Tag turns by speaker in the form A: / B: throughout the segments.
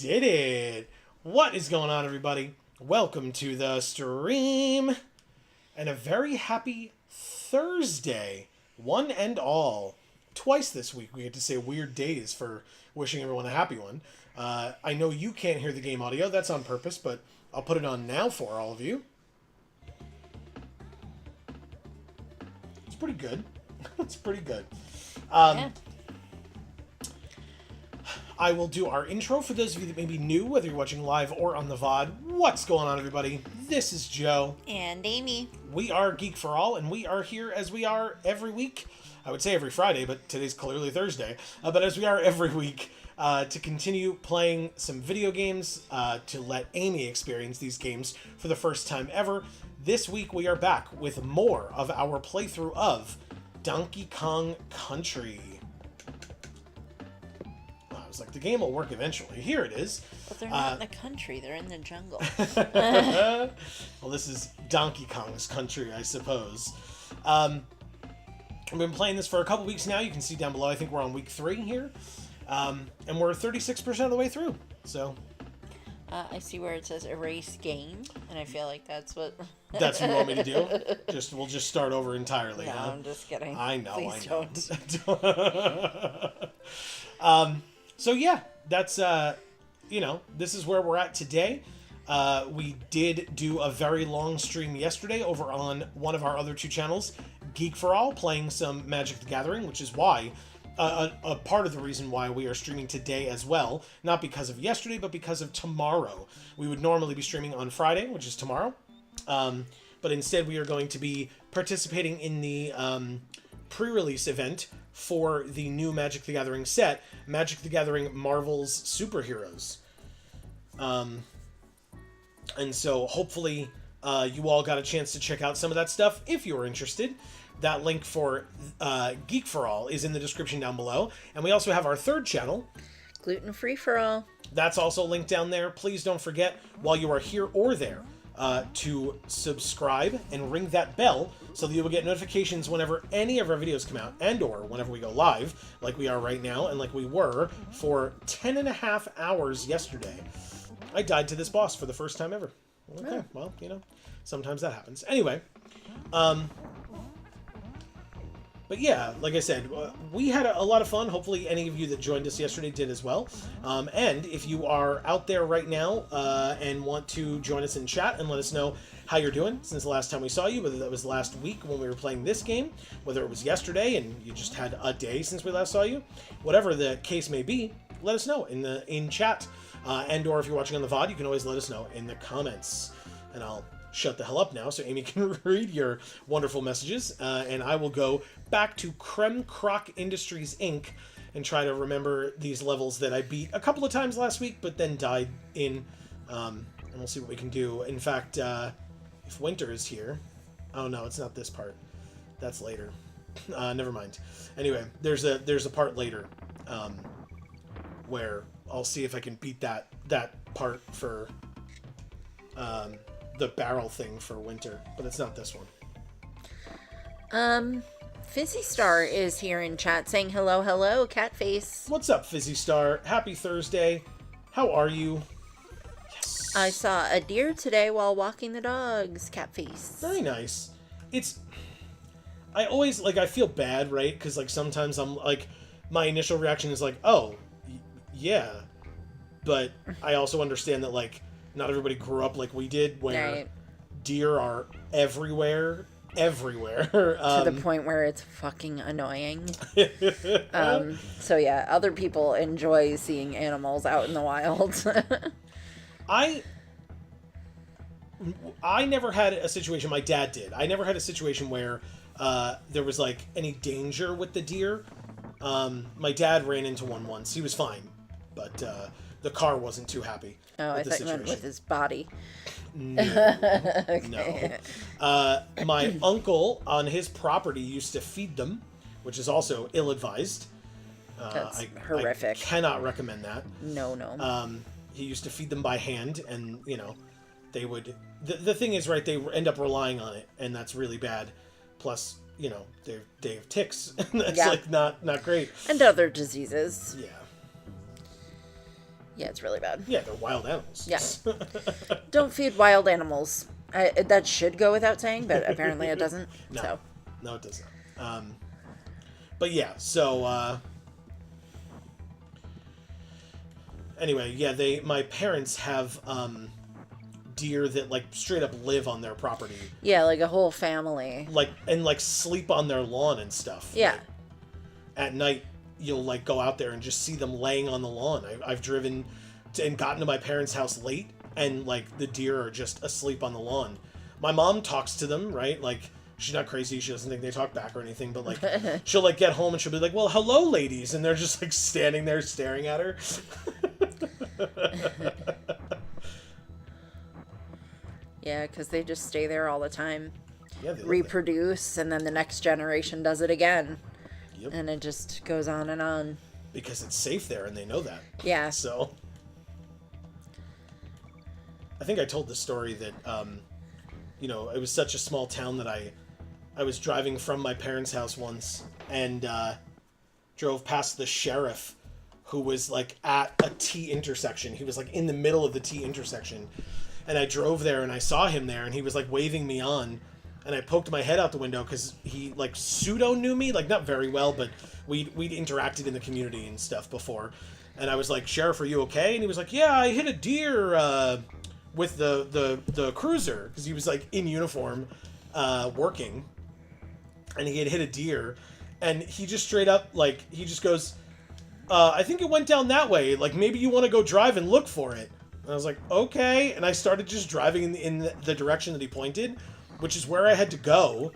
A: did it! What is going on, everybody? Welcome to the stream, and a very happy Thursday, one and all. Twice this week we get to say weird days for wishing everyone a happy one. I know you can't hear the game audio, that's on purpose, but I'll put it on now for all of you. It's pretty good. It's pretty good.
B: Yeah.
A: I will do our intro for those of you that may be new, whether you're watching live or on the VOD. What's going on, everybody? This is Joe.
B: And Amy.
A: We are Geek for All, and we are here as we are every week. I would say every Friday, but today's clearly Thursday. But as we are every week, to continue playing some video games, to let Amy experience these games for the first time ever. This week we are back with more of our playthrough of Donkey Kong Country. I was like, the game will work eventually. Here it is.
B: But they're not in the country, they're in the jungle.
A: Well, this is Donkey Kong's country, I suppose. I've been playing this for a couple weeks now. You can see down below, I think we're on week 3 here. And we're 36% of the way through. So
B: I see where it says erase game, and I feel like that's what...
A: That's what you want me to do? We'll just start over entirely,
B: No,
A: huh?
B: I'm just kidding.
A: I know,
B: Please
A: don't. So yeah, that's, this is where we're at today. We did do a very long stream yesterday over on one of our other 2 channels, Geek for All, playing some Magic the Gathering, which is why, a part of the reason why we are streaming today as well. Not because of yesterday, but because of tomorrow. We would normally be streaming on Friday, which is tomorrow. But instead we are going to be participating in the pre-release event for the new Magic the Gathering set, Magic the Gathering Marvel's Superheroes. And so hopefully you all got a chance to check out some of that stuff if you were interested. That link for Geek for All is in the description down below. And we also have our 3rd channel,
B: Gluten free for all.
A: That's also linked down there. Please don't forget, while you are here or there, to subscribe and ring that bell so that you will get notifications whenever any of our videos come out, and or whenever we go live, like we are right now and like we were for 10.5 hours yesterday. I died to this boss for the first time ever. Okay, well, sometimes that happens. Anyway, but yeah, like I said, we had a lot of fun. Hopefully any of you that joined us yesterday did as well. And if you are out there right now and want to join us in chat and let us know how you're doing since the last time we saw you, whether that was last week when we were playing this game, whether it was yesterday and you just had a day since we last saw you, whatever the case may be, let us know in chat. And or if you're watching on the VOD, you can always let us know in the comments. And I'll shut the hell up now so Amy can read your wonderful messages, and I will go back to Creme Croc Industries Inc. and try to remember these levels that I beat a couple of times last week but then died in, and we'll see what we can do. In fact, if Winter is here... Oh no, it's not this part. That's later. Never mind. Anyway, there's a part later where I'll see if I can beat that part for... the barrel thing for Winter, but it's not this one.
B: Fizzy Star is here in chat saying hello, cat face.
A: What's up, Fizzy Star? Happy Thursday. How are you? Yes.
B: I saw a deer today while walking the dogs, cat face.
A: Very nice. I always, I feel bad, right? Because, sometimes I'm, my initial reaction is oh, yeah. But I also understand that, not everybody grew up like we did, where deer are everywhere.
B: To the point where it's fucking annoying. So yeah, other people enjoy seeing animals out in the wild.
A: I never had a situation, my dad did. I never had a situation where there was, any danger with the deer. My dad ran into one once. He was fine, but the car wasn't too happy.
B: Oh, I thought you meant with his body.
A: No. Okay. No. My uncle on his property used to feed them, which is also ill-advised.
B: That's horrific.
A: I cannot recommend that.
B: No.
A: He used to feed them by hand, and, they would... The thing is, right, they end up relying on it, and that's really bad. Plus, they have ticks. That's, not great.
B: And other diseases.
A: Yeah.
B: Yeah, it's really bad.
A: Yeah, they're wild animals.
B: Yeah. Don't feed wild animals. That should go without saying, but apparently it doesn't.
A: No.
B: So.
A: No, it doesn't. But yeah, so anyway, yeah, my parents have deer that like straight up live on their property.
B: Yeah, like a whole family.
A: Like sleep on their lawn and stuff.
B: Yeah.
A: Like, at night, you'll like go out there and just see them laying on the lawn. I've driven and gotten to my parents' house late, and like the deer are just asleep on the lawn. My mom talks to them, right? Like, she's not crazy. She doesn't think they talk back or anything, but like she'll like get home and she'll be like, "Well, hello, ladies," and they're just like standing there staring at her.
B: Yeah, because they just stay there all the time.
A: Yeah, they
B: reproduce, and then the next generation does it again.
A: Yep.
B: And it just goes on and on.
A: Because it's safe there, and they know that.
B: Yeah.
A: So, I think I told the story that, it was such a small town that I was driving from my parents' house once, and drove past the sheriff, who was like at a T intersection. He was like in the middle of the T intersection, and I drove there and I saw him there, and he was like waving me on, and I poked my head out the window because he like pseudo knew me, like not very well, but we'd interacted in the community and stuff before, and I was like, "Sheriff, are you okay?" And he was like, "Yeah, I hit a deer with the cruiser," because he was like in uniform working, and he had hit a deer, and he just straight up like he just goes, "I think it went down that way. Like maybe you want to go drive and look for it." And I was like, "Okay," and I started just driving in the direction that he pointed, which is where I had to go.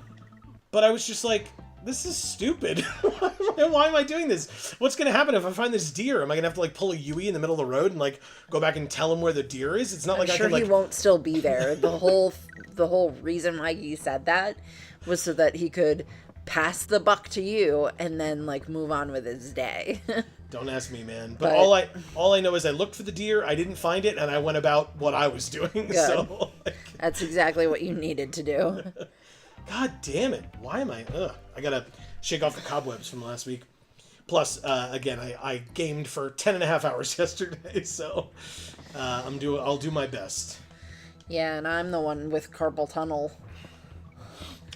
A: But I was just like, this is stupid. Why am I doing this? What's going to happen if I find this deer? Am I going to have to like pull a Yui in the middle of the road and like go back and tell him where the deer is? It's not like I can like...
B: he won't still be there. The whole reason why he said that was so that he could pass the buck to you and then like move on with his day.
A: Don't ask me, man. But all I know is I looked for the deer, I didn't find it, and I went about what I was doing. Good. So like...
B: That's exactly what you needed to do.
A: God damn it. Why am I... I gotta shake off the cobwebs from last week. Plus, again, I gamed for 10 and a half hours yesterday, so I'll do my best.
B: Yeah, and I'm the one with carpal tunnel.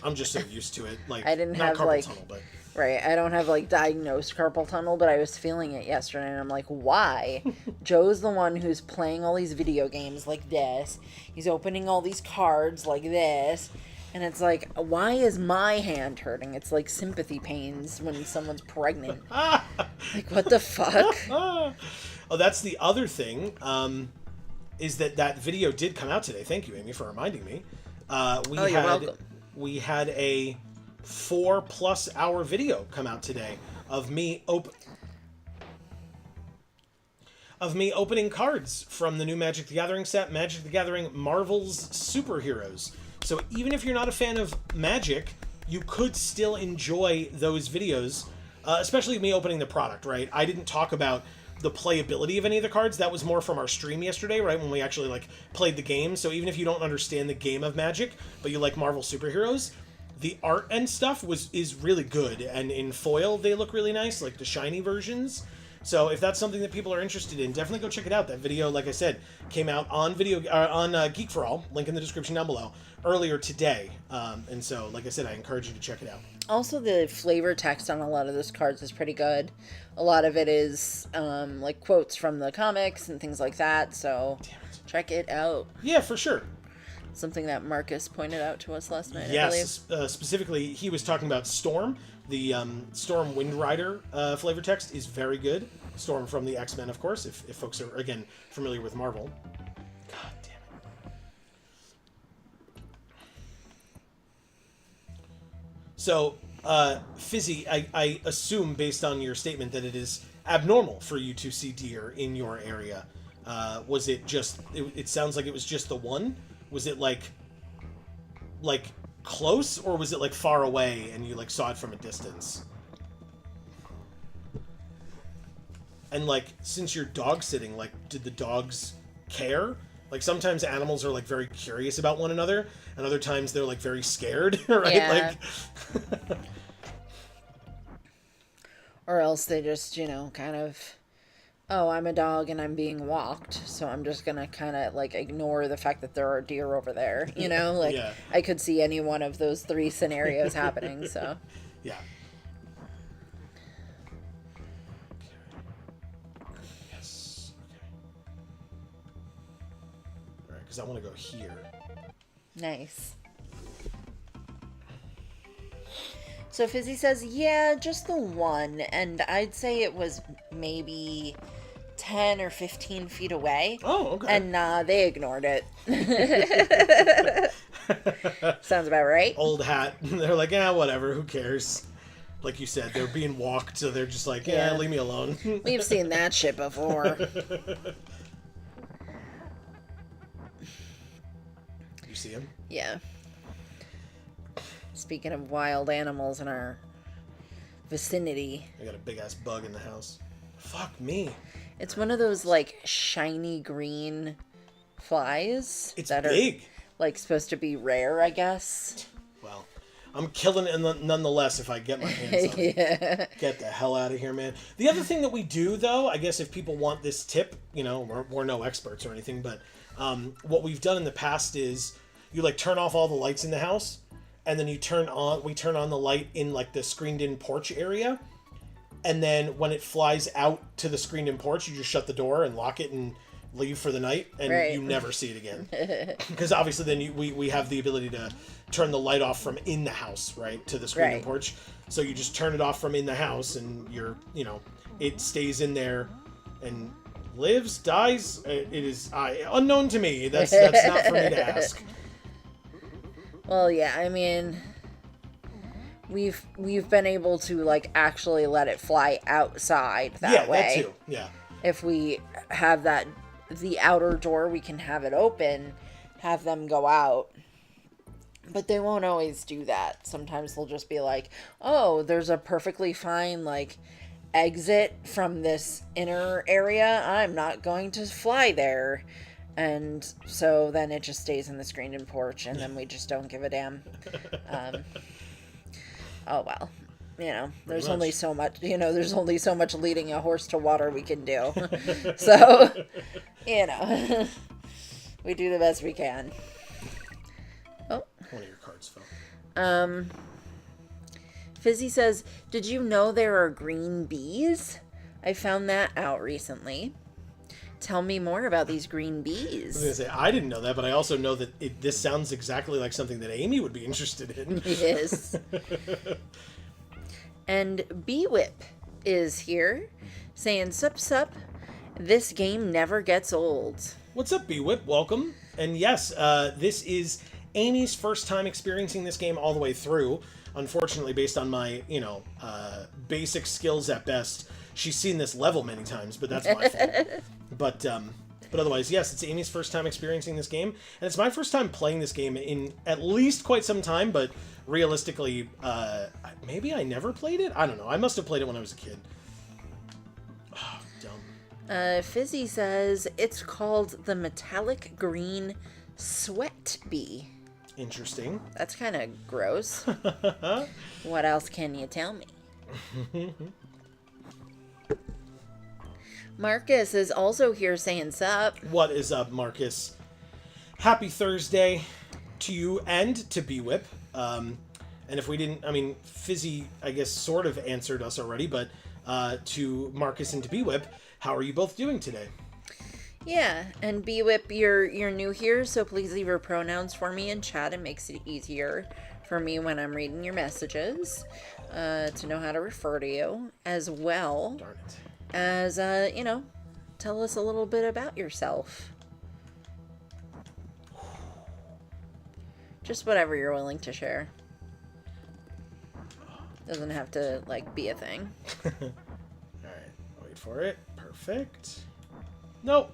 A: I'm just so used to it. Like,
B: I didn't have carpal tunnel, but... Right, I don't have like diagnosed carpal tunnel, but I was feeling it yesterday, and I'm like, why? Joe's the one who's playing all these video games like this. He's opening all these cards like this. And it's like, why is my hand hurting? It's like sympathy pains when someone's pregnant. Like, what the fuck?
A: Oh, that's the other thing, is that video did come out today. Thank you, Amy, for reminding me.
B: You're welcome.
A: We had a 4+ hour video come out today of me opening cards from the new Magic the Gathering set, Magic the Gathering Marvel's Superheroes. So even if you're not a fan of Magic, you could still enjoy those videos, especially me opening the product, right? I didn't talk about the playability of any of the cards. That was more from our stream yesterday, right? When we actually like played the game. So even if you don't understand the game of Magic, but you like Marvel Superheroes, the art and stuff is really good. And in foil, they look really nice, like the shiny versions. So if that's something that people are interested in, definitely go check it out. That video, like I said, came out on Geek for All, link in the description down below, earlier today. And so, like I said, I encourage you to check it out.
B: Also, the flavor text on a lot of those cards is pretty good. A lot of it is like quotes from the comics and things like that. So check it out.
A: Yeah, for sure.
B: Something that Marcus pointed out to us last night,
A: yes, I believe. Specifically, he was talking about Storm. The Storm Wind Rider flavor text is very good. Storm from the X-Men, of course, if folks are, again, familiar with Marvel. God damn it. So, Fizzy, I assume, based on your statement, that it is abnormal for you to see deer in your area. Was it just... It sounds like it was just the one? Was it, like close, or was it like far away and you like saw it from a distance? And like, since you're dog sitting, like, did the dogs care? Like, sometimes animals are like very curious about one another, and other times they're like very scared, right?
B: Yeah.
A: Like
B: or else they just, kind of oh, I'm a dog and I'm being walked, so I'm just gonna kind of like ignore the fact that there are deer over there. You know, like
A: Yeah.
B: I could see any one of those three scenarios happening. So
A: Yeah. Yes. Okay. All right, because I want to go here.
B: nice. So Fizzy says, yeah, just the one, and I'd say it was maybe 10 or 15 feet away.
A: Oh, okay.
B: And nah, they ignored it. Sounds about right.
A: Old hat. They're like, yeah, whatever. Who cares? Like you said, they're being walked, so they're just like, yeah,
B: Yeah.
A: leave me alone.
B: We've seen that shit before.
A: You see him?
B: Yeah. Speaking of wild animals in our vicinity,
A: I got a big ass bug in the house. Fuck me.
B: it's one of those like shiny green flies.
A: It's
B: that
A: big.
B: are like supposed to be rare, I guess.
A: Well, I'm killing it nonetheless if I get my hands on it.
B: Yeah.
A: Get the hell out of here, man. The other thing that we do, though, I guess if people want this tip, you know, we're no experts or anything, but what we've done in the past is you like turn off all the lights in the house, and then we turn on the light in like the screened-in porch area, and then when it flies out to the screened-in porch, you just shut the door and lock it and leave for the night, and
B: Right.
A: you never see it again. Because obviously then we have the ability to turn the light off from in the house, right, to the screened-in
B: Right.
A: porch. So you just turn it off from in the house, and it stays in there and lives, dies. It is unknown to me. That's not for me to ask.
B: Well, yeah, I mean, we've been able to like actually let it fly outside that way.
A: That too. Yeah.
B: If we have the outer door, we can have it open, have them go out. But they won't always do that. Sometimes they'll just be like, oh, there's a perfectly fine like exit from this inner area. I'm not going to fly there. And so then it just stays in the screened-in porch, and then we just don't give a damn. Oh well, there's only so much. There's only so much leading a horse to water we can do. So, we do the best we can. Oh,
A: One of your cards fell.
B: Fizzy says, "Did you know there are green bees? I found that out recently. Tell me more about these green
A: I was
B: bees."
A: gonna say I didn't know that, but I also know that this sounds exactly like something that Amy would be interested in.
B: Yes. And B-Whip is here saying, sup, sup, this game never gets old.
A: What's up, B-Whip? Welcome. And yes, this is Amy's first time experiencing this game all the way through. Unfortunately, based on my, basic skills at best, she's seen this level many times, but that's my fault. But otherwise, yes, it's Amy's first time experiencing this game, and it's my first time playing this game in at least quite some time, but realistically, maybe I never played it? I don't know. I must have played it when I was a kid. Oh, dumb.
B: Fizzy says, it's called the metallic green sweat bee.
A: Interesting.
B: That's kind of gross. What else can you tell me? Marcus is also here saying sup.
A: What is up, Marcus? Happy Thursday to you and to B-Whip. And if we didn't, Fizzy, I guess, sort of answered us already, but to Marcus and to B-Whip, how are you both doing today?
B: Yeah, and B-Whip, you're new here, so please leave your pronouns for me in chat. It makes it easier for me when I'm reading your messages to know how to refer to you, as well
A: Darn it.
B: as, tell us a little bit about yourself. Just whatever you're willing to share. Doesn't have to, be a thing.
A: Alright, wait for it. Perfect. Nope.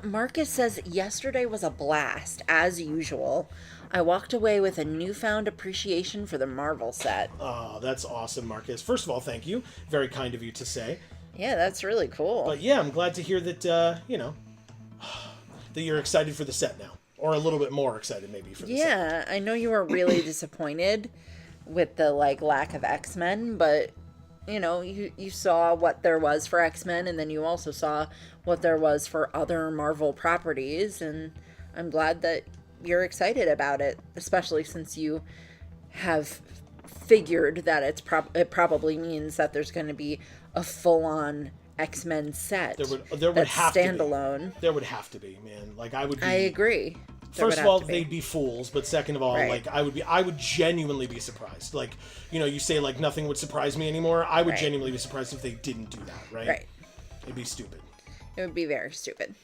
B: Marcus says, yesterday was a blast, as usual. I walked away with a newfound appreciation for the Marvel set.
A: Oh, that's awesome, Marcus. First of all, thank you. Very kind of you to say.
B: Yeah, that's really cool.
A: But yeah, I'm glad to hear that, that you're excited for the set now. Or a little bit more excited, maybe, for the set.
B: Yeah, I know you were really disappointed with the like lack of X-Men, but you know, you saw what there was for X-Men, and then you also saw what there was for other Marvel properties, and I'm glad that you're excited about it, especially since you have figured that it probably means that there's going to be a full-on X-Men set.
A: There would have
B: standalone.
A: To be. There would have to be, man. Like I would be.
B: I agree.
A: First of all, they'd be fools, but second of all,
B: right.
A: like I would genuinely be surprised. Like, you know, you say like nothing would surprise me anymore. I would
B: right.
A: genuinely be surprised if they didn't do that, right?
B: Right.
A: It'd be stupid.
B: It would be very stupid.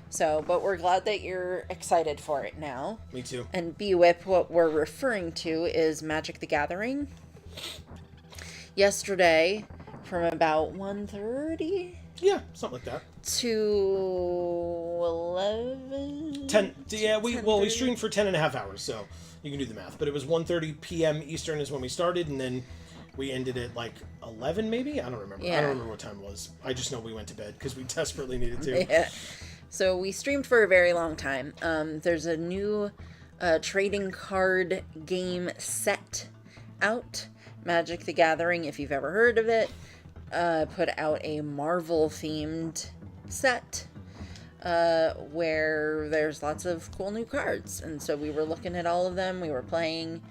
B: So, but we're glad that you're excited for it now.
A: Me too.
B: And BWIP, what we're referring to is Magic the Gathering. Yesterday, from about 1:30?
A: Yeah, something like that.
B: To 11?
A: 10. Yeah, we streamed for 10 and a half hours, so you can do the math. But it was 1:30 p.m. Eastern is when we started, and then we ended at like 11 maybe? I don't remember.
B: Yeah.
A: I don't remember what time it was. I just know we went to bed because we desperately needed to.
B: Yeah. So we streamed for a very long time. There's a new trading card game set out. Magic the Gathering, if you've ever heard of it, put out a Marvel-themed set where there's lots of cool new cards. And so we were looking at all of them. We were playing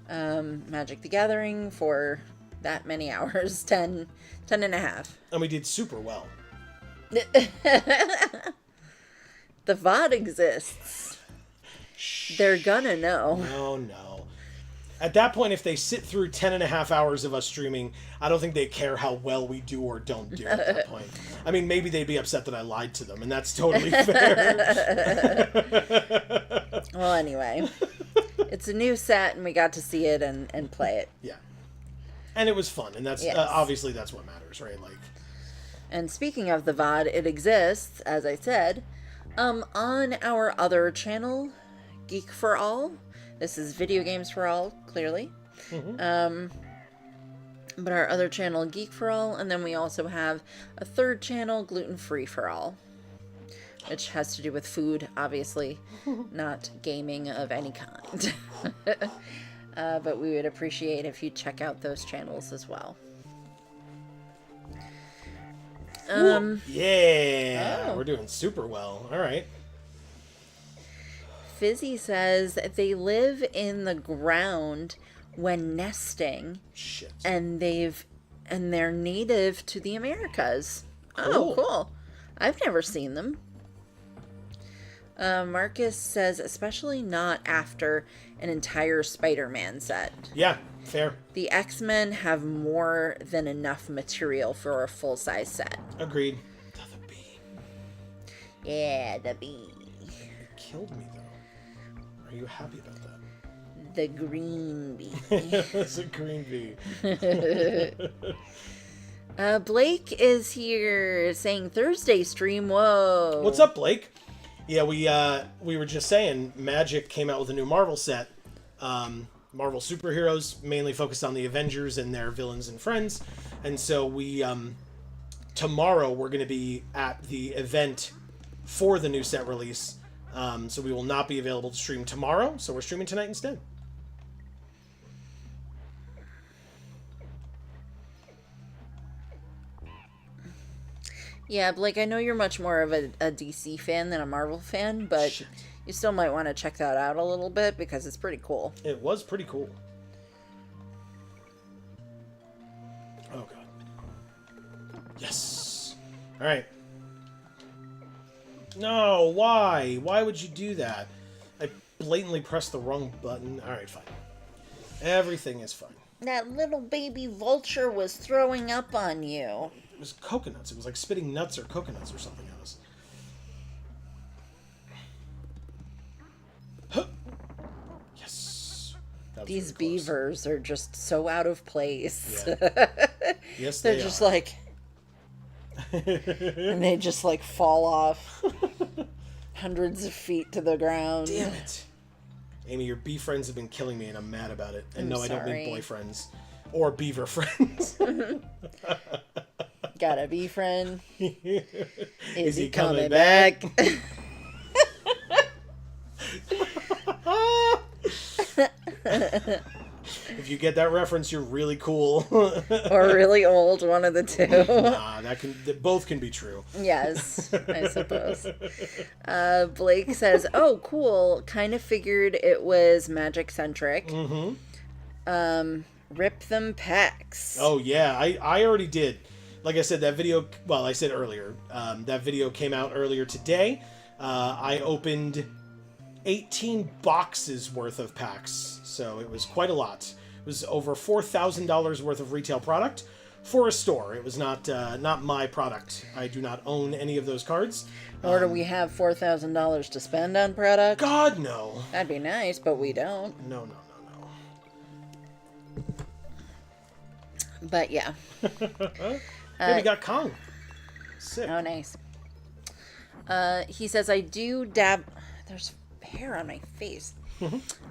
B: Magic the Gathering for that many hours, 10 and a half.
A: And we did super well.
B: The VOD exists. They're gonna know.
A: No. At that point, if they sit through 10 and a half hours of us streaming, I don't think they care how well we do or don't do at that point. I mean, maybe they'd be upset that I lied to them, and that's totally fair.
B: Well, anyway, it's a new set, and we got to see it and play it.
A: Yeah. And it was fun, and that's
B: yes.
A: Obviously that's what matters, right? Like.
B: And speaking of the VOD, it exists, as I said, on our other channel, Geek for All. This is Video Games for All, clearly. Mm-hmm. But our other channel, Geek for All, and then we also have a third channel, Gluten Free for All, which has to do with food, obviously, not gaming of any kind. But we would appreciate if you check out those channels as well.
A: Yeah, we're doing super well. All right.
B: Fizzy says that they live in the ground when nesting.
A: Shit.
B: And they're native to the Americas.
A: Cool.
B: Oh, cool. I've never seen them. Marcus says, especially not after an entire Spider-Man set.
A: Yeah, fair.
B: The X-Men have more than enough material for a full-size set.
A: Agreed. The bee.
B: Yeah, the bee.
A: You killed me, though. Are you happy about that?
B: The green bee.
A: It's a green bee.
B: Blake is here saying Thursday stream. Whoa.
A: What's up, Blake? Yeah, we were just saying Magic came out with a new Marvel set. Marvel superheroes, mainly focused on the Avengers and their villains and friends. And so we tomorrow we're going to be at the event for the new set release. So we will not be available to stream tomorrow. So we're streaming tonight instead.
B: Yeah, Blake, I know you're much more of a DC fan than a Marvel fan, but
A: Shit.
B: You still might want to check that out a little bit because it's pretty cool.
A: It was pretty cool. Oh, God. Yes. All right. No, why? Why would you do that? I blatantly pressed the wrong button. All right, fine. Everything is fine.
B: That little baby vulture was throwing up on you.
A: It was coconuts. It was like spitting nuts or coconuts or something else. Huh. Yes.
B: These beavers are just so out of place.
A: Yeah. Yes,
B: They're just like... and they just like fall off hundreds of feet to the ground.
A: Damn it. Amy, your bee friends have been killing me and I'm mad about it. And
B: I'm
A: no, I don't
B: sorry.
A: mean boyfriends. Or beaver friends.
B: Got a bee friend.
A: Is he coming back? If you get that reference, you're really cool.
B: Or really old, one of the two.
A: Nah, both can be true.
B: Yes, I suppose. Blake says, "Oh, cool. Kind of figured it was magic centric. Rip them packs."
A: Oh yeah, I already did. Like I said, that video. Well, I said earlier. That video came out earlier today. I opened 18 boxes worth of packs, so it was quite a lot. It was over $4,000 worth of retail product for a store. It was not my product. I do not own any of those cards.
B: Nor do we have $4,000 to spend on product.
A: God, no.
B: That'd be nice, but we don't.
A: No.
B: But yeah.
A: Hey, we got Kong. Sick.
B: Oh, nice. He says, I do There's hair on my face.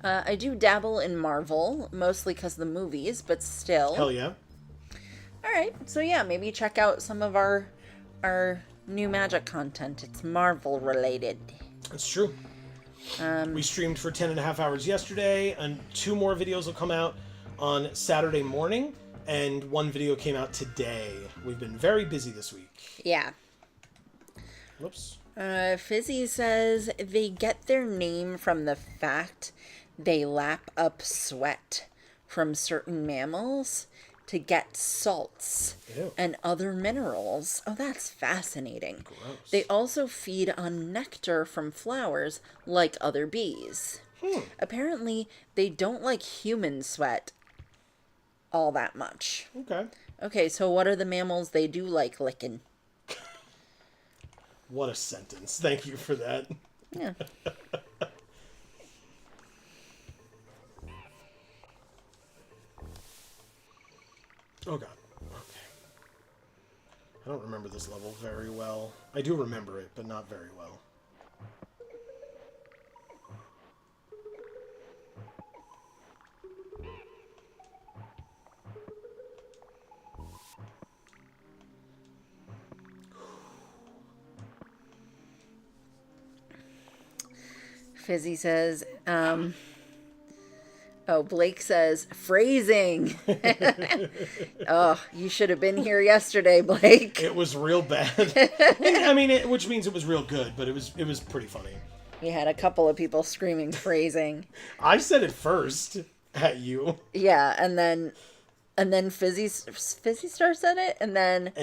B: I do dabble in Marvel, mostly because of the movies, but still.
A: Hell yeah.
B: All right. So yeah, maybe check out some of our new Magic content. It's Marvel related.
A: That's true. We streamed for 10.5 hours yesterday, and 2 more videos will come out on Saturday morning, and 1 video came out today. We've been very busy this week.
B: Yeah.
A: Whoops.
B: Fizzy says they get their name from the fact they lap up sweat from certain mammals to get salts and other minerals. Oh, that's fascinating.
A: Gross.
B: They also feed on nectar from flowers like other bees. Apparently, they don't like human sweat all that much. Okay, so what are the mammals they do like licking?
A: What a sentence. Thank you for that.
B: Yeah.
A: Oh god. Okay. I don't remember this level very well. I do remember it, but not very well.
B: Fizzy says, Blake says, phrasing. Oh, you should have been here yesterday, Blake.
A: It was real bad. I mean, which means it was real good, but it was pretty funny.
B: We had a couple of people screaming phrasing.
A: I said it first at you.
B: Yeah, and then Fizzy Star said it, and then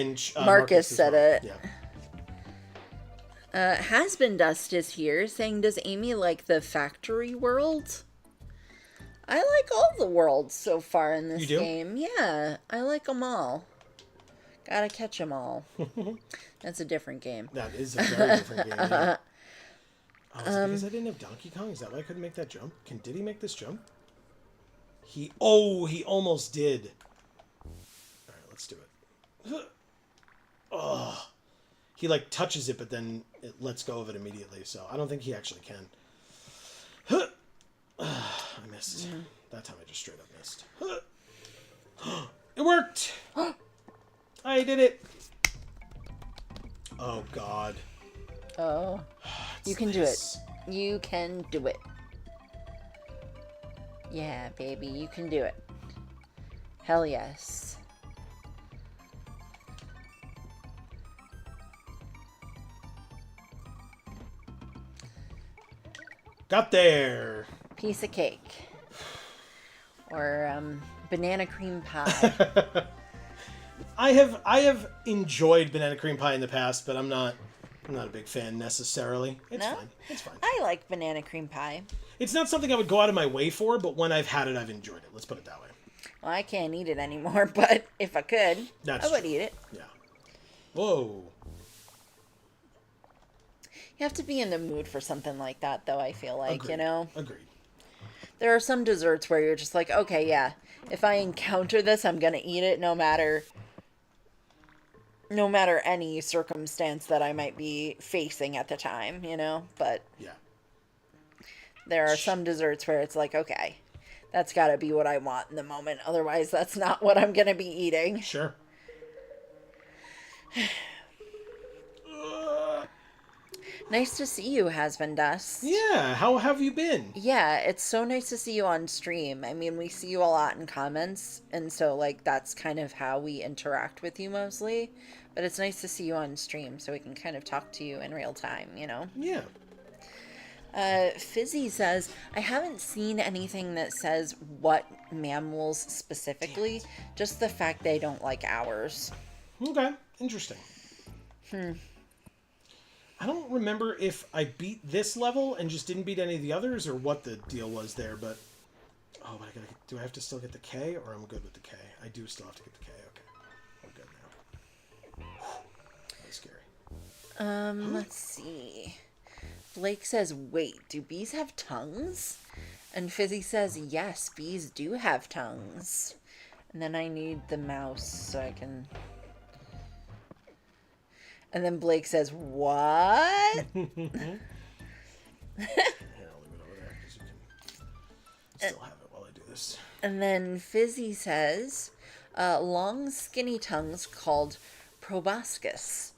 B: Marcus said it.
A: Yeah.
B: Hasbin Dust is here saying, does Amy like the factory world? I like all the worlds so far in this game. Yeah, I like them all. Gotta catch them all. That's a different game.
A: That is a very different game. Yeah. Oh, is it because I didn't have Donkey Kong? Is that why I couldn't make that jump? Did he make this jump? He almost did. All right, let's do it. Oh. He like touches it, but then it lets go of it immediately. So I don't think he actually can. I missed. That time I just straight up missed. It worked! I did it! Oh, God.
B: Oh. You can do it. You can do it. Yeah, baby, you can do it. Hell yes.
A: Got there!
B: Piece of cake. Or, banana cream pie.
A: I have enjoyed banana cream pie in the past, but I'm not a big fan necessarily. It's fine. It's fine.
B: I like banana cream pie.
A: It's not something I would go out of my way for, but when I've had it, I've enjoyed it. Let's put it that way.
B: Well, I can't eat it anymore, but if I could, I would eat it.
A: Yeah. Whoa.
B: You have to be in the mood for something like that, though, I feel like,
A: Agreed.
B: you know?
A: Agreed.
B: There are some desserts where you're just like, okay, yeah, if I encounter this, I'm going to eat it no matter any circumstance that I might be facing at the time, you know? But
A: yeah,
B: there are some desserts where it's like, okay, that's got to be what I want in the moment. Otherwise, that's not what I'm going to be eating. Nice to see you, Husband Dust.
A: Yeah, how have you been?
B: Yeah, it's so nice to see you on stream. I mean, we see you a lot in comments, and so, like, that's kind of how we interact with you mostly. But it's nice to see you on stream so we can kind of talk to you in real time, you know?
A: Yeah.
B: Fizzy says, I haven't seen anything that says what mammals specifically, just the fact they don't like ours.
A: Okay, interesting. I don't remember if I beat this level and just didn't beat any of the others, or what the deal was there, but... Oh, but do I have to still get the K, or I'm good with the K? I do still have to get the K, okay. I'm good now. That was scary.
B: Let's see. Blake says, wait, do bees have tongues? And Fizzy says, yes, bees do have tongues. And then I need the mouse so I can... And then Blake says, what?
A: Here, I'll leave it over there, because you can still have it while I do this.
B: And then Fizzy says, long skinny tongues called proboscis.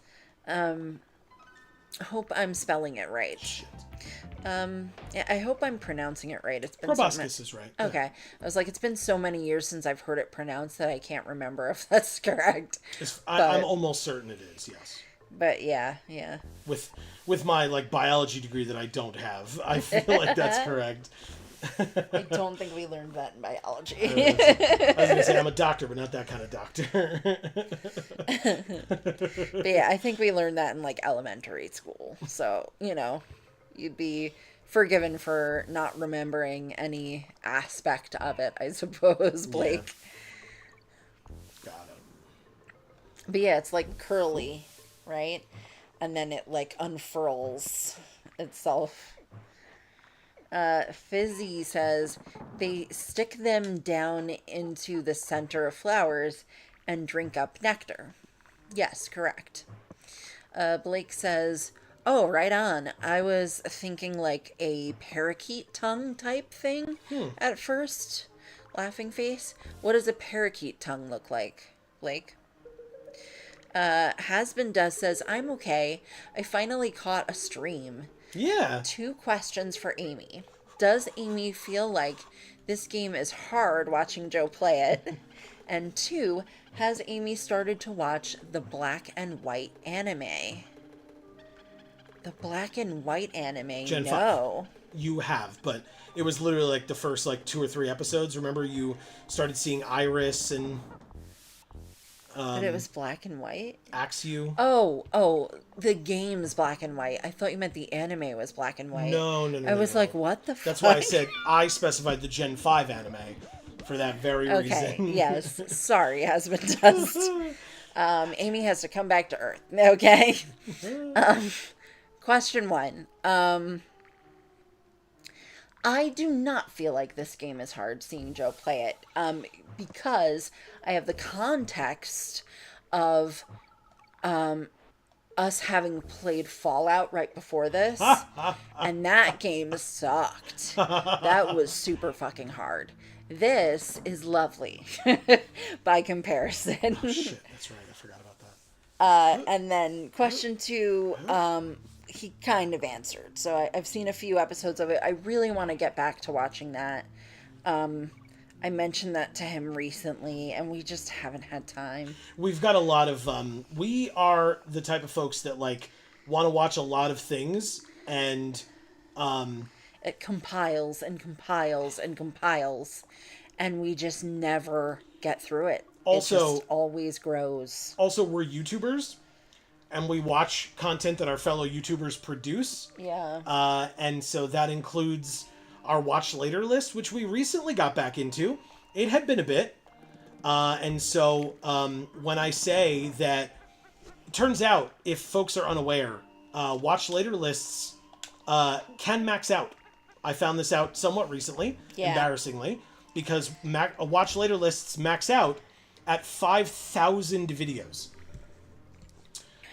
B: Hope I'm spelling it right.
A: Shit.
B: Yeah, I hope I'm pronouncing it right. It's been
A: Proboscis is right.
B: Okay. Yeah. I was like, it's been so many years since I've heard it pronounced that I can't remember if that's correct.
A: I'm almost certain it is, yes.
B: But yeah.
A: With my, like, biology degree that I don't have, I feel like that's correct.
B: I don't think we learned that in biology.
A: I was going to say, I'm a doctor, but not that kind of doctor.
B: But yeah, I think we learned that in, like, elementary school. So, you know, you'd be forgiven for not remembering any aspect of it, I suppose, Blake.
A: Yeah. Got it.
B: But yeah, it's like curly, right? And then it, like, unfurls itself. Fizzy says they stick them down into the center of flowers and drink up nectar. Yes, correct. Blake says, oh, right on. I was thinking like a parakeet tongue type thing at first. Laughing face. What does a parakeet tongue look like, Blake? Hasbin Does says, I'm okay. I finally caught a stream.
A: Yeah.
B: 2 questions for Amy. Does Amy feel like this game is hard watching Joe play it? And 2, has Amy started to watch the black and white anime? The black and white anime,
A: Gen
B: no.
A: 5. You have, but it was literally like the first like 2 or 3 episodes. Remember you started seeing Iris and...
B: but it was black and white?
A: Axew.
B: Oh, the game's black and white. I thought you meant the anime was black and white.
A: No.
B: I was like, what the fuck?
A: That's why I said I specified the Gen 5 anime for that very
B: okay,
A: reason.
B: yes. Sorry, Husband Dust. Amy has to come back to Earth. Okay. Question 1. I do not feel like this game is hard seeing Joe play it. Because I have the context of us having played Fallout right before this, and that game sucked. That was super fucking hard. This is lovely by comparison.
A: Oh, shit, that's right. I forgot about that.
B: And then question 2, he kind of answered. So I've seen a few episodes of it. I really want to get back to watching that. I mentioned that to him recently, and we just haven't had time.
A: We've got a lot of... we are the type of folks that, like, want to watch a lot of things, and...
B: it compiles and compiles and compiles, and we just never get through it.
A: Also,
B: it just always grows.
A: Also, we're YouTubers, and we watch content that our fellow YouTubers produce.
B: Yeah.
A: And so that includes our watch later list, which we recently got back into. It had been a bit. And so when I say that, it turns out, if folks are unaware, watch later lists can max out. I found this out somewhat recently, embarrassingly, because watch later lists max out at 5,000 videos.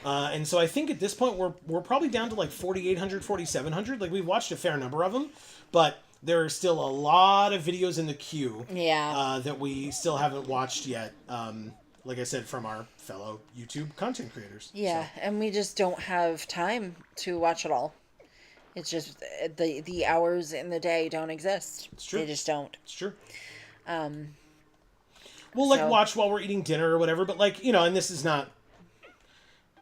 A: And so I think at this point we're probably down to like 4,800, 4,700. Like, we've watched a fair number of them, but there are still a lot of videos in the queue that we still haven't watched yet. like I said, from our fellow YouTube content creators.
B: Yeah,
A: So.
B: and we just don't have time to watch it all. It's just the hours in the day don't exist.
A: It's true.
B: They just don't.
A: It's true. We'll like watch while we're eating dinner or whatever, but like, you know, and this is not,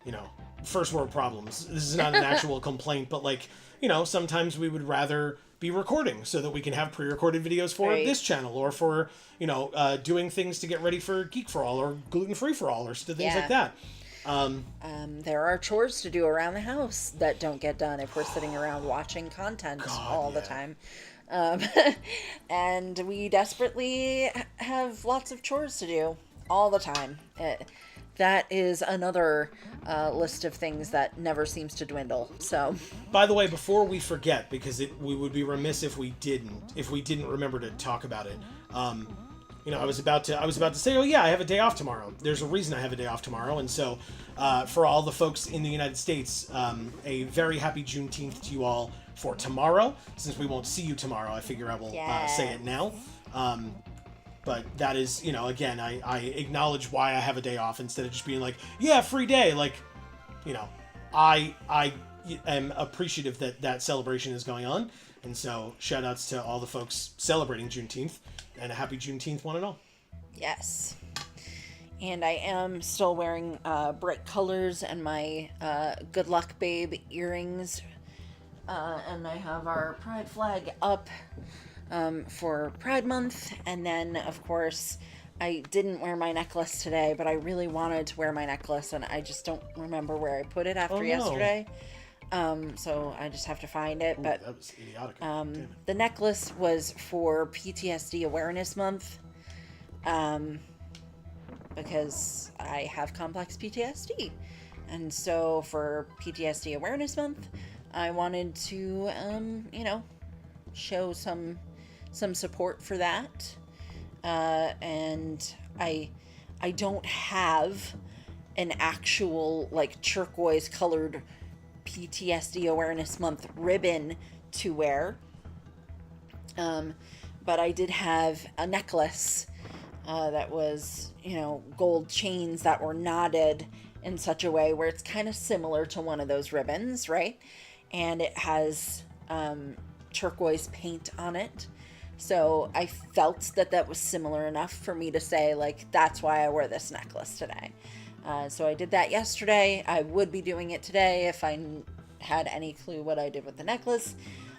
A: you know, first world problems. This is not an actual complaint, but like, you know, sometimes we would rather be recording so that we can have pre-recorded videos for this channel or for, you know, doing things to get ready for Geek for All or Gluten Free for All or things like that.
B: There are chores to do around the house that don't get done if we're sitting around watching content all the time. And we desperately have lots of chores to do all the time. That is another list of things that never seems to dwindle. So,
A: by the way, before we forget, because we would be remiss if we didn't remember to talk about it. You know, I was about to say, oh yeah, I have a day off tomorrow. There's a reason I have a day off tomorrow, and so for all the folks in the United States, a very happy Juneteenth to you all for tomorrow. Since we won't see you tomorrow, I figure I will say it now. But that is, you know, again, I acknowledge why I have a day off instead of just being like, yeah, free day. Like, you know, I am appreciative that celebration is going on. And so shout outs to all the folks celebrating Juneteenth and a happy Juneteenth one and all.
B: Yes. And I am still wearing bright colors and my Good Luck Babe earrings. And I have our Pride flag up for Pride Month. And then, of course, I didn't wear my necklace today, but I really wanted to wear my necklace, and I just don't remember where I put it after yesterday. So I just have to find it.
A: Ooh,
B: but
A: that was idiotic.
B: the necklace was for PTSD Awareness Month. Because I have complex PTSD. And so for PTSD Awareness Month, I wanted to, you know, show some support for that. And I don't have an actual, like, turquoise colored PTSD Awareness Month ribbon to wear. But I did have a necklace that was, you know, gold chains that were knotted in such a way where it's kind of similar to one of those ribbons, right? And it has turquoise paint on it. So I felt that was similar enough for me to say, like, that's why I wear this necklace today. So I did that yesterday. I would be doing it today if I had any clue what I did with the necklace.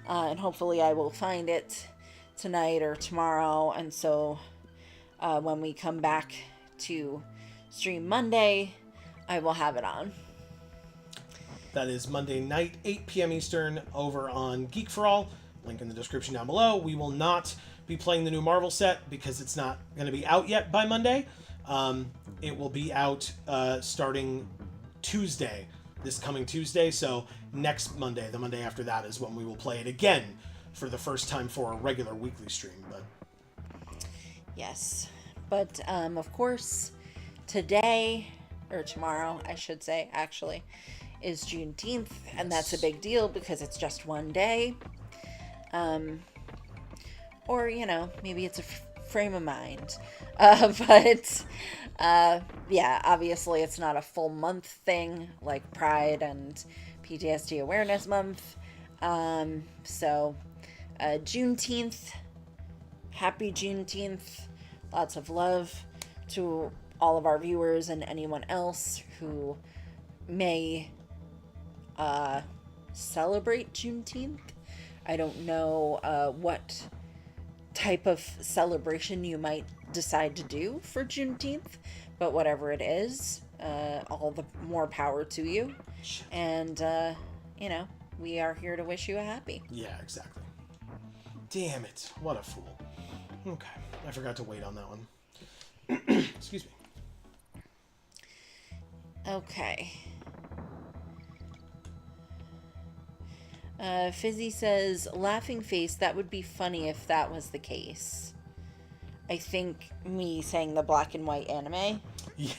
B: And hopefully I will find it tonight or tomorrow. And so when we come back to stream Monday, I will have it on.
A: That is Monday night, 8 p.m. Eastern, over on Geek for All. Link in the description down below. We will not be playing the new Marvel set because it's not going to be out yet by Monday. It will be out starting Tuesday, this coming Tuesday. So next Monday, the Monday after that, is when we will play it again for the first time for a regular weekly stream. But
B: yes, but of course, today, or tomorrow, I should say, actually, is Juneteenth, and that's a big deal because it's just one day. Or, you know, maybe it's a frame of mind. But yeah, obviously it's not a full month thing like Pride and PTSD Awareness Month. So Juneteenth, happy Juneteenth. Lots of love to all of our viewers and anyone else who may celebrate Juneteenth. I don't know what type of celebration you might decide to do for Juneteenth, but whatever it is, all the more power to you. And, you know, we are here to wish you a happy.
A: Yeah, exactly. Damn it. What a fool. Okay. I forgot to wait on that one. Excuse me.
B: Okay. Fizzy says, laughing face, that would be funny if that was the case. I think me saying the black and white anime.
A: Yeah.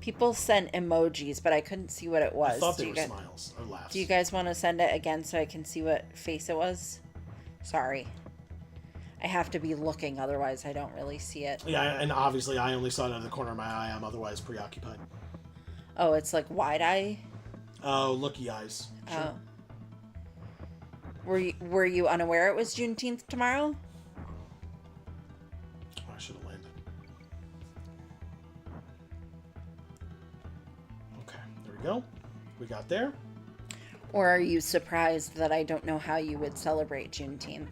B: People sent emojis, but I couldn't see what it was.
A: I thought they were smiles or laughs.
B: Do you guys want to send it again so I can see what face it was? Sorry. I have to be looking, otherwise I don't really see it.
A: Yeah, and obviously I only saw it out of the corner of my eye. I'm otherwise preoccupied.
B: Oh, it's like wide eye?
A: Oh, looky eyes. Sure.
B: Oh. Were you unaware it was Juneteenth tomorrow?
A: Oh, I should have landed. Okay, there we go. We got there.
B: Or are you surprised that I don't know how you would celebrate Juneteenth?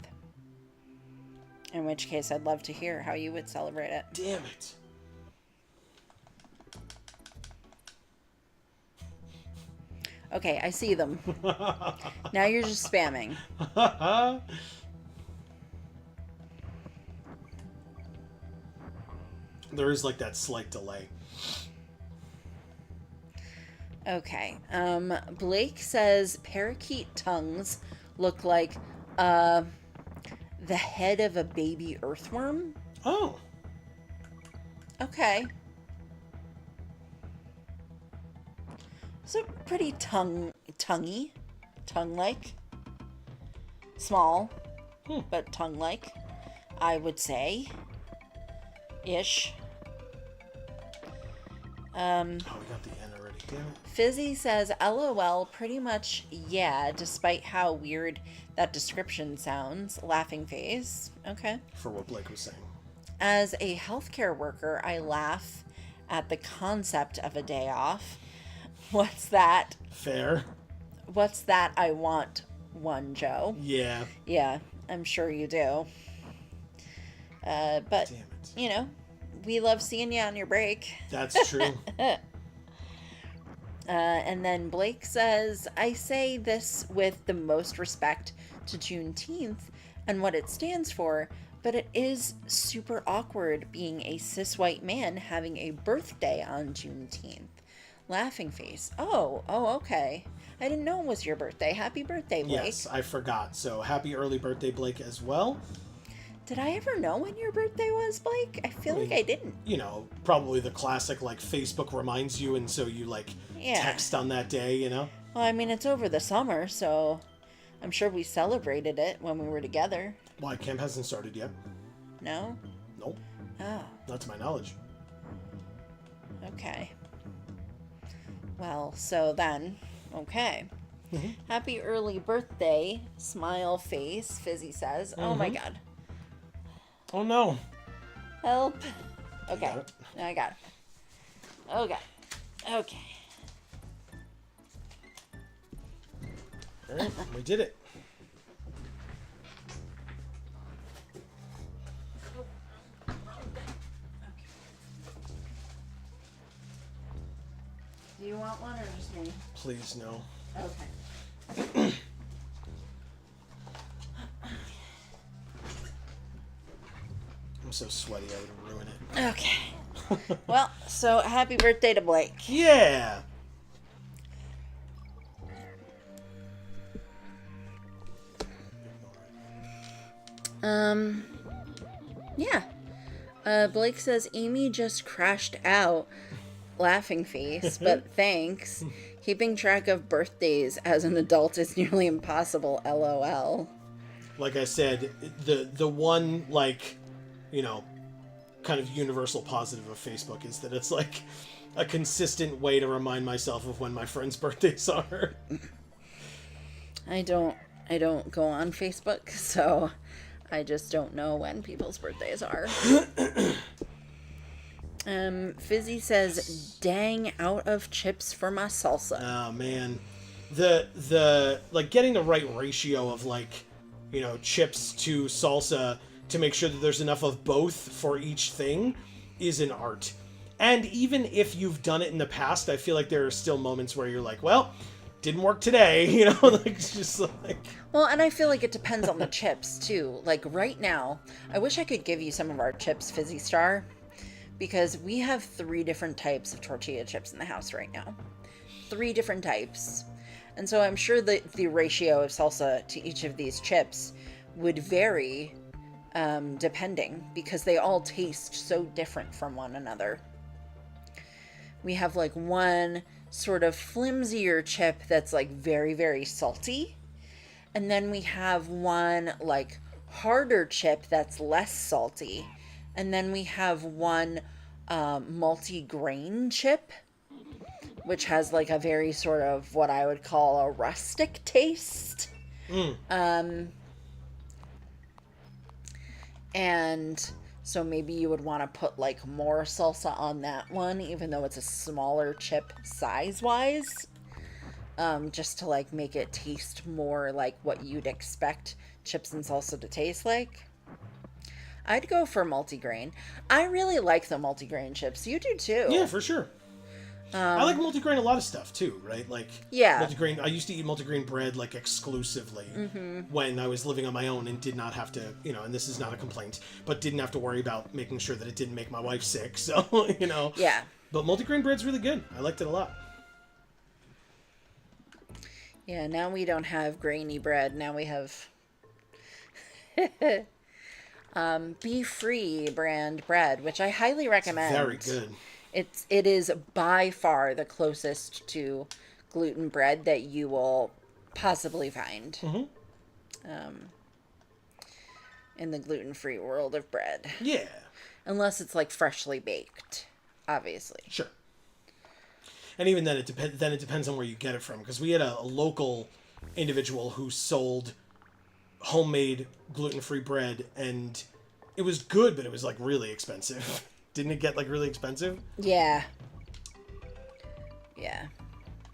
B: In which case, I'd love to hear how you would celebrate it.
A: Damn it.
B: Okay, I see them. Now you're just spamming.
A: There is like that slight delay.
B: Okay. Blake says parakeet tongues look like the head of a baby earthworm.
A: Oh.
B: Okay. So pretty tongue-like. Small, but tongue-like, I would say. Ish.
A: Oh, we got the N already. Damn it.
B: Fizzy says, LOL, pretty much, yeah, despite how weird that description sounds. Laughing face. Okay.
A: For what Blake was saying.
B: As a healthcare worker, I laugh at the concept of a day off. What's that?
A: Fair.
B: What's that? I want one, Joe.
A: Yeah.
B: Yeah, I'm sure you do. But,
A: Damn it.
B: you know, we love seeing you on your break.
A: That's true.
B: And then Blake says, I say this with the most respect to Juneteenth and what it stands for, but it is super awkward being a cis white man having a birthday on Juneteenth. Laughing face. Oh, okay. I didn't know it was your birthday. Happy birthday, Blake.
A: Yes, I forgot. So happy early birthday, Blake, as well.
B: Did I ever know when your birthday was, Blake? I feel like I didn't.
A: You know, probably the classic, like, Facebook reminds you, and so you, like, text on that day, you know?
B: Well, I mean, it's over the summer, so I'm sure we celebrated it when we were together.
A: Why, camp hasn't started yet.
B: No?
A: Nope.
B: Oh,
A: Not to my knowledge.
B: okay. Well, so then, okay.
A: Mm-hmm.
B: Happy early birthday, smile face, Fizzy says. Oh my god.
A: Oh, no.
B: Help. Okay.
A: got it.
B: I got it. Okay. Okay.
A: All right, we did it.
B: Do you want one or just me?
A: Please, no.
B: Okay.
A: I'm so sweaty, I would ruin it.
B: Okay. Well, so happy birthday to Blake.
A: Yeah!
B: Yeah. Blake says Amy just crashed out. Laughing face, but thanks. Keeping track of birthdays as an adult is nearly impossible, LOL.
A: Like I said, the one, like, you know, kind of universal positive of Facebook is that it's like a consistent way to remind myself of when my friends' birthdays are. I
B: don't go on Facebook, so I just don't know when people's birthdays are. Fizzy says, dang, out of chips for my salsa.
A: Oh, man. The like, getting the right ratio of, like, you know, chips to salsa to make sure that there's enough of both for each thing is an art. And even if you've done it in the past, I feel like there are still moments where you're like, well, didn't work today, you know? Like, it's just like...
B: Well, and I feel like it depends on the chips, too. Like, right now, I wish I could give you some of our chips, Fizzy Star, because we have 3 different types of tortilla chips in the house right now. 3 different types. And so I'm sure that the ratio of salsa to each of these chips would vary depending, because they all taste so different from one another. We have like one sort of flimsier chip that's like very, very salty. And then we have one like harder chip that's less salty. And then we have one multi-grain chip, which has like a very sort of what I would call a rustic taste. And so maybe you would want to put like more salsa on that one, even though it's a smaller chip size-wise. Just to like make it taste more like what you'd expect chips and salsa to taste like. I'd go for multigrain. I really like the multigrain chips. You do too.
A: Yeah, for sure. I like multigrain a lot of stuff too, right? Like,
B: yeah,
A: multigrain. I used to eat multigrain bread like exclusively when I was living on my own and did not have to, and this is not a complaint, but didn't have to worry about making sure that it didn't make my wife sick. So,
B: Yeah.
A: But multigrain bread's really good. I liked it a lot.
B: Yeah, now we don't have grainy bread. Now we have Be Free brand bread, which I highly recommend.
A: Very good.
B: It is by far the closest to gluten bread that you will possibly find in the gluten-free world of bread.
A: Yeah.
B: Unless it's like freshly baked, obviously.
A: Sure. And even then, it depends on where you get it from. Because we had a local individual who sold homemade gluten-free bread, and it was good, but it was like really expensive. Didn't it get like really expensive?
B: Yeah. Yeah.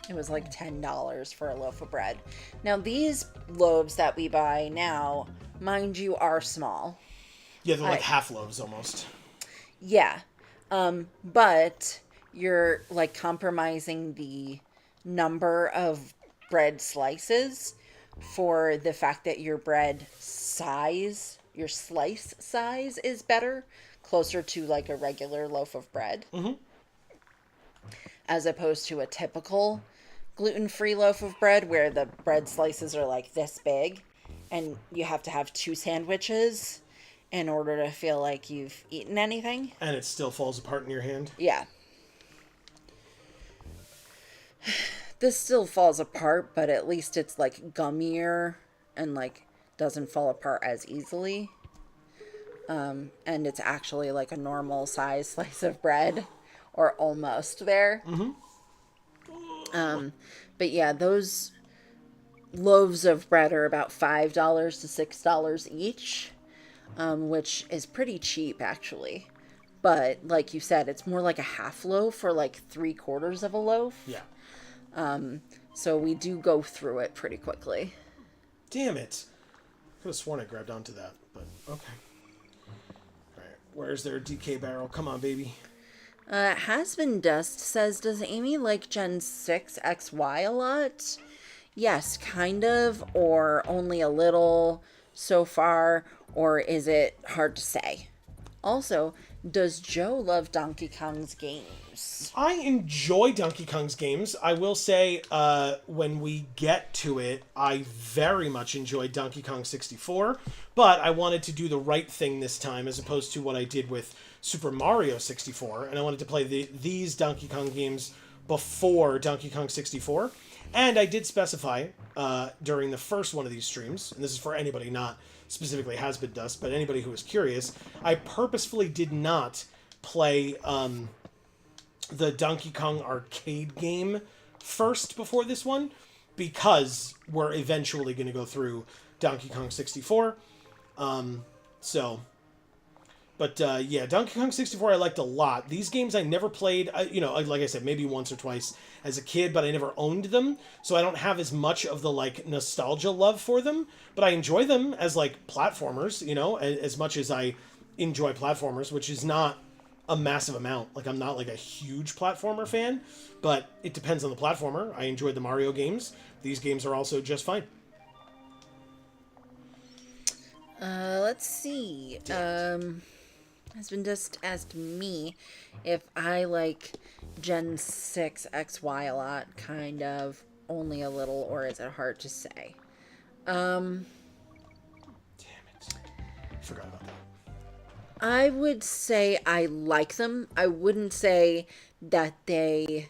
B: It was like $10 for a loaf of bread. Now, these loaves that we buy now, mind you, are small.
A: Yeah, they're like half loaves almost.
B: Yeah. But you're like compromising the number of bread slices for the fact that your bread size, your slice size is better, closer to like a regular loaf of bread. As opposed to a typical gluten-free loaf of bread where the bread slices are like this big and you have to have 2 sandwiches in order to feel like you've eaten anything.
A: And it still falls apart in your hand?
B: Yeah. This still falls apart, but at least it's like gummier and like doesn't fall apart as easily. And it's actually like a normal size slice of bread, or almost there. But yeah, those loaves of bread are about $5 to $6 each, which is pretty cheap actually. But like you said, it's more like a half loaf or like 3/4 of a loaf.
A: Yeah.
B: So we do go through it pretty quickly.
A: Damn it. Could have sworn I grabbed onto that, but okay. Alright, where's their DK barrel? Come on, baby.
B: Has Been Dust says, does Amy like Gen 6 XY a lot? Yes, kind of, or only a little so far, or is it hard to say? Also, does Joe love Donkey Kong's games?
A: I enjoy Donkey Kong's games. I will say, when we get to it, I very much enjoyed Donkey Kong 64, but I wanted to do the right thing this time as opposed to what I did with Super Mario 64, and I wanted to play these Donkey Kong games before Donkey Kong 64. And I did specify during the first one of these streams, and this is for anybody, not specifically Has Been Dust, but anybody who is curious, I purposefully did not play the Donkey Kong arcade game first before this one, because we're eventually going to go through Donkey Kong 64. But yeah, Donkey Kong 64 I liked a lot. These games I never played, like I said, maybe once or twice as a kid, but I never owned them, so I don't have as much of the like nostalgia love for them, but I enjoy them as like platformers, as much as I enjoy platformers, which is not a massive amount. Like, I'm not like a huge platformer fan, but it depends on the platformer. I enjoyed the Mario games. These games are also just fine.
B: Let's see. Has Been Just asked me if I like Gen 6 XY a lot, kind of, only a little, or is it hard to say?
A: Damn it. Forgot about that.
B: I would say I like them. I wouldn't say that they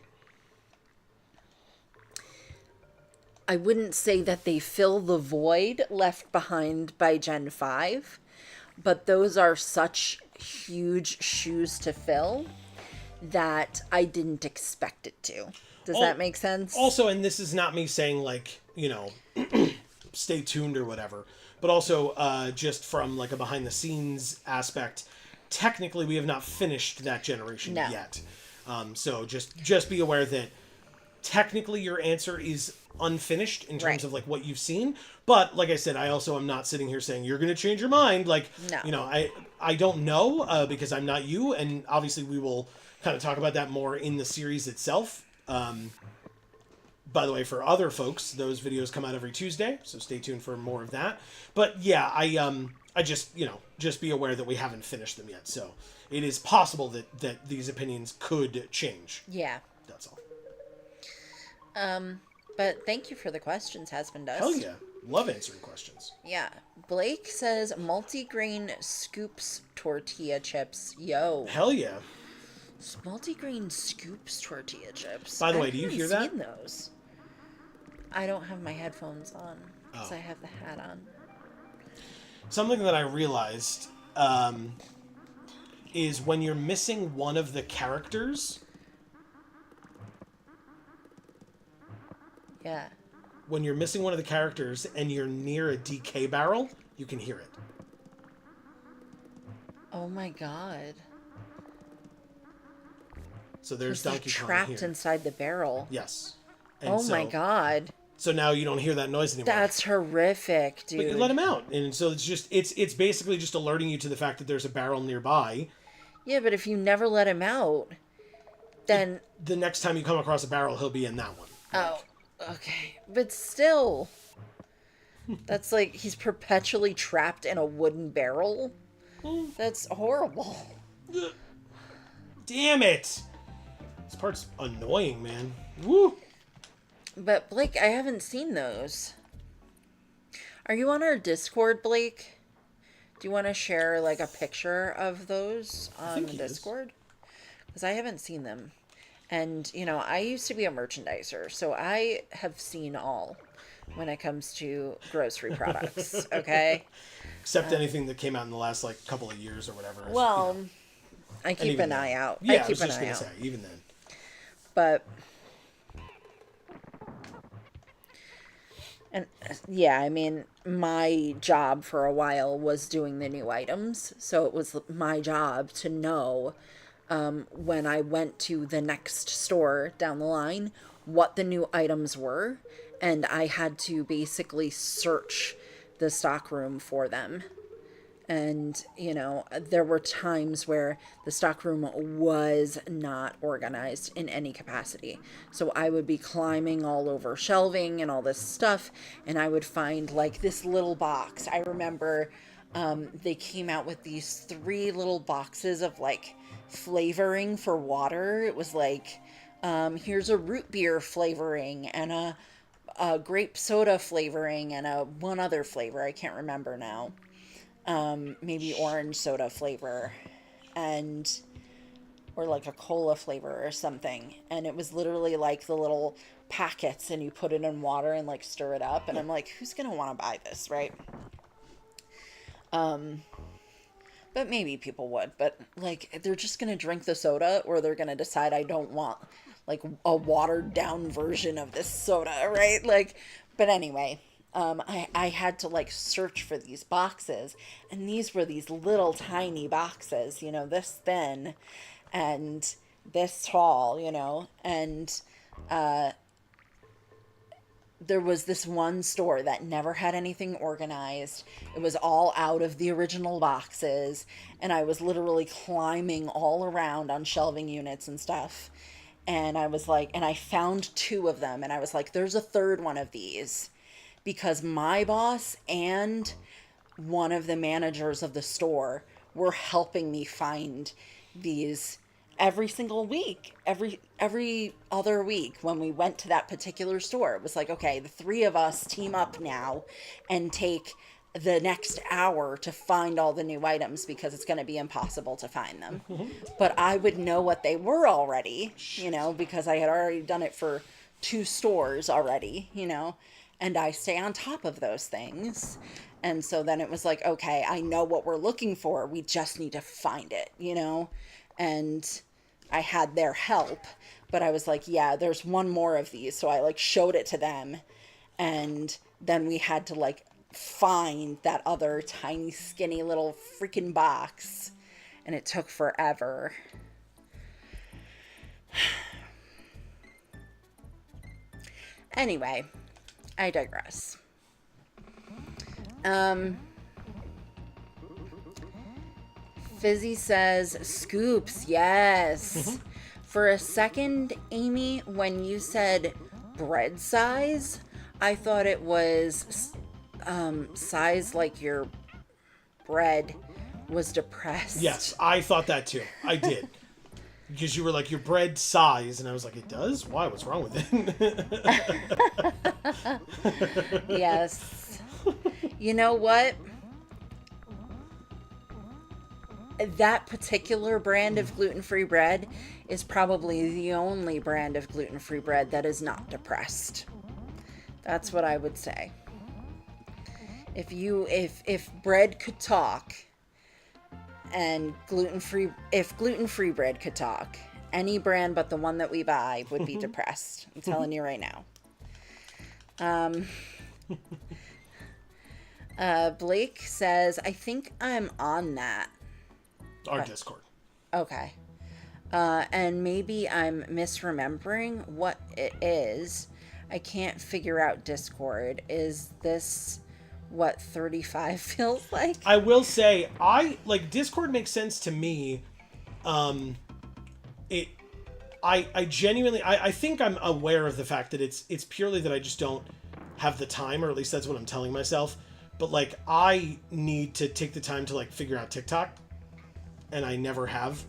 B: I wouldn't say that they fill the void left behind by Gen 5, but those are such huge shoes to fill that I didn't expect it to. Does that make sense?
A: Also, and this is not me saying, like, you know, stay tuned or whatever, but also just from, like, a behind-the-scenes aspect, technically we have not finished that generation yet. So just be aware that technically your answer is unfinished in terms of, like, what you've seen. But, like I said, I also am not sitting here saying, you're going to change your mind. Like, you know, I don't know because I'm not you, and obviously we will kind of talk about that more in the series itself. By the way, for other folks, those videos come out every Tuesday, so stay tuned for more of that. But yeah, I just, you know, just be aware that we haven't finished them yet. So it is possible that these opinions could change.
B: Yeah.
A: That's all.
B: But thank you for the questions, Husband Does.
A: Hell yeah. Love answering questions.
B: Yeah. Blake says multigrain scoops tortilla chips. Yo.
A: Hell yeah.
B: Multigrain scoops tortilla chips.
A: By the way, do you hear that?
B: I've seen those. I don't have my headphones on because I have the hat on.
A: Something that I realized is when you're missing one of the characters.
B: Yeah.
A: When you're missing one of the characters and you're near a DK barrel, you can hear it.
B: Oh my god.
A: So there's Donkey Kong
B: trapped
A: here.
B: Inside the barrel.
A: Yes. And
B: oh my god.
A: So now you don't hear that noise anymore.
B: That's horrific, dude.
A: But you let him out, and so it's basically just alerting you to the fact that there's a barrel nearby.
B: Yeah, but if you never let him out, then
A: the next time you come across a barrel, he'll be in that one.
B: Oh, okay. But still, that's like he's perpetually trapped in a wooden barrel. That's horrible.
A: Damn it! This part's annoying, man. Woo!
B: But Blake, I haven't seen those. Are you on our Discord, Blake? Do you want to share like a picture of those on the Discord? Because I haven't seen them. And, you know, I used to be a merchandiser, so I have seen all when it comes to grocery products, okay?
A: Except anything that came out in the last, like, couple of years or whatever.
B: Well, you know. I keep an eye out.
A: Yeah,
B: I keep
A: an eye out. Say, even then.
B: But... And yeah, I mean, my job for a while was doing the new items. So it was my job to know when I went to the next store down the line what the new items were. And I had to basically search the stock room for them. And, you know, there were times where the stockroom was not organized in any capacity. So I would be climbing all over shelving and all this stuff, and I would find, like, this little box. I remember they came out with these 3 little boxes of, like, flavoring for water. It was like, here's a root beer flavoring and a grape soda flavoring and one other flavor. I can't remember now. Maybe orange soda flavor or like a cola flavor or something. And it was literally like the little packets and you put it in water and like stir it up. And I'm like, who's going to want to buy this? Right. But maybe people would, but like, they're just going to drink the soda or they're going to decide I don't want like a watered down version of this soda. Right. Like, but anyway, I had to like search for these boxes, and these were these little tiny boxes, you know, this thin and this tall, you know, and there was this one store that never had anything organized. It was all out of the original boxes, and I was literally climbing all around on shelving units and stuff. And I was like, and I found 2 of them, and I was like, there's a third one of these. Because my boss and one of the managers of the store were helping me find these every single week, every other week when we went to that particular store. It was like, okay, the 3 of us team up now and take the next hour to find all the new items because it's going to be impossible to find them. But I would know what they were already, you know, because I had already done it for 2 stores already, and I stay on top of those things. And so then it was like, okay, I know what we're looking for. We just need to find it, And I had their help, but I was like, yeah, there's one more of these. So I like showed it to them, and then we had to like find that other tiny skinny little freaking box, and it took forever. Anyway, I digress. Fizzy says, scoops, yes. For a second, Amy, when you said bread size, I thought it was size like your bread was depressed.
A: Yes, I thought that too. I did. Because you were like, your bread size, and I was like, it does? Why? What's wrong with it?
B: Yes. You know what? That particular brand of gluten-free bread is probably the only brand of gluten-free bread that is not depressed. That's what I would say. If bread could talk, and if gluten-free bread could talk, any brand but the one that we buy would be depressed. I'm telling you right now. Blake says, I think I'm on that.
A: Our Discord.
B: Okay. And maybe I'm misremembering what it is. I can't figure out Discord. Is this what 35 feels like?
A: I will say, Discord makes sense to me. I genuinely, I think I'm aware of the fact that it's purely that I just don't have the time, or at least that's what I'm telling myself. But like, I need to take the time to like figure out TikTok, and I never have,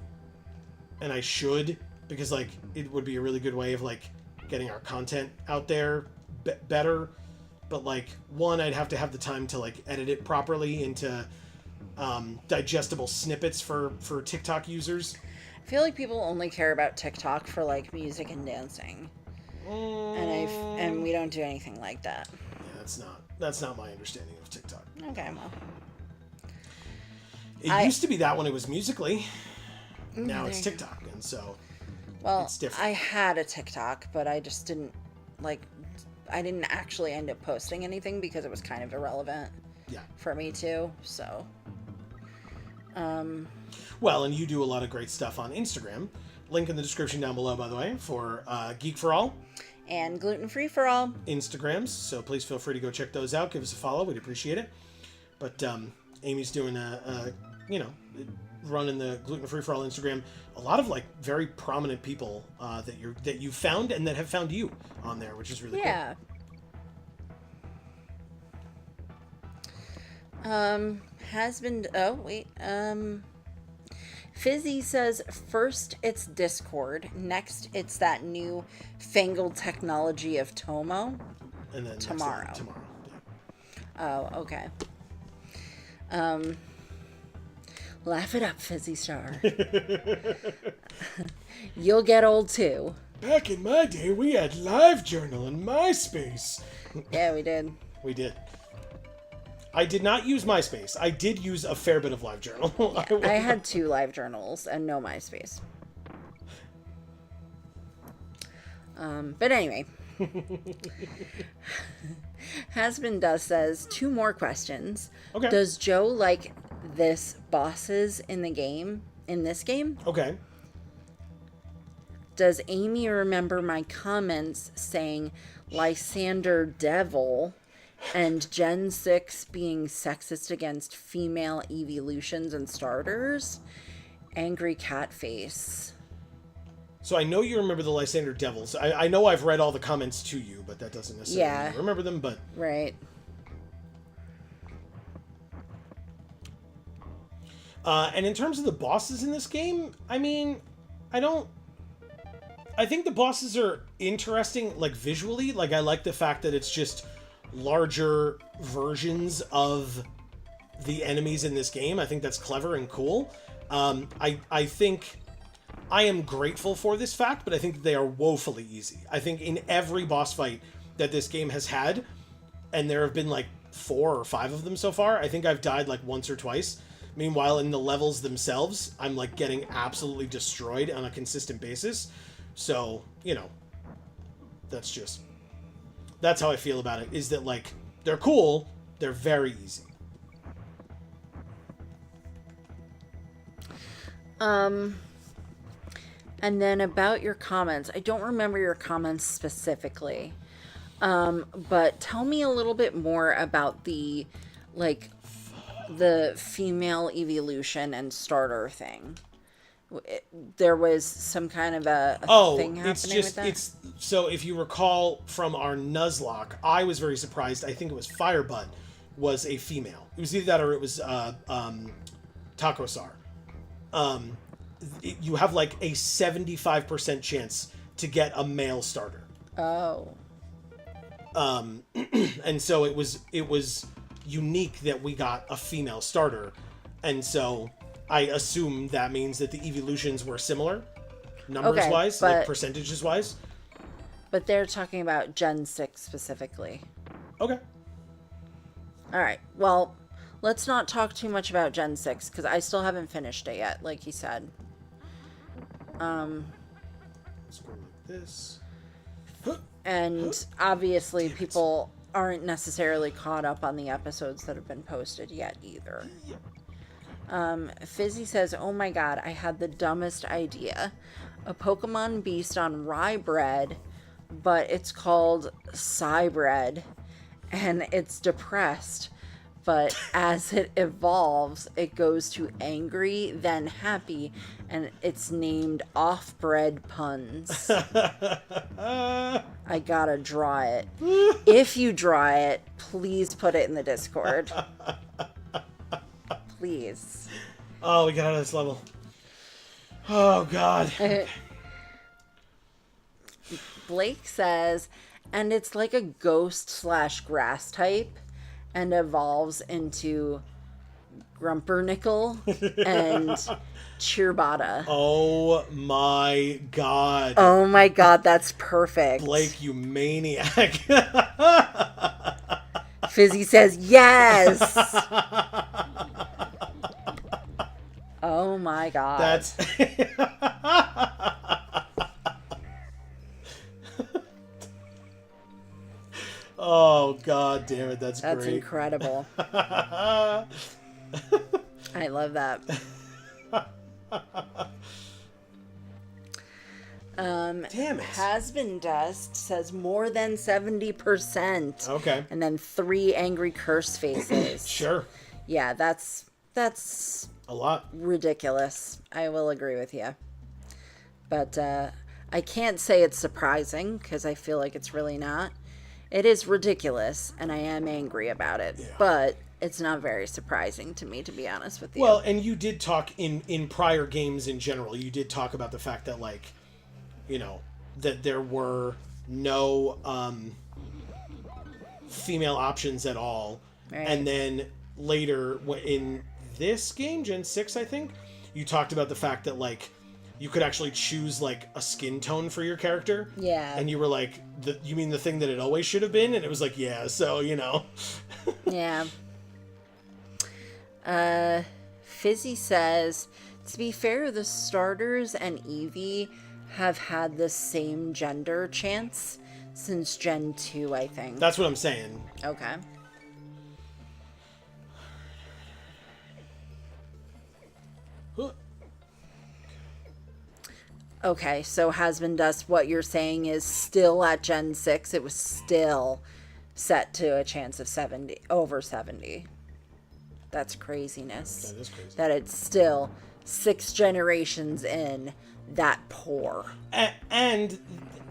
A: and I should, because like it would be a really good way of like getting our content out there better. But like, one, I'd have to have the time to like edit it properly into digestible snippets for TikTok users.
B: I feel like people only care about TikTok for like music and dancing, and we don't do anything like that.
A: Yeah, that's not my understanding of TikTok.
B: Okay, well,
A: it used to be that when it was Musical.ly. Now it's TikTok, and so it's different.
B: I had a TikTok, but I just didn't I didn't actually end up posting anything because it was kind of irrelevant.
A: Yeah.
B: For me too. So.
A: Well, and you do a lot of great stuff on Instagram. Link in the description down below, by the way, for Geek for All.
B: And Gluten Free for All.
A: Instagrams, so please feel free to go check those out. Give us a follow. We'd appreciate it. But Amy's doing running the Gluten Free for All Instagram. A lot of like very prominent people that you found and that have found you on there, which is really cool.
B: Yeah. Fizzy says, first it's Discord, next it's that new fangled technology of Tomo.
A: And then
B: tomorrow.
A: Yeah.
B: Oh, okay. Laugh it up, Fizzy Star. You'll get old too.
A: Back in my day, we had LiveJournal and MySpace.
B: Yeah, we did.
A: We did. I did not use MySpace. I did use a fair bit of LiveJournal.
B: Yeah, I had 2 LiveJournals and no MySpace. But anyway. Hasbin Does says, 2 more questions.
A: Okay.
B: Does Joe like this bosses in this game?
A: Okay.
B: Does Amy remember my comments saying Lysander Devil and Gen 6 being sexist against female evolutions and starters? Angry cat face.
A: So I know you remember the Lysander Devils. I know I've read all the comments to you, but that doesn't necessarily mean I remember them, but...
B: Right.
A: And in terms of the bosses in this game, I mean, I think the bosses are interesting, like, visually. Like, I like the fact that it's just larger versions of the enemies in this game. I think that's clever and cool. I think I am grateful for this fact, but I think they are woefully easy. I think in every boss fight that this game has had, and there have been like 4 or 5 of them so far, I think I've died like once or twice. Meanwhile, in the levels themselves, I'm like getting absolutely destroyed on a consistent basis. So, you know, that's how I feel about it, is that like, they're cool, they're very easy.
B: And then about your comments, I don't remember your comments specifically, but tell me a little bit more about the female evolution and starter thing. There was some kind of a thing happening with that?
A: So if you recall from our Nuzlocke, I was very surprised. I think it was Firebud was a female. It was either that or it was Takosar. You have like a 75% chance to get a male starter.
B: Oh.
A: And so it was unique that we got a female starter. And so I assume that means that the evolutions were similar, numbers-wise, like percentages-wise.
B: But they're talking about Gen 6 specifically.
A: Okay.
B: All right. Well, let's not talk too much about Gen 6, because I still haven't finished it yet, like he said.
A: Let's go like this.
B: And obviously people aren't necessarily caught up on the episodes that have been posted yet either. Fizzy says, oh my god, I had the dumbest idea. A Pokemon beast on rye bread, but it's called Psy bread, and it's depressed. But as it evolves, it goes to angry, then happy, and it's named Off-Bread Puns. I gotta draw it. If you draw it, please put it in the Discord. Please.
A: Oh, we got out of this level. Oh, God.
B: Blake says, and it's like a ghost/grass type, and evolves into Grumpernickel and Cheerbata.
A: Oh my god.
B: Oh my god, that's perfect.
A: Blake, you maniac.
B: Fizzy says, yes! Oh my god.
A: That's... Oh, god damn it, that's great.
B: That's incredible. I love that.
A: Damn it.
B: Has been Dust says more than 70%.
A: Okay.
B: And then 3 angry curse faces.
A: Sure.
B: Yeah, that's
A: a lot.
B: Ridiculous. I will agree with you. But I can't say it's surprising, because I feel like it's really not. It is ridiculous, and I am angry about it. Yeah. But it's not very surprising to me, to be honest with you.
A: Well, and you did talk in prior games in general, you did talk about the fact that, like, you know, that there were no female options at all. Right. And then later, in this game, Gen 6, I think, you talked about the fact that, like, you could actually choose, like, a skin tone for your character.
B: Yeah.
A: And you were like, you mean the thing that it always should have been? And it was like, yeah, so, you know.
B: Yeah. Fizzy says, to be fair, the starters and Eevee have had the same gender chance since Gen 2, I think.
A: That's what I'm saying.
B: Okay. Okay, so Has Been Dust, what you're saying is still at Gen 6, it was still set to a chance of 70, over 70. That's craziness.
A: That is crazy.
B: That it's still 6 generations in that poor.
A: And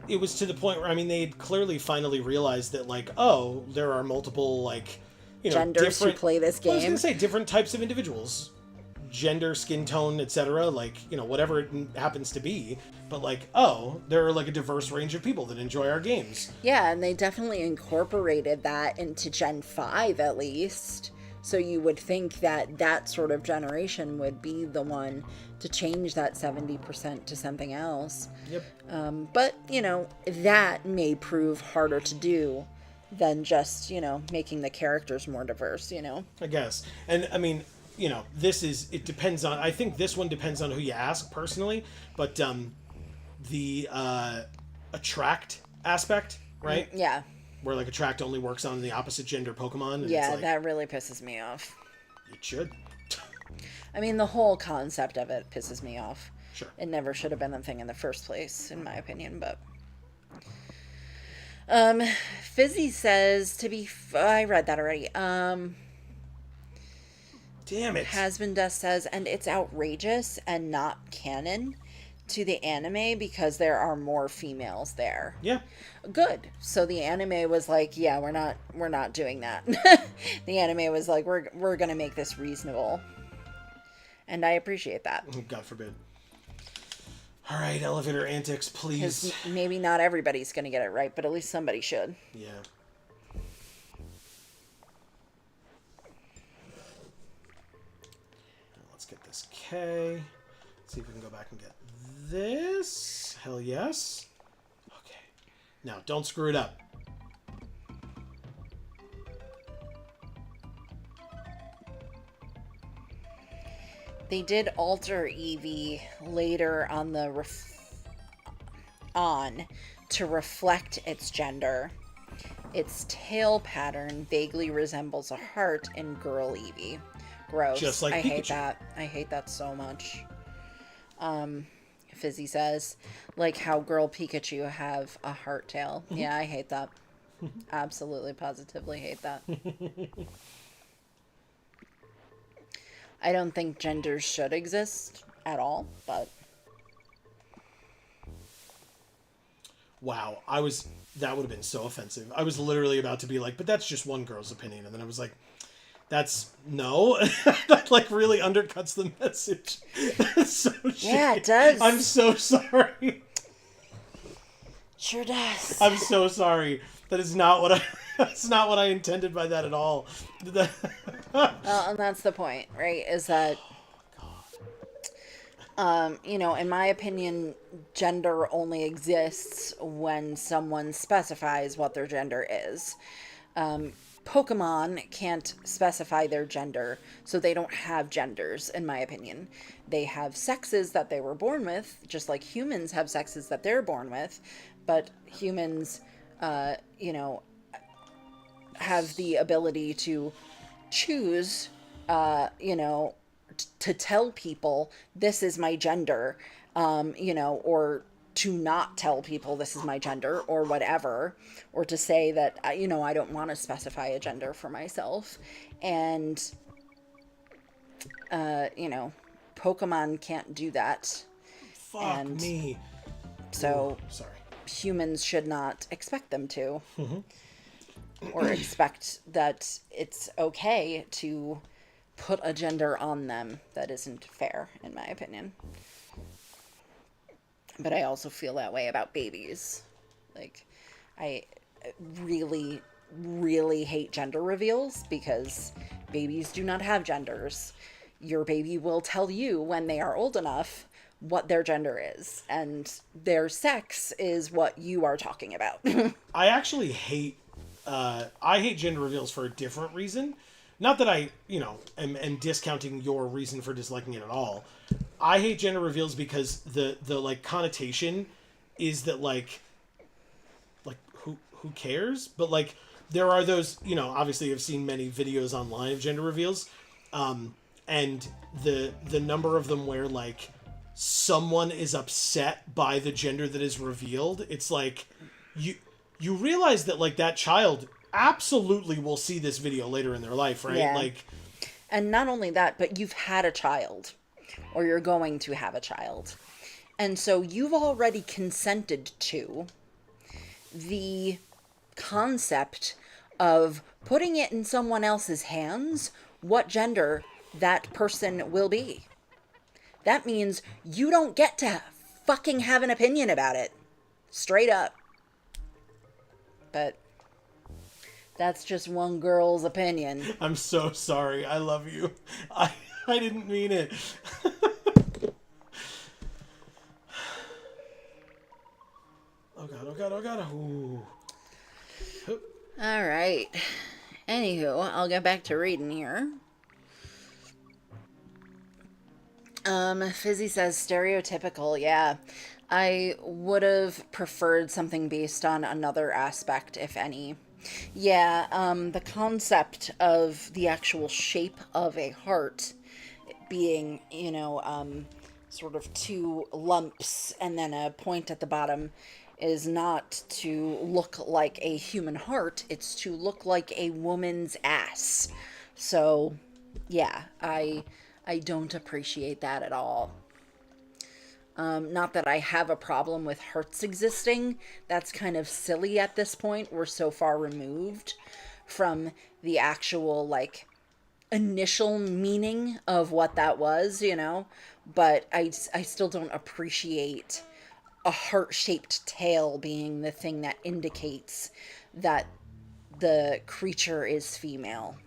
A: it was to the point where, I mean, they had clearly finally realized that, like, oh, there are multiple, like, you know,
B: genders who play this game.
A: I was going to say, different types of individuals. Gender, skin tone, etc., like, you know, whatever it happens to be, but like, oh, there are like a diverse range of people that enjoy our games.
B: Yeah, and they definitely incorporated that into Gen 5 at least, So you would think that that sort of generation would be the one to change that 70% to something else.
A: Yep.
B: But, that may prove harder to do than just, making the characters more diverse,
A: I guess. And I mean, it depends on, I think this one depends on who you ask personally, but the attract aspect, right?
B: Yeah.
A: Where like attract only works on the opposite gender Pokemon. And
B: Yeah,
A: it's like,
B: that really pisses me off.
A: It should.
B: I mean, the whole concept of it pisses me off.
A: Sure.
B: It never should have been a thing in the first place, in my opinion, but... Fizzy says I read that already.
A: Damn it.
B: Hasbin Dust says, and it's outrageous and not canon to the anime because there are more females there.
A: Yeah.
B: Good. So the anime was like, yeah, we're not doing that. The anime was like, we're gonna make this reasonable. And I appreciate that.
A: God forbid. All right, elevator antics, please.
B: Because maybe not everybody's gonna get it right, but at least somebody should.
A: Yeah. Let's get this K. Let's see if we can go back and get this. Hell yes. Okay. Now, don't screw it up.
B: They did alter Eevee later on the to reflect its gender. Its tail pattern vaguely resembles a heart in girl Eevee. Gross.
A: Just like
B: I
A: Pikachu.
B: hate that. I hate that so much. Fizzy says, like how girl Pikachu have a heart tail. Yeah, I hate that. Absolutely, positively hate that. I don't think genders should exist at all, but...
A: Wow, that would have been so offensive. I was literally about to be like, but that's just one girl's opinion. And then I was like, no. That like really undercuts the message. That's so shitty.
B: Yeah, it does.
A: I'm so sorry.
B: Sure does.
A: I'm so sorry. That is not what that's not what I intended by that at all.
B: Well, and that's the point, right? Is that, in my opinion, gender only exists when someone specifies what their gender is. Pokemon can't specify their gender, so they don't have genders, in my opinion. They have sexes that they were born with, just like humans have sexes that they're born with, but humans, have the ability to choose, to tell people this is my gender, or to not tell people this is my gender or whatever, or to say that, I don't want to specify a gender for myself. And, Pokemon can't do that.
A: Fuck me.
B: So,
A: Ooh, sorry.
B: Humans should not expect them to. Or expect that it's okay to put a gender on them that isn't fair, in my opinion. But I also feel that way about babies. Like, I really, really hate gender reveals because babies do not have genders. Your baby will tell you when they are old enough what their gender is, and their sex is what you are talking about.
A: I actually hate gender reveals for a different reason. Not that I, am discounting your reason for disliking it at all. I hate gender reveals because the like connotation is that like who cares? But like there are those, obviously I've seen many videos online of gender reveals, and the number of them where like someone is upset by the gender that is revealed. It's like you realize that like that child absolutely will see this video later in their life, right?
B: Yeah.
A: Like,
B: and not only that, but you've had a child, or you're going to have a child. And so you've already consented to the concept of putting it in someone else's hands, what gender that person will be. That means you don't get to fucking have an opinion about it. Straight up. But That's just one girl's opinion.
A: I'm so sorry. I love you. I didn't mean it. Oh god, oh god, oh god. Ooh.
B: All right. Anywho, I'll get back to reading here. Fizzy says stereotypical. Yeah. I would have preferred something based on another aspect, if any. Yeah, the concept of the actual shape of a heart being, sort of two lumps and then a point at the bottom is not to look like a human heart, it's to look like a woman's ass. So, yeah, I don't appreciate that at all. Not that I have a problem with hearts existing. That's kind of silly at this point. We're so far removed from the actual, like, initial meaning of what that was, But I still don't appreciate a heart-shaped tail being the thing that indicates that the creature is female.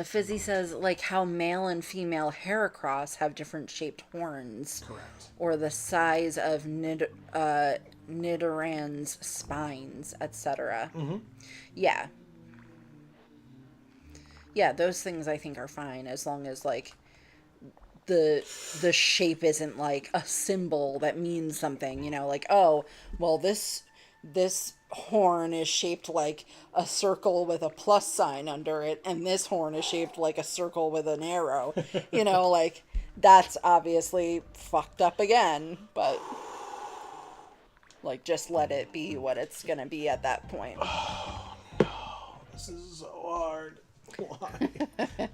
B: Fizzy says, like how male and female Heracross have different shaped horns.
A: Correct.
B: Or the size of Nidoran's spines, etc.
A: Mm-hmm.
B: Yeah. Yeah, those things I think are fine as long as, like, the shape isn't, like, a symbol that means something, like, oh, well, this horn is shaped like a circle with a plus sign under it, and this horn is shaped like a circle with an arrow. Like, that's obviously fucked up again, but, like, just let it be what it's gonna be at that point.
A: Oh, no. This is so hard. Why?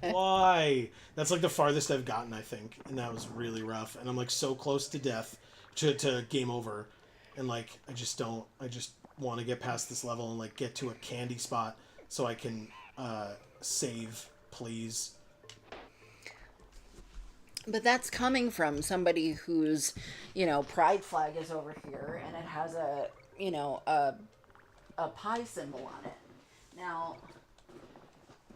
A: Why? That's, like, the farthest I've gotten, I think, and that was really rough, and I'm, like, so close to death, to game over, and, like, I just want to get past this level and, like, get to a candy spot so I can save, please.
B: But that's coming from somebody whose, pride flag is over here and it has a pie symbol on it. Now,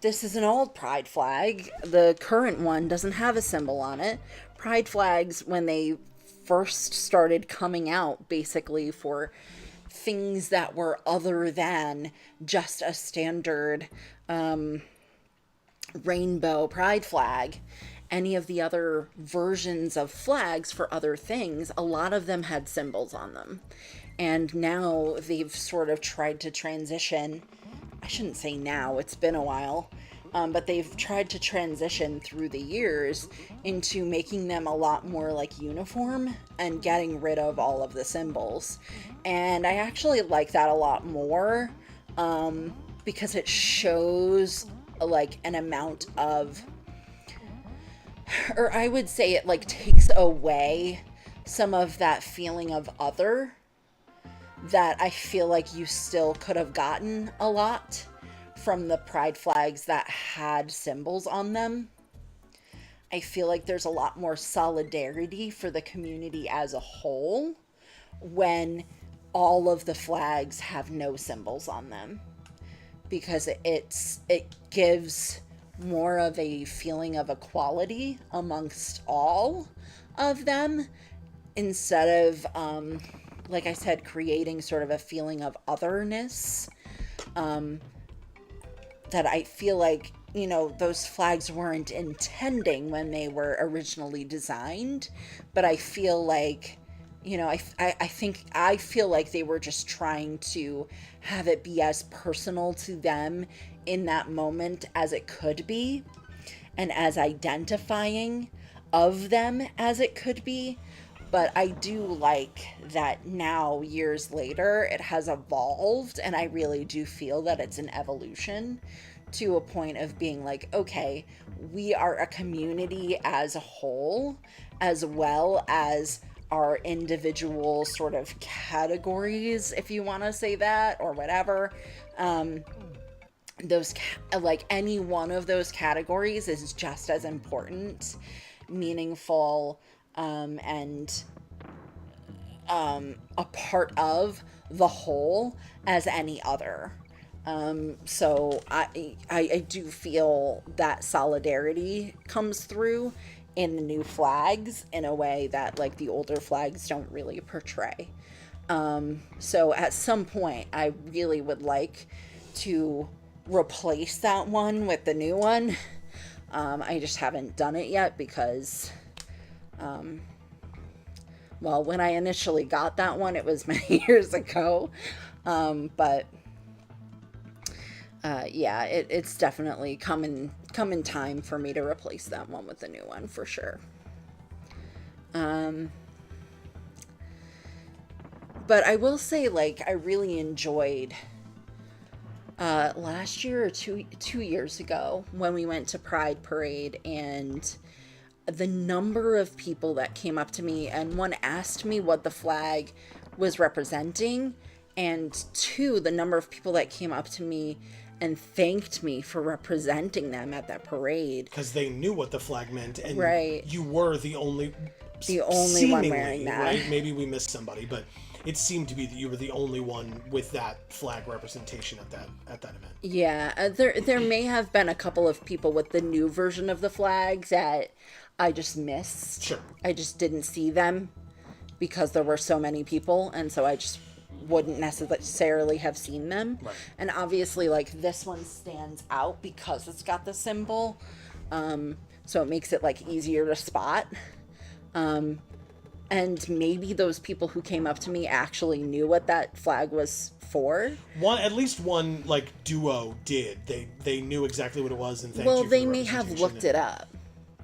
B: this is an old pride flag. The current one doesn't have a symbol on it. Pride flags, when they first started coming out, basically for things that were other than just a standard rainbow pride flag, any of the other versions of flags for other things, a lot of them had symbols on them. And now they've sort of tried to transition. I shouldn't say now, it's been a while. But they've tried to transition through the years into making them a lot more, like, uniform and getting rid of all of the symbols. And I actually like that a lot more because it shows, like, an amount of, or I would say it, like, takes away some of that feeling of other that I feel like you still could have gotten a lot from the pride flags that had symbols on them. I feel like there's a lot more solidarity for the community as a whole when all of the flags have no symbols on them, because it gives more of a feeling of equality amongst all of them, instead of like I said, creating sort of a feeling of otherness that I feel like, those flags weren't intending when they were originally designed. But I feel like, I feel like they were just trying to have it be as personal to them in that moment as it could be, and as identifying of them as it could be. But I do like that now, years later, it has evolved, and I really do feel that it's an evolution to a point of being like, okay, we are a community as a whole, as well as our individual sort of categories, if you want to say that, or whatever. Those, like, any one of those categories is just as important, meaningful, and a part of the whole as any other. So I do feel that solidarity comes through in the new flags in a way that like the older flags don't really portray. So at some point I really would like to replace that one with the new one. I just haven't done it yet because, well, when I initially got that one, it was many years ago. But yeah, it's definitely coming time for me to replace that one with the new one for sure. But I will say, like, I really enjoyed last year or two years ago when we went to Pride Parade, and the number of people that came up to me, and one asked me what the flag was representing, and two, the number of people that came up to me and thanked me for representing them at that parade.
A: Because they knew what the flag meant, and
B: right.
A: You were the only
B: one wearing that.
A: Right? Maybe we missed somebody, but it seemed to be that you were the only one with that flag representation at that event.
B: Yeah, there may have been a couple of people with the new version of the flags that I just missed.
A: Sure.
B: I just didn't see them because there were so many people, and so I just wouldn't necessarily have seen them.
A: Right.
B: And obviously, like, this one stands out because it's got the symbol, so it makes it like easier to spot. And maybe those people who came up to me actually knew what that flag was for.
A: At least one like duo did. They knew exactly what it was and thanked you.
B: Well,
A: for
B: they
A: the
B: may have
A: representation.
B: looked it up.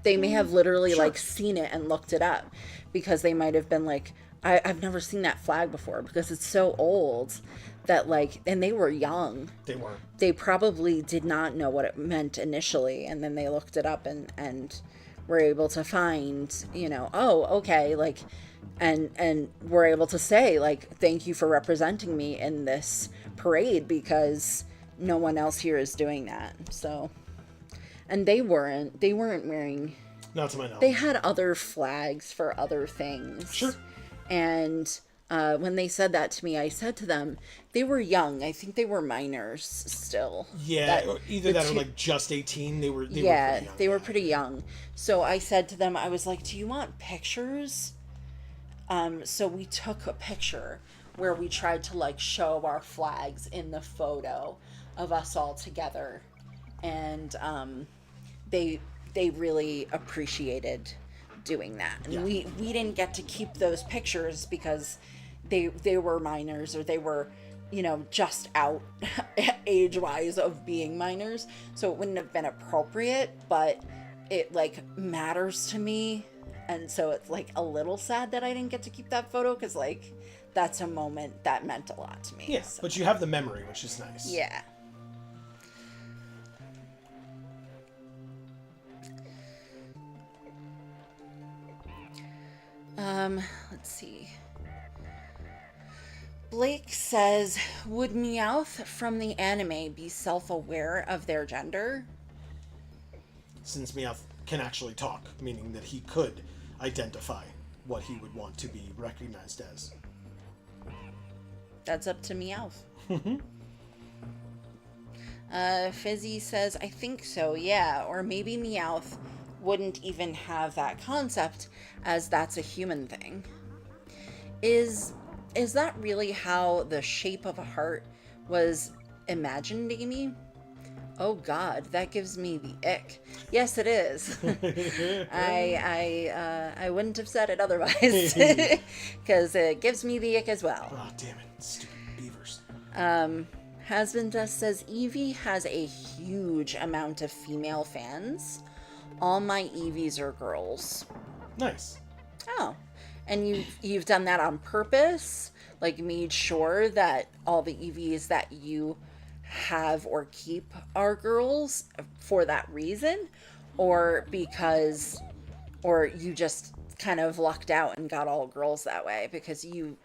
B: They may have literally
A: Sure.
B: like seen it and looked it up, because they might have been like, I've never seen that flag before, because it's so old that, like, and they were young.
A: They were.
B: They probably did not know what it meant initially, and then they looked it up and were able to find, oh, okay, like, and were able to say, like, thank you for representing me in this parade, because no one else here is doing that. So, and they weren't wearing,
A: not to my knowledge.
B: they had other flags for other things.
A: Sure.
B: And when they said that to me, I said to them, they were young. I think they were minors still.
A: Yeah, either that or like just 18. They were pretty young.
B: They were pretty young. So I said to them, I was like, do you want pictures? So we took a picture where we tried to like show our flags in the photo of us all together. And they really appreciated doing that. And
A: Yeah.
B: we didn't get to keep those pictures because they were minors, or they were, just out age-wise of being minors. So it wouldn't have been appropriate, but it like matters to me. And so it's like a little sad that I didn't get to keep that photo, because like that's a moment that meant a lot to me.
A: Yeah,
B: so.
A: but you have the memory, which is nice.
B: Yeah. Let's see. Blake says, would Meowth from the anime be self-aware of their gender?
A: Since Meowth can actually talk, meaning that he could identify what he would want to be recognized as.
B: That's up to Meowth. Fizzy says, I think so, yeah. Or maybe Meowth wouldn't even have that concept, as that's a human thing. Is that really how the shape of a heart was imagined, Amy? Oh God, that gives me the ick. Yes, it is. I wouldn't have said it otherwise, because it gives me the ick as well.
A: Oh, damn it. Stupid beavers.
B: Hasbin Dust says, Eevee has a huge amount of female fans. All my Eevees are girls.
A: Nice.
B: Oh, and you've done that on purpose? Like, made sure that all the Eevees that you have or keep are girls for that reason? Or you just kind of lucked out and got all girls that way? Because you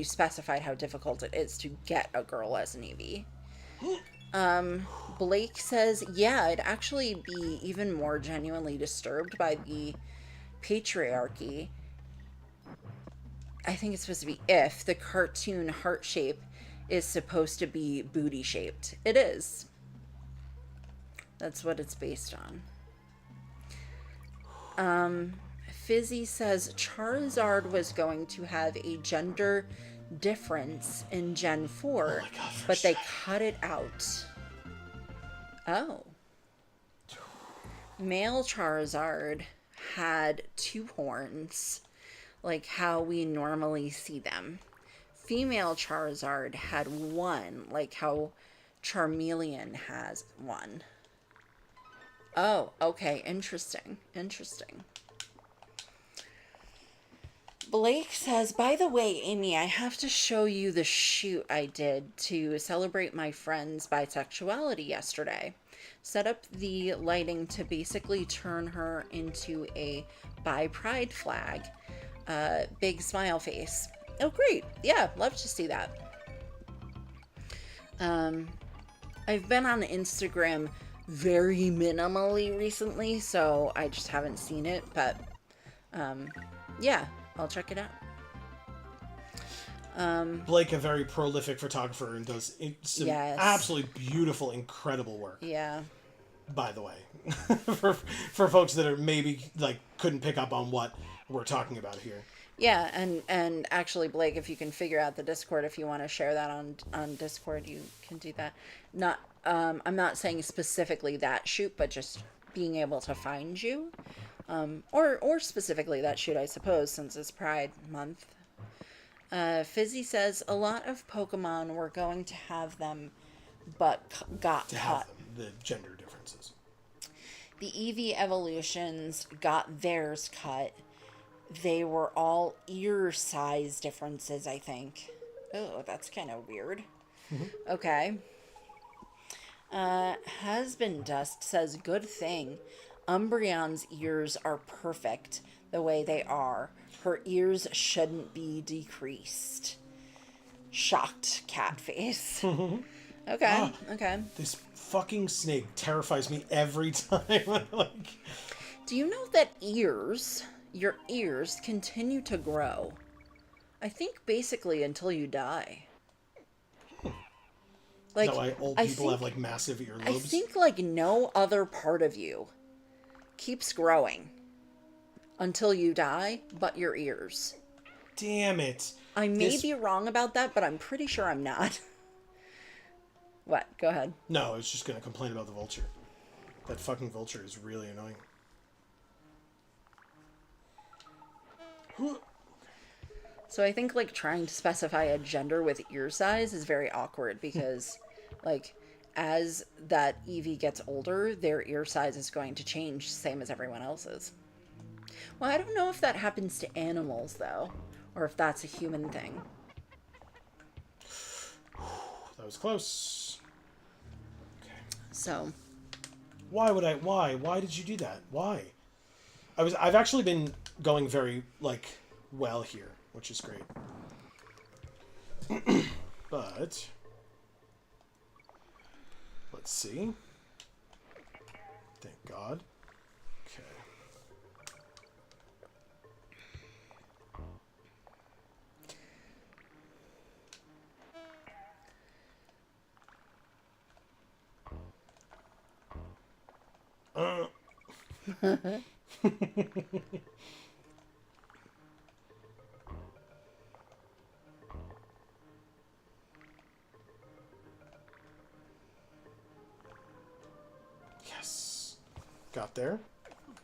B: specified how difficult it is to get a girl as an Eevee. Blake says, yeah, I'd actually be even more genuinely disturbed by the patriarchy I think it's supposed to be if the cartoon heart shape is supposed to be booty shaped. It is. That's what it's based on. Fizzy says Charizard was going to have a gender difference in Gen 4,
A: Oh my God,
B: but they cut it out. Oh. Male Charizard had 2 horns, like how we normally see them. Female Charizard had 1, like how Charmeleon has 1. Oh, okay, interesting. Blake says, by the way, Amy, I have to show you the shoot I did to celebrate my friend's bisexuality yesterday. Set up the lighting to basically turn her into a bi pride flag. Big smile face. Oh, great. Yeah, love to see that. I've been on Instagram very minimally recently, so I just haven't seen it, but yeah, I'll check it out.
A: Blake, a very prolific photographer, and does some absolutely beautiful, incredible work.
B: Yeah.
A: By the way, for folks that are maybe like couldn't pick up on what we're talking about here.
B: Yeah, and actually, Blake, if you can figure out the Discord, if you want to share that on Discord, you can do that. Not, I'm not saying specifically that shoot, but just being able to find you, or specifically that shoot, I suppose, since it's Pride Month. Fizzy says a lot of Pokemon were going to have them, but got
A: to
B: cut.
A: Have them, the gender differences.
B: The Eevee evolutions got theirs cut. They were all ear size differences, I think. Oh, that's kind of weird. Okay. Husband Dust says, good thing. Umbreon's ears are perfect the way they are. Her ears shouldn't be decreased. Shocked cat face. Okay, okay.
A: This fucking snake terrifies me every time. Like,
B: do you know that your ears continue to grow? I think basically until you die. Like,
A: is that why old people have like massive earlobes?
B: I think like no other part of you keeps growing until you die, but your ears.
A: Damn it.
B: I may be wrong about that, but I'm pretty sure I'm not. What? Go ahead.
A: No, I was just going to complain about the vulture. That fucking vulture is really annoying.
B: So I think like trying to specify a gender with ear size is very awkward because like as that Eevee gets older, their ear size is going to change, same as everyone else's. Well, I don't know if that happens to animals though, or if that's a human thing.
A: That was close. Okay.
B: So.
A: Why did you do that? Why? I've actually been going very, like, well here, which is great. But let's see. Thank God. Okay. Yes. Got there.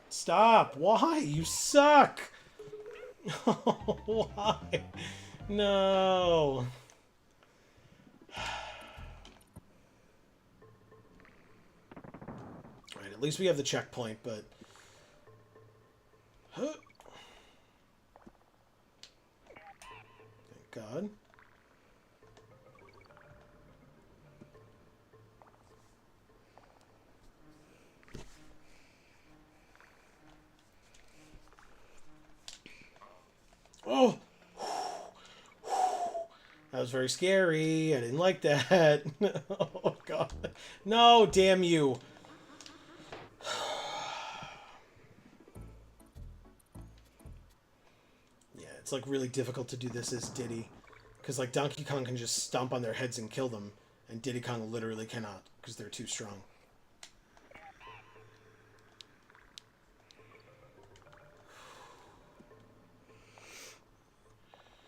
A: Stop. Why? You suck. Why? No. Alright, at least we have the checkpoint, but... Thank God. Oh! That was very scary. I didn't like that. Oh, God. No, damn you. it's like really difficult to do this as Diddy, because like Donkey Kong can just stomp on their heads and kill them, and Diddy Kong literally cannot because they're too strong.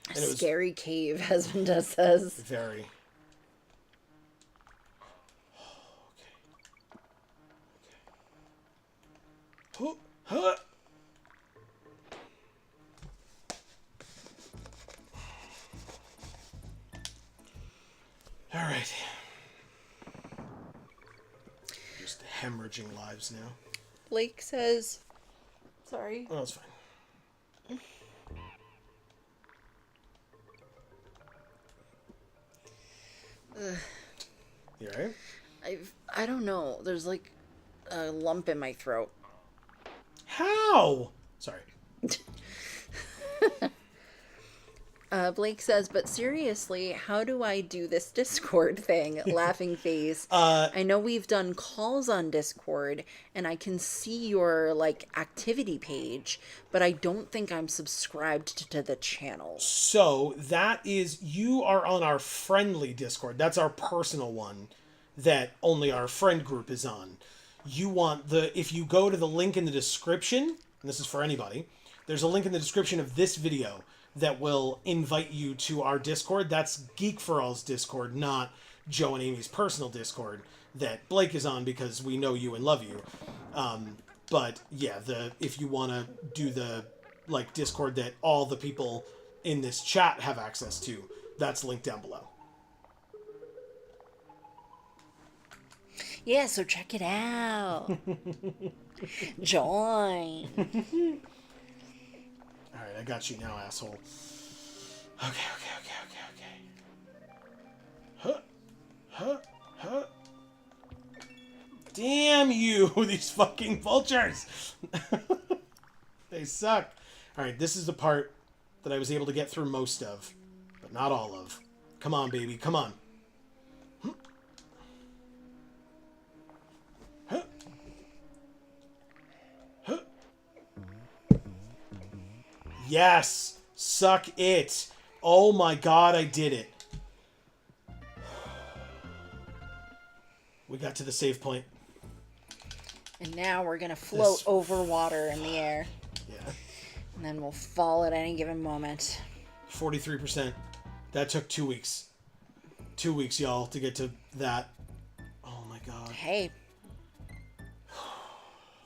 B: A scary cave, husband says.
A: Very. Okay. Huh. All right. Just hemorrhaging lives now.
B: Blake says, sorry.
A: Oh, that's fine. You all right?
B: I don't know. There's like a lump in my throat.
A: How? Sorry.
B: Blake says, but seriously, how do I do this Discord thing? Laughing face. I know we've done calls on Discord, and I can see your, like, activity page, but I don't think I'm subscribed to the channel.
A: So, that is, you are on our friendly Discord. That's our personal one that only our friend group is on. You want if you go to the link in the description, and this is for anybody, there's a link in the description of this video that will invite you to our Discord. That's Geek for All's Discord, not Joe and Amy's personal Discord that Blake is on because we know you and love you. But yeah, if you want to do the like Discord that all the people in this chat have access to, that's linked down below.
B: Yeah, so check it out. Join.
A: Alright, I got you now, asshole. Okay. Huh. Damn you, these fucking vultures! They suck. Alright, this is the part that I was able to get through most of, but not all of. Come on, baby, come on. Yes! Suck it! Oh my god, I did it. We got to the save point.
B: And now we're going to float over water in the air.
A: Yeah.
B: And then we'll fall at any given moment.
A: 43%. That took 2 weeks. 2 weeks, y'all, to get to that. Oh my god.
B: Hey.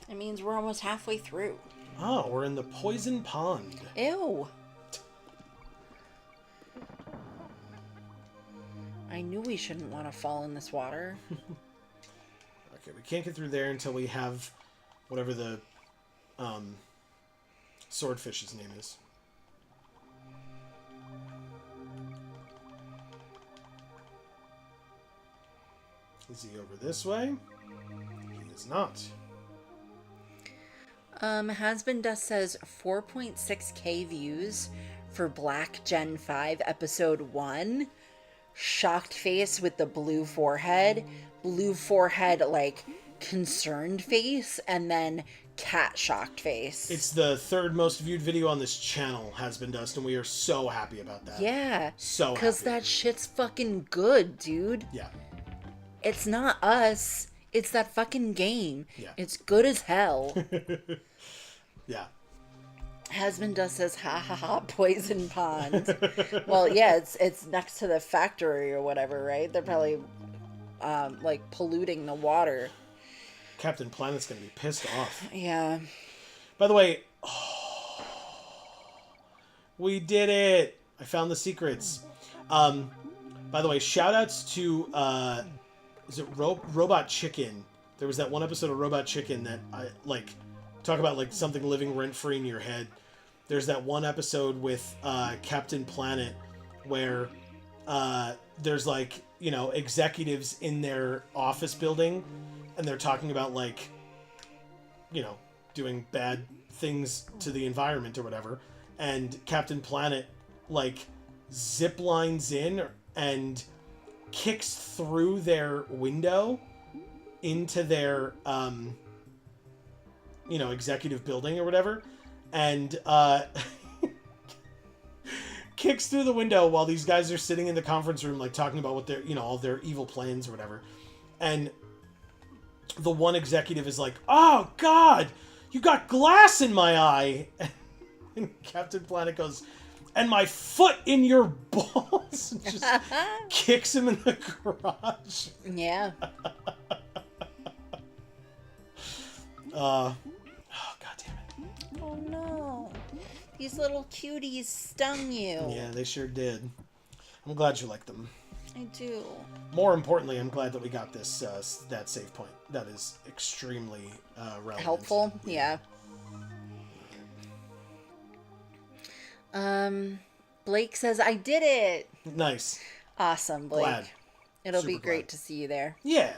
B: It means we're almost halfway through.
A: Oh, we're in the poison pond.
B: Ew. I knew we shouldn't want to fall in this water.
A: Okay, we can't get through there until we have whatever the swordfish's name is. Is he over this way? He is not.
B: Hasbin Dust says 4.6k views for Black Gen 5 episode 1. Shocked face with the blue forehead, like concerned face, and then cat shocked face.
A: It's the third most viewed video on this channel, Hasbin Dust, and we are so happy about that.
B: Yeah.
A: So happy.
B: Because that shit's fucking good, dude.
A: Yeah.
B: It's not us. It's that fucking game.
A: Yeah.
B: It's good as hell.
A: Yeah.
B: Husband Dust says, ha ha ha, poison pond. Well, yeah, it's next to the factory or whatever, right? They're probably, like, polluting the water.
A: Captain Planet's gonna be pissed off.
B: Yeah.
A: By the way, we did it! I found the secrets. By the way, shoutouts to, is it Robot Chicken? There was that one episode of Robot Chicken that I, like, talk about, like, something living rent-free in your head. There's that one episode with Captain Planet where there's, like, you know, executives in their office building, and they're talking about, like, you know, doing bad things to the environment or whatever, and Captain Planet, like, zip lines in and kicks through their window into their, you know, executive building or whatever, and kicks through the window while these guys are sitting in the conference room, like talking about what their, all their evil plans or whatever. And the one executive is like, "Oh God, you got glass in my eye." And Captain Planet goes, "And my foot in your balls." Just kicks him in the garage.
B: Yeah.
A: Oh, God damn it.
B: Oh no. These little cuties stung you.
A: Yeah, they sure did. I'm glad you like them.
B: I do.
A: More importantly, I'm glad that we got this that save point. That is extremely relevant.
B: Helpful, yeah. Blake says, "I did it."
A: Nice.
B: Awesome, Blake.
A: Glad.
B: It'll
A: Super
B: be great
A: glad.
B: to see you there.
A: Yeah.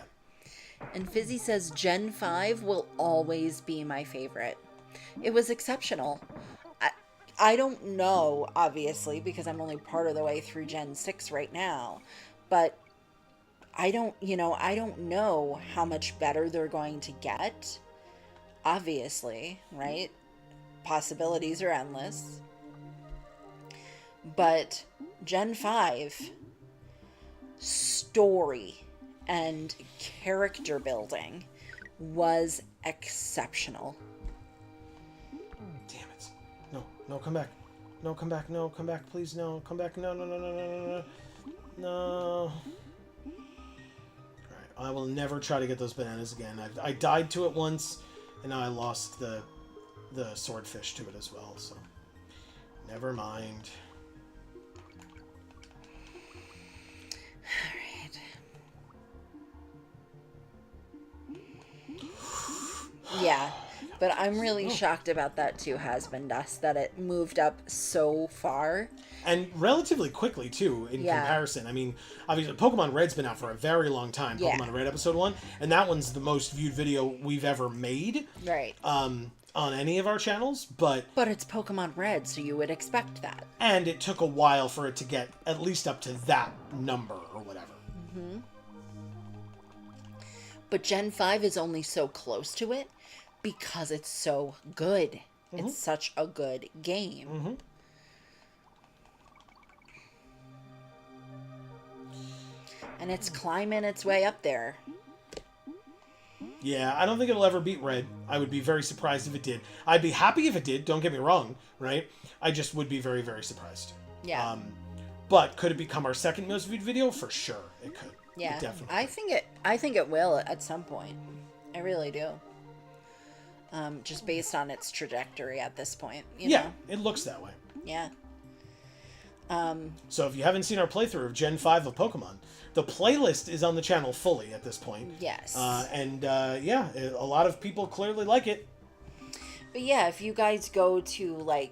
B: And Fizzy says, "Gen 5 will always be my favorite. It was exceptional. I don't know, obviously, because I'm only part of the way through Gen 6 right now, but I don't know how much better they're going to get. Obviously, right? Possibilities are endless. But Gen 5 story and character building was exceptional."
A: Damn it. No, come back. No, come back. No, come back, please. No, come back. No. No. Alright, I will never try to get those bananas again. I died to it once, and now I lost the swordfish to it as well, so never mind.
B: Alright. Yeah. But I'm really shocked about that too, Hasbin Dust, that it moved up so far.
A: And relatively quickly, too, in comparison. I mean, obviously, Pokemon Red's been out for a very long time.
B: Yeah.
A: Pokemon Red Episode 1. And that one's the most viewed video we've ever made.
B: Right.
A: On any of our channels. But
B: it's Pokemon Red, so you would expect that.
A: And it took a while for it to get at least up to that number or whatever.
B: Mm-hmm. But Gen 5 is only so close to it because it's so good. Mm-hmm. It's such a good game.
A: Mm-hmm.
B: And it's climbing its way up there.
A: Yeah, I don't think it'll ever beat Red. I would be very surprised if it did. I'd be happy if it did, don't get me wrong, right? I just would be very, very surprised.
B: Yeah.
A: But could it become our second most viewed video? For sure, it could.
B: Yeah,
A: it definitely.
B: I think it will at some point. I really do. Just based on its trajectory at this point. You know?
A: It looks that way.
B: Yeah.
A: So if you haven't seen our playthrough of Gen 5 of Pokemon, the playlist is on the channel fully at this point.
B: Yes.
A: A lot of people clearly like it.
B: But yeah, if you guys go to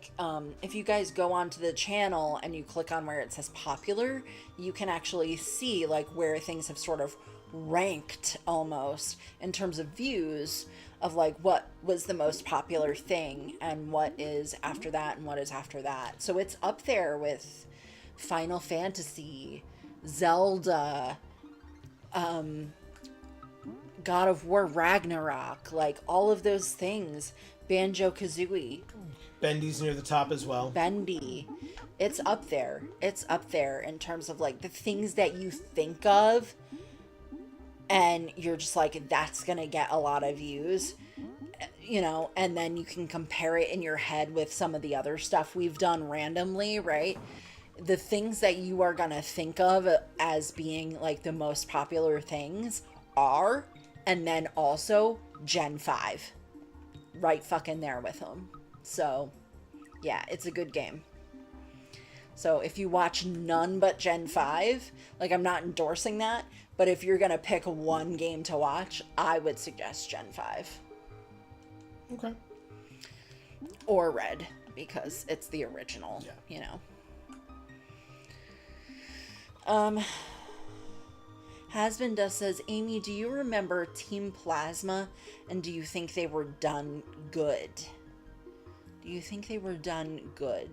B: if you guys go onto the channel and you click on where it says popular, you can actually see where things have sort of ranked almost in terms of views of what was the most popular thing and what is after that and what is after that. So it's up there with Final Fantasy, Zelda, God of War Ragnarok, all of those things. Banjo-Kazooie.
A: Bendy's near the top as well.
B: Bendy. It's up there. It's up there in terms of the things that you think of and you're just that's gonna get a lot of views, and then you can compare it in your head with some of the other stuff we've done randomly, right? The things that you are gonna think of as being the most popular things are, and then also Gen 5 right fucking there with them. So yeah, it's a good game. So if you watch none but Gen 5, I'm not endorsing that, but if you're gonna pick one game to watch, I would suggest Gen 5.
A: Okay.
B: Or Red, because it's the original, Hasbin Does says, Amy, do you remember Team Plasma, and do you think they were done good? Do you think they were done good?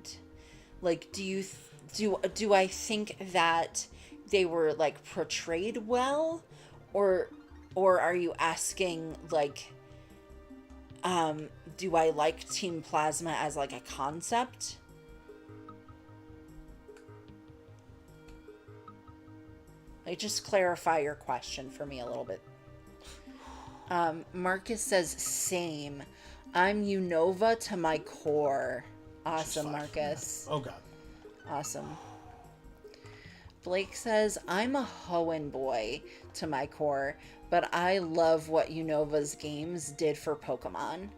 B: Do I think that they were portrayed well, or are you asking do I like Team Plasma as a concept? Like, just clarify your question for me a little bit. Marcus says, same. I'm Unova to my core. Awesome, Marcus.
A: Oh, God.
B: Awesome. Blake says, I'm a Hoenn boy to my core, but I love what Unova's games did for Pokemon.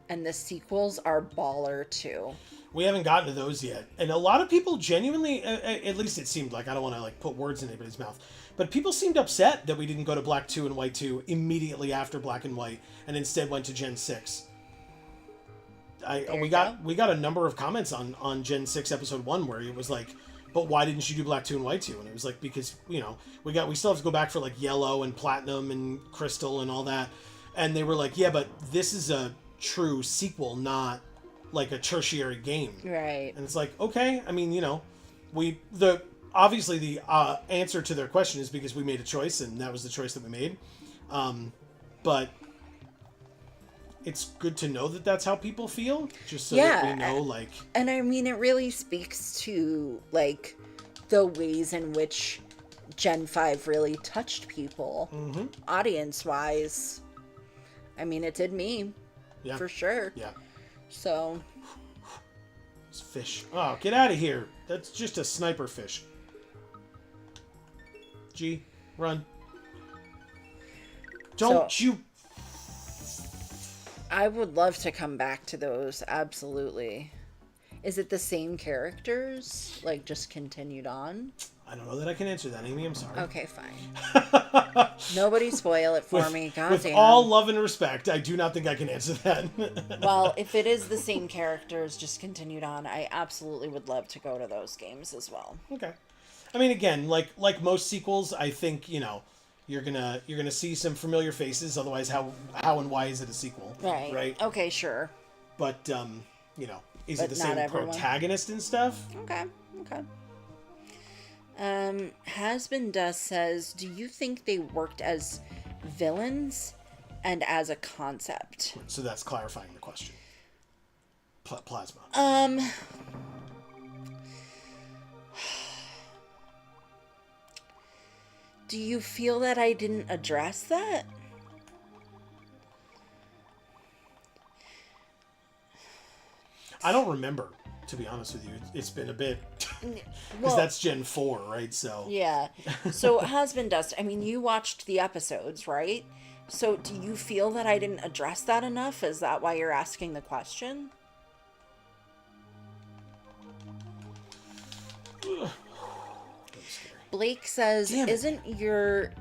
B: And the sequels are baller, too.
A: We haven't gotten to those yet. And a lot of people genuinely, at least it seemed like, I don't want to like put words in anybody's mouth, but people seemed upset that we didn't go to Black 2 and White 2 immediately after Black and White and instead went to Gen 6. We got a number of comments on Gen 6 episode 1 where it was like, but why didn't you do Black 2 and White 2? And it was like, because, you know, we still have to go back for like Yellow and Platinum and Crystal and all that. And they were like, yeah, but this is a true sequel, not like a tertiary game.
B: Right.
A: And it's like, okay, I mean, you know, obviously the answer to their question is because we made a choice and that was the choice that we made. But it's good to know that that's how people feel, just so that we know, like...
B: And I mean, it really speaks to, like, the ways in which Gen 5 really touched people, audience-wise. I mean, it did me, for sure.
A: Yeah.
B: So...
A: It's fish. Oh, get out of here. That's just a sniper fish. G, run. Don't you...
B: I would love to come back to those, absolutely. Is it the same characters? Like, just continued on?
A: I don't know that I can answer that, Amy. I'm sorry.
B: Okay, fine. Nobody spoil it for me. God
A: with
B: damn.
A: all love and respect, I do not think I can answer that.
B: Well, if it is the same characters, just continued on, I absolutely would love to go to those games as well.
A: Okay. I mean, again, like most sequels, I think, you know, you're gonna see some familiar faces. Otherwise, how and why is it a sequel?
B: Right.
A: Right.
B: Okay, sure.
A: But you know, is it the same protagonist and stuff?
B: Okay. Hasbin Dust says, do you think they worked as villains and as a concept?
A: So that's clarifying the question. Plasma.
B: Do you feel that I didn't address that?
A: I don't remember, to be honest with you. It's been a bit... Because that's Gen 4, right? So...
B: Yeah. So, Husband Dust, I mean, you watched the episodes, right? So, do you feel that I didn't address that enough? Is that why you're asking the question?
A: Ugh.
B: Blake says, isn't your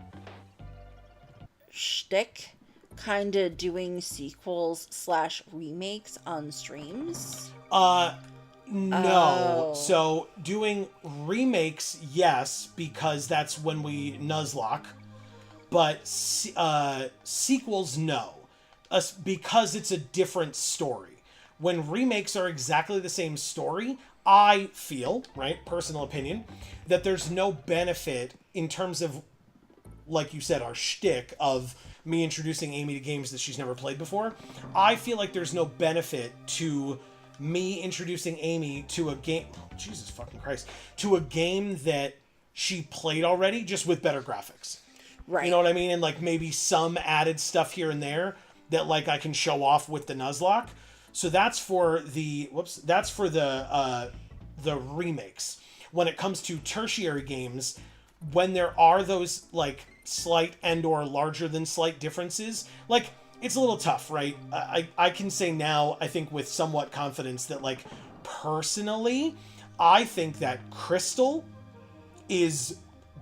B: shtick kind of doing sequels / remakes on streams?
A: No.
B: Oh.
A: So doing remakes, yes, because that's when we Nuzlocke. But sequels, no. Because it's a different story. When remakes are exactly the same story, I feel, right, personal opinion, that there's no benefit in terms of, like you said, our shtick of me introducing Amy to games that she's never played before. I feel like there's no benefit to me introducing Amy to a game, Jesus fucking Christ, to a game that she played already, just with better graphics.
B: Right.
A: You know what I mean? And like maybe some added stuff here and there that like I can show off with the Nuzlocke. So that's for the remakes. When it comes to tertiary games, when there are those like slight and or larger than slight differences, like it's a little tough, right? I can say now, I think with somewhat confidence that like personally, I think that Crystal is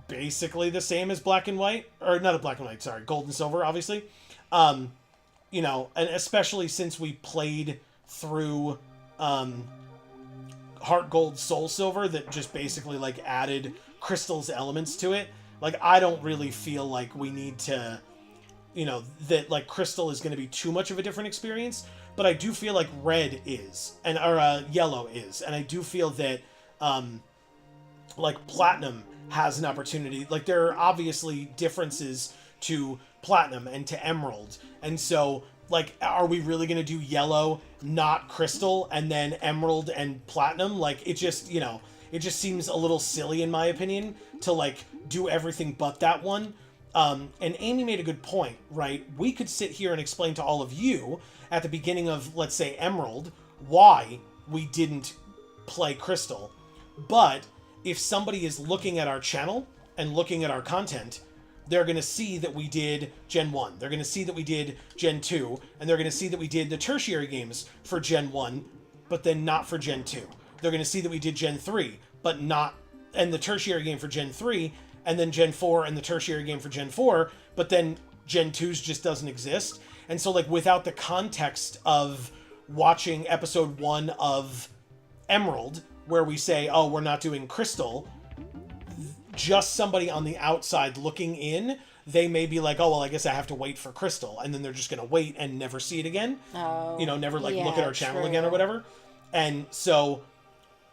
A: basically the same as Black and White, or not a Black and White, sorry, Gold and Silver, obviously. You know, and especially since we played through Heart Gold, Soul Silver, that just basically like added Crystal's elements to it. Like, I don't really feel like we need to, you know, that like Crystal is going to be too much of a different experience. But I do feel like Red is, or Yellow is, and I do feel that like Platinum has an opportunity. Like, there are obviously differences to Platinum and to Emerald, and so like, are we really going to do Yellow, not Crystal, and then Emerald and Platinum? Like, it just, you know, it just seems a little silly in my opinion to like do everything but that one. And Amy made a good point, right? We could sit here and explain to all of you at the beginning of, let's say, Emerald, why we didn't play Crystal. But if somebody is looking at our channel and looking at our content, they're going to see that we did Gen 1. They're going to see that we did Gen 2. And they're going to see that we did the tertiary games for Gen 1, but then not for Gen 2. They're going to see that we did Gen 3, but not... And the tertiary game for Gen 3, and then Gen 4 and the tertiary game for Gen 4, but then Gen 2's just doesn't exist. And so, like, without the context of watching episode 1 of Emerald, where we say, oh, we're not doing Crystal, just somebody on the outside looking in, they may be like, oh, well, I guess I have to wait for Crystal. And then they're just going to wait and never see it again.
B: Oh,
A: you know, never, like, look at our channel again or whatever. And so,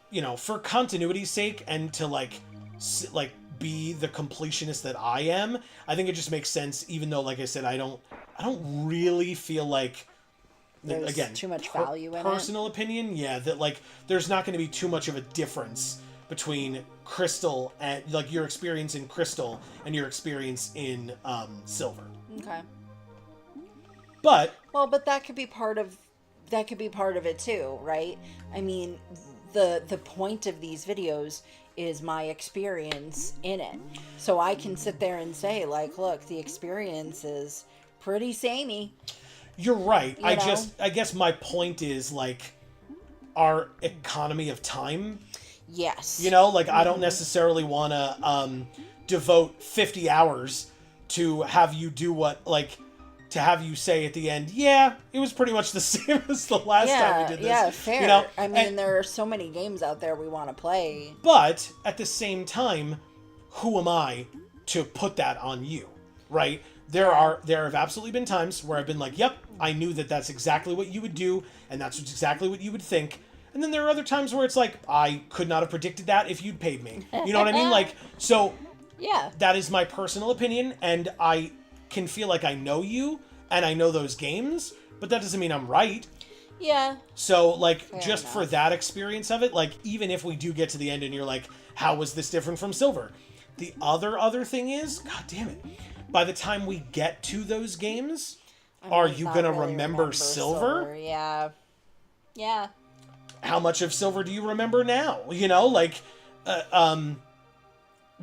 A: you know, for continuity's sake and to, like, be the completionist that I am, I think it just makes sense, even though, like I said, I don't really feel like,
B: there's
A: again,
B: too much value in
A: personal opinion, yeah, that, like, there's not going to be too much of a difference between Crystal and, like, your experience in Crystal and your experience in Silver.
B: Okay.
A: But
B: that could be part of it too, right? I mean, the point of these videos is my experience in it. So I can sit there and say, like, look, the experience is pretty samey.
A: You're right.
B: You know?
A: I guess my point is, like, our economy of time.
B: Yes.
A: You know, like, I don't necessarily want to devote 50 hours to have you do what, like, to have you say at the end, yeah, it was pretty much the same as the last time we did this.
B: Yeah, fair.
A: You know?
B: I mean, there are so many games out there we want to play.
A: But at the same time, who am I to put that on you, right? There have absolutely been times where I've been like, yep, I knew that that's exactly what you would do, and that's exactly what you would think. And then there are other times where it's like, I could not have predicted that if you'd paid me. You know what I mean? Like, so
B: yeah,
A: that is my personal opinion, and I can feel like I know you, and I know those games, but that doesn't mean I'm right.
B: Yeah.
A: So, like,
B: Fair
A: just
B: enough.
A: for that experience of it, like, even if we do get to the end and you're like, how was this different from Silver? The other thing is, god damn it, by the time we get to those games, are you
B: not
A: gonna
B: really
A: remember Silver?
B: Yeah. Yeah.
A: How much of Silver do you remember now? You know, like,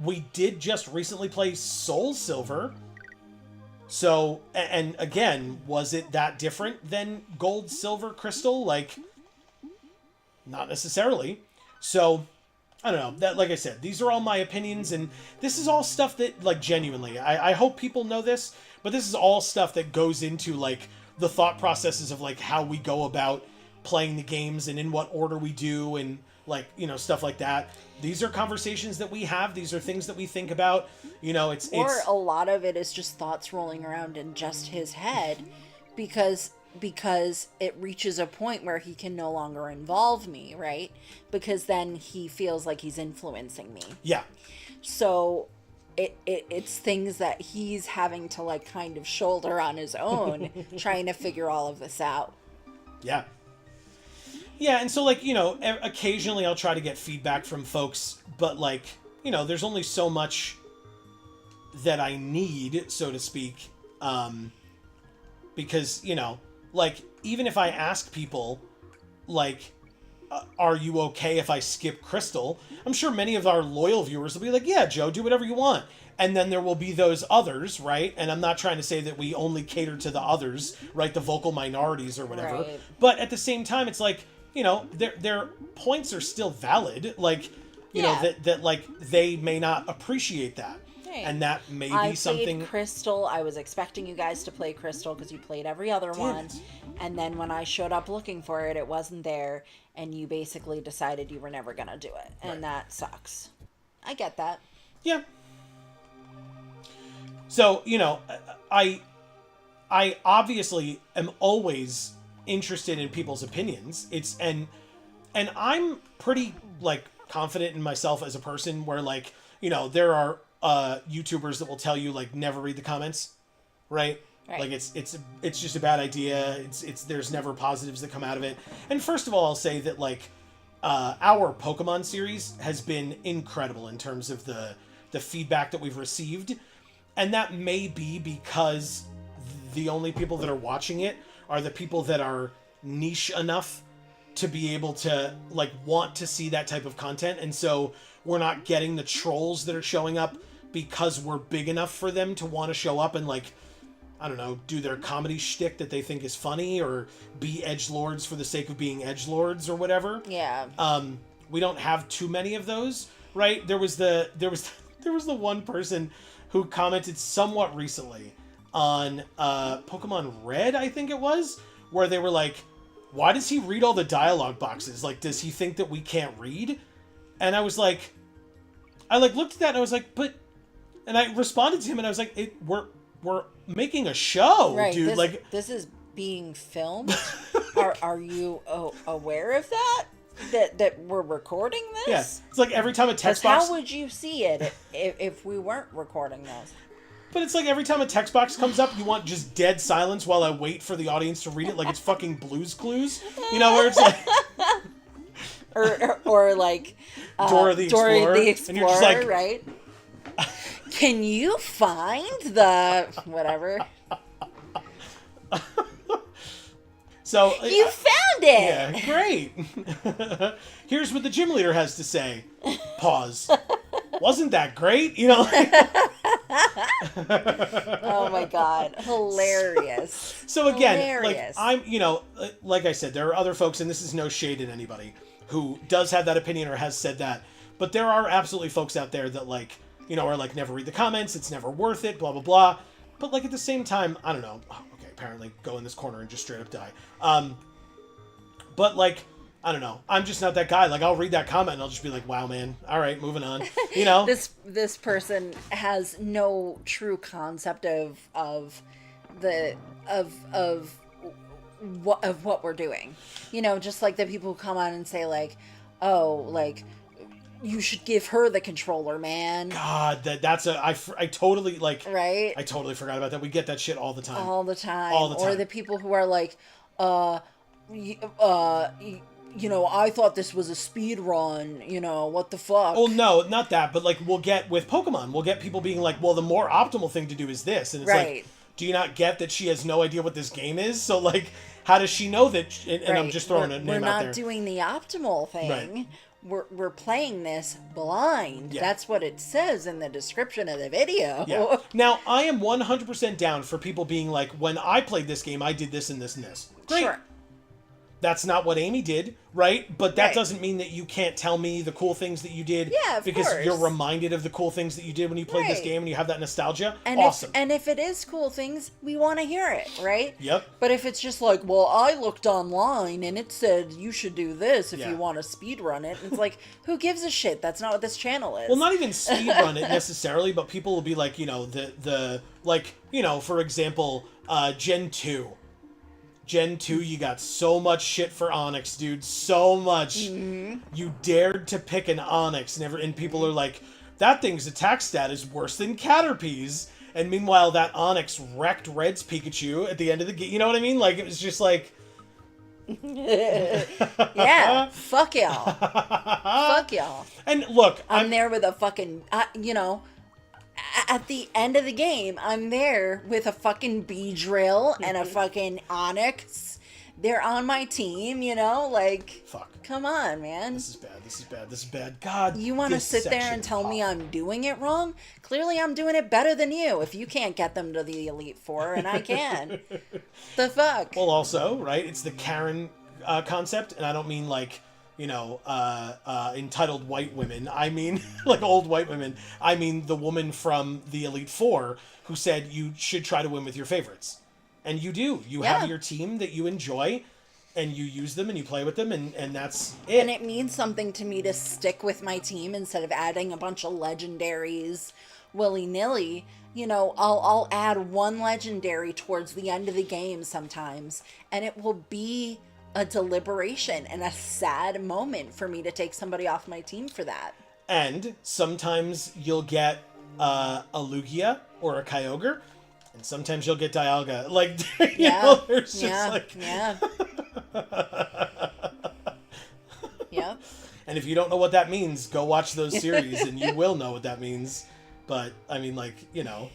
A: we did just recently play Soul Silver. So, and again, was it that different than Gold, Silver, Crystal? Like, not necessarily. So, I don't know. That, like I said, these are all my opinions, and this is all stuff that, like, genuinely, I hope people know this, but this is all stuff that goes into, like, the thought processes of, like, how we go about playing the games and in what order we do and, like, you know, stuff like that. These are conversations that we have. These are things that we think about. You know, it's
B: a lot of it is just thoughts rolling around in just his head because it reaches a point where he can no longer involve me, right? Because then he feels like he's influencing me.
A: Yeah.
B: So it's things that he's having to, like, kind of shoulder on his own, trying to figure all of this out.
A: Yeah. Yeah, and so, like, you know, occasionally I'll try to get feedback from folks, but, like, you know, there's only so much that I need, so to speak, because, you know, like, even if I ask people, like, are you okay if I skip Crystal? I'm sure many of our loyal viewers will be like, yeah, Joe, do whatever you want. And then there will be those others, right? And I'm not trying to say that we only cater to the others, right? The vocal minorities or whatever.
B: Right.
A: But at the same time, it's like, you know, their points are still valid. Like, you know, that like, they may not appreciate that.
B: Hey,
A: and that may
B: I
A: be something...
B: played Crystal. I was expecting you guys to play Crystal because you played every other one. And then when I showed up looking for it, it wasn't there. And you basically decided you were never going to do it. And that sucks. I get that.
A: Yeah. So, you know, I obviously am always interested in people's opinions. And I'm pretty, like, confident in myself as a person where, like, you know, there are YouTubers that will tell you, like, never read the comments, right? Like, it's just a bad idea. There's never positives that come out of it. And first of all, I'll say that, like, our Pokemon series has been incredible in terms of the the feedback that we've received. And that may be because the only people that are watching it are the people that are niche enough to be able to, like, want to see that type of content. And so we're not getting the trolls that are showing up because we're big enough for them to want to show up and, like, I don't know, do their comedy shtick that they think is funny, or be edgelords for the sake of being edgelords or whatever.
B: Yeah.
A: We don't have too many of those, right? There was the one person who commented somewhat recently on Pokemon Red, I think it was, where they were like, why does he read all the dialogue boxes? Like, does he think that we can't read? And I was like, I like looked at that and I was like, but, and I responded to him and I was like, we're making a show,
B: right,
A: dude.
B: This is being filmed. Are you aware of that? That we're recording this?
A: Yeah. It's like every time a text
B: box...
A: How
B: would you see it if we weren't recording this?
A: But it's like every time a text box comes up, you want just dead silence while I wait for the audience to read it, like it's fucking Blue's Clues. You know, where it's like...
B: or like...
A: Dora the Explorer.
B: And you're just like... Right? Can you find the... whatever...
A: So
B: you found it.
A: Yeah, great. Here's what the gym leader has to say. Pause. Wasn't that great? You know.
B: Oh my god, hilarious.
A: So again,
B: hilarious.
A: like like I said, there are other folks, and this is no shade at anybody who does have that opinion or has said that, but there are absolutely folks out there that like, are like, never read the comments. It's never worth it. Blah blah blah. But like at the same time, I don't know. Apparently go in this corner and just straight up die. But like, I don't know. I'm just not that guy. Like, I'll read that comment and I'll just be like, wow, man. All right, moving on. You know?
B: This person has no true concept of what we're doing. Just like the people who come on and say like, oh, like, you should give her the controller, man.
A: God, I totally, like...
B: Right?
A: I totally forgot about that. We get that shit all the time.
B: All the time.
A: All the time.
B: Or the people who are like, I thought this was a speed run, what the fuck?
A: Oh, no, not that, but, like, with Pokemon, we'll get people being like, well, the more optimal thing to do is this. And it's
B: right.
A: like, do you not get that she has no idea what this game is? So, like, how does she know that... And right. I'm just throwing a name out there.
B: We're not doing the optimal thing.
A: Right.
B: We're playing this blind.
A: Yeah.
B: That's what it says in the description of the video.
A: Yeah. Now, I am 100% down for people being like, when I played this game, I did this and this and this. Great.
B: Sure.
A: That's not what Amy did, right? But that
B: right.
A: doesn't mean that you can't tell me the cool things that you did.
B: Yeah, of
A: because
B: course.
A: You're reminded of the cool things that you did when you played
B: right.
A: this game and you have that nostalgia.
B: And
A: awesome.
B: If it is cool things, we want to hear it, right?
A: Yep.
B: But if it's just like, well, I looked online and it said you should do this if you want to speed run it. It's like, who gives a shit? That's not what this channel is.
A: Well, not even speed run it necessarily, but people will be like, for example, Gen 2. Gen 2, you got so much shit for Onyx, dude. So much. Mm-hmm. You dared to pick an Onyx, and people are like, that thing's attack stat is worse than Caterpie's. And meanwhile, that Onyx wrecked Red's Pikachu at the end of the game. You know what I mean? Like, it was just like...
B: Yeah, fuck y'all. Fuck y'all.
A: And look,
B: I'm there with a fucking, at the end of the game, I'm there with a fucking Beedrill and a fucking Onyx. They're on my team, like...
A: Fuck.
B: Come on, man.
A: This is bad. God,
B: you want to sit there and tell me I'm doing it wrong? Clearly I'm doing it better than you if you can't get them to the Elite Four, and I can. The fuck?
A: Well, also, right, it's the Karen concept, and I don't mean, like... entitled white women. I mean, like old white women. I mean the woman from the Elite Four who said you should try to win with your favorites. And you do. You have your team that you enjoy, and you use them, and you play with them, and that's it.
B: And it means something to me to stick with my team instead of adding a bunch of legendaries willy-nilly. I'll add one legendary towards the end of the game sometimes, and it will be a deliberation and a sad moment for me to take somebody off my team for that.
A: And sometimes you'll get a Lugia or a Kyogre, and sometimes you'll get Dialga. Like, there's just like...
B: Yeah. Yep.
A: And if you don't know what that means, go watch those series and you will know what that means. But, I mean, like, you know,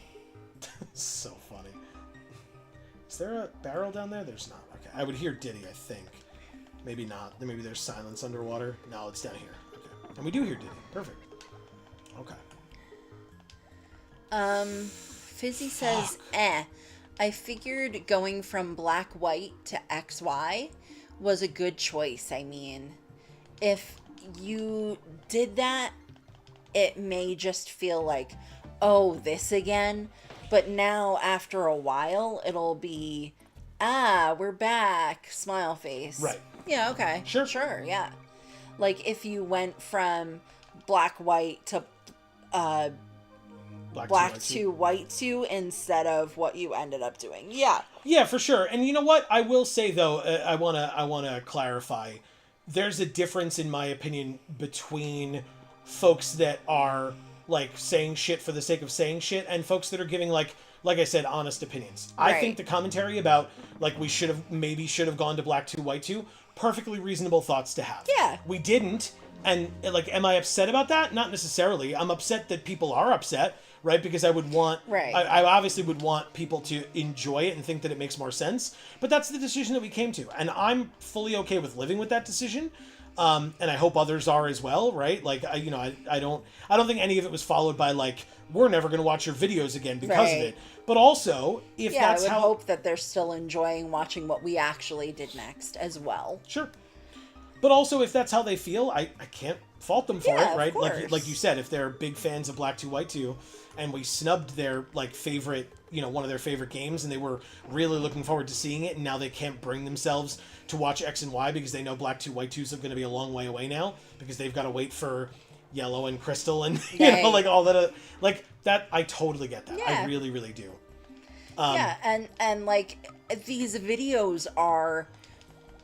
A: so funny. Is there a barrel down there? There's not. Okay. I would hear Diddy, I think. Maybe not. Then maybe there's silence underwater. No, it's down here. Okay. And we do hear Diddy. Perfect. Okay.
B: Fizzy says, I figured going from black-white to XY was a good choice. I mean, if you did that, it may just feel like, oh, this again. But now, after a while, it'll be, we're back, smile face.
A: Right.
B: Yeah, okay. Sure, yeah. Like, if you went from black-white to black to white to instead of what you ended up doing. Yeah.
A: Yeah, for sure. And you know what? I will say, though, I wanna clarify. There's a difference, in my opinion, between folks that are, like, saying shit for the sake of saying shit and folks that are giving, like I said, honest opinions. Right. I think the commentary about, like, we should have gone to black to white to, perfectly reasonable thoughts to have.
B: Yeah.
A: We didn't. And, like, am I upset about that? Not necessarily. I'm upset that people are upset, right? Because I would want...
B: Right.
A: I obviously would want people to enjoy it and think that it makes more sense. But that's the decision that we came to. And I'm fully okay with living with that decision. And I hope others are as well, right? Like, I don't think any of it was followed by, like, we're never going to watch your videos again because of it. But also, if that's how...
B: I would hope that they're still enjoying watching what we actually did next as well.
A: Sure. But also, if that's how they feel, I can't fault them for it, right?
B: Of course.
A: Like you said, if they're big fans of Black 2 White 2, and we snubbed their, like, favorite, one of their favorite games, and they were really looking forward to seeing it, and now they can't bring themselves to watch X and Y because they know Black 2 White 2 is going to be a long way away now, because they've got to wait for Yellow and Crystal and, like, all that. Like, that, I totally get that.
B: Yeah.
A: I really, really do.
B: And like, these videos are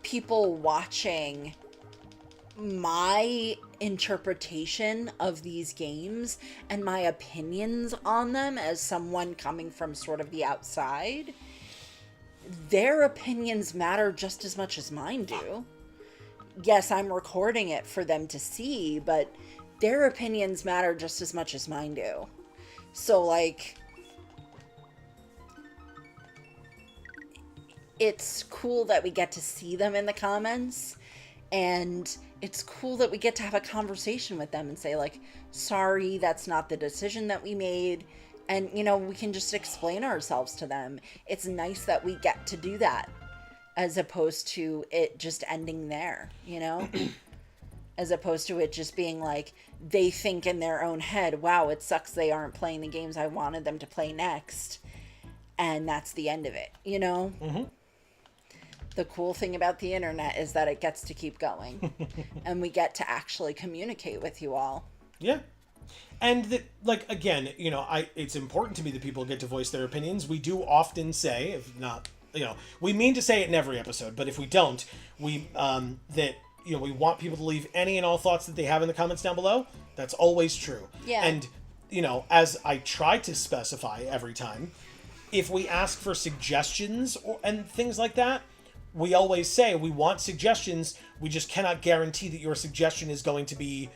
B: people watching my interpretation of these games and my opinions on them as someone coming from sort of the outside. Their opinions matter just as much as mine do. Yes, I'm recording it for them to see, but their opinions matter just as much as mine do. So, like, it's cool that we get to see them in the comments, and it's cool that we get to have a conversation with them and say, like, sorry, that's not the decision that we made. And, we can just explain ourselves to them. It's nice that we get to do that, as opposed to it just ending there, as opposed to it just being like, they think in their own head, wow, it sucks they aren't playing the games I wanted them to play next. And that's the end of it,
A: Mm-hmm.
B: The cool thing about the internet is that it gets to keep going. And we get to actually communicate with you all.
A: Yeah. And that, like, again, it's important to me that people get to voice their opinions. We do often say, if not, we mean to say it in every episode, but if we don't, we want people to leave any and all thoughts that they have in the comments down below. That's always true.
B: Yeah.
A: And, as I try to specify every time, if we ask for suggestions and things like that, we always say we want suggestions. We just cannot guarantee that your suggestion is going to be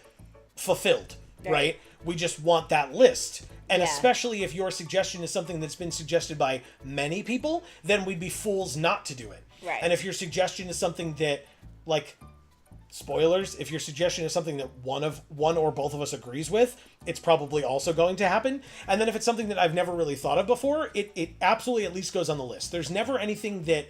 A: fulfilled, right? We just want that list. And especially if your suggestion is something that's been suggested by many people, then we'd be fools not to do it.
B: Right.
A: And if your suggestion is something that, like, spoilers, if your suggestion is something that one or both of us agrees with, it's probably also going to happen. And then if it's something that I've never really thought of before, it absolutely at least goes on the list. There's never anything that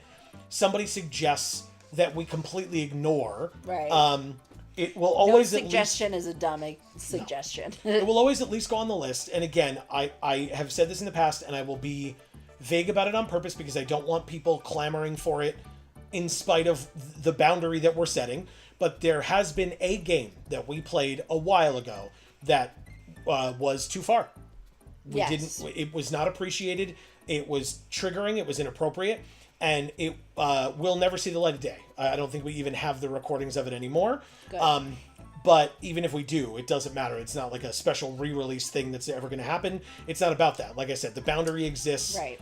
A: somebody suggests that we completely ignore.
B: Right.
A: It will always...
B: No suggestion is a dumb suggestion.
A: No. It will always at least go on the list. And again, I have said this in the past, and I will be vague about it on purpose because I don't want people clamoring for it in spite of the boundary that we're setting. But there has been a game that we played a while ago that was too far. It was not appreciated. It was triggering. It was inappropriate. And it will never see the light of day. I don't think we even have the recordings of it anymore. But even if we do, it doesn't matter. It's not like a special re-release thing that's ever going to happen. It's not about that. Like I said, the boundary exists.
B: Right.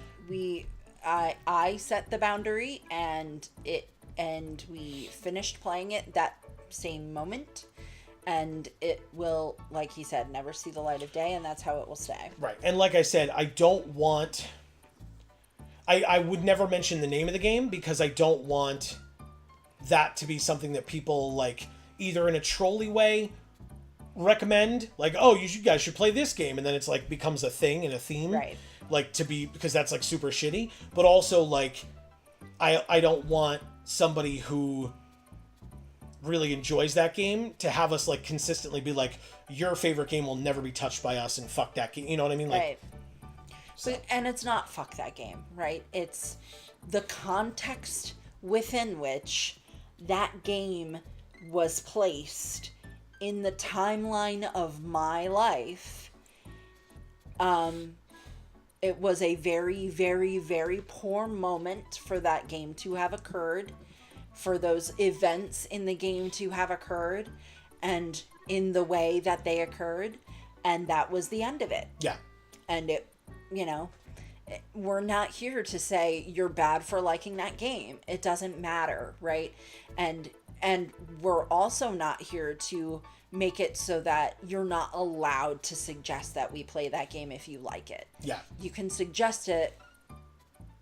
B: I set the boundary, and we finished playing it that same moment. and it will, like he said, never see the light of day, and that's how it will stay.
A: Right. And like I said, I don't want... I would never mention the name of the game because I don't want that to be something that people, like, either in a trolly way recommend, like, oh, you guys should play this game, and then it's, like, becomes a thing and a theme.
B: Right.
A: Like, to be... Because that's, like, super shitty. But also, like, I don't want somebody who really enjoys that game to have us, like, consistently be like, your favorite game will never be touched by us and fuck that game. You know what I mean? Like,
B: right. So. And it's not fuck that game, right? It's the context within which that game was placed in the timeline of my life. It was a very, very, very poor moment for that game to have occurred, for those events in the game to have occurred, and in the way that they occurred, and that was the end of it.
A: Yeah.
B: And it, you know, we're not here to say you're bad for liking that game. It doesn't matter, right? And we're also not here to make it so that you're not allowed to suggest that we play that game if you like it.
A: Yeah.
B: You can suggest it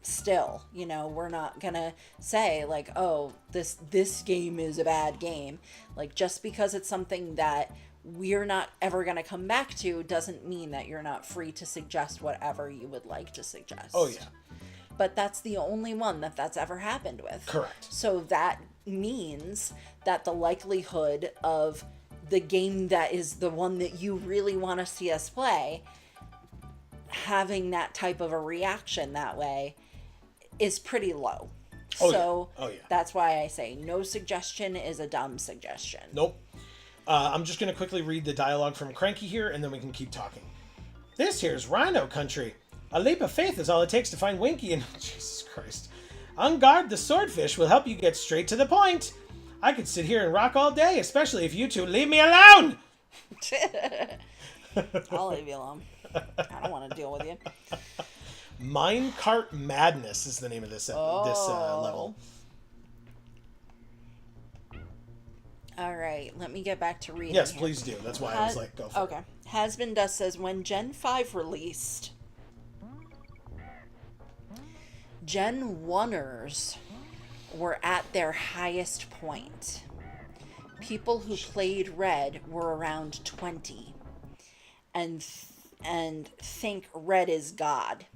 B: still, you know. We're not gonna say like, oh, this game is a bad game. Like, just because it's something that we're not ever going to come back to doesn't mean that you're not free to suggest whatever you would like to suggest.
A: Oh, yeah.
B: But that's the only one that's ever happened with.
A: Correct.
B: So that means that the likelihood of the game that is the one that you really want to see us play having that type of a reaction that way is pretty low.
A: Oh, yeah.
B: That's why I say no suggestion is a dumb suggestion.
A: Nope. I'm just going to quickly read the dialogue from Cranky here, and then we can keep talking. This here's Rhino Country. A leap of faith is all it takes to find Winky and... Jesus Christ. On guard, the swordfish will help you get straight to the point. I could sit here and rock all day, especially if you two leave me alone!
B: I'll leave you alone. I don't want to deal with you.
A: Minecart Madness is the name of this level.
B: All right, let me get back to reading.
A: Yes,
B: here.
A: Please do. That's why I was like, go for it.
B: Okay. Hasbin Dust says, when Gen 5 released, Gen 1ers were at their highest point. People who played Red were around 20 and think Red is God.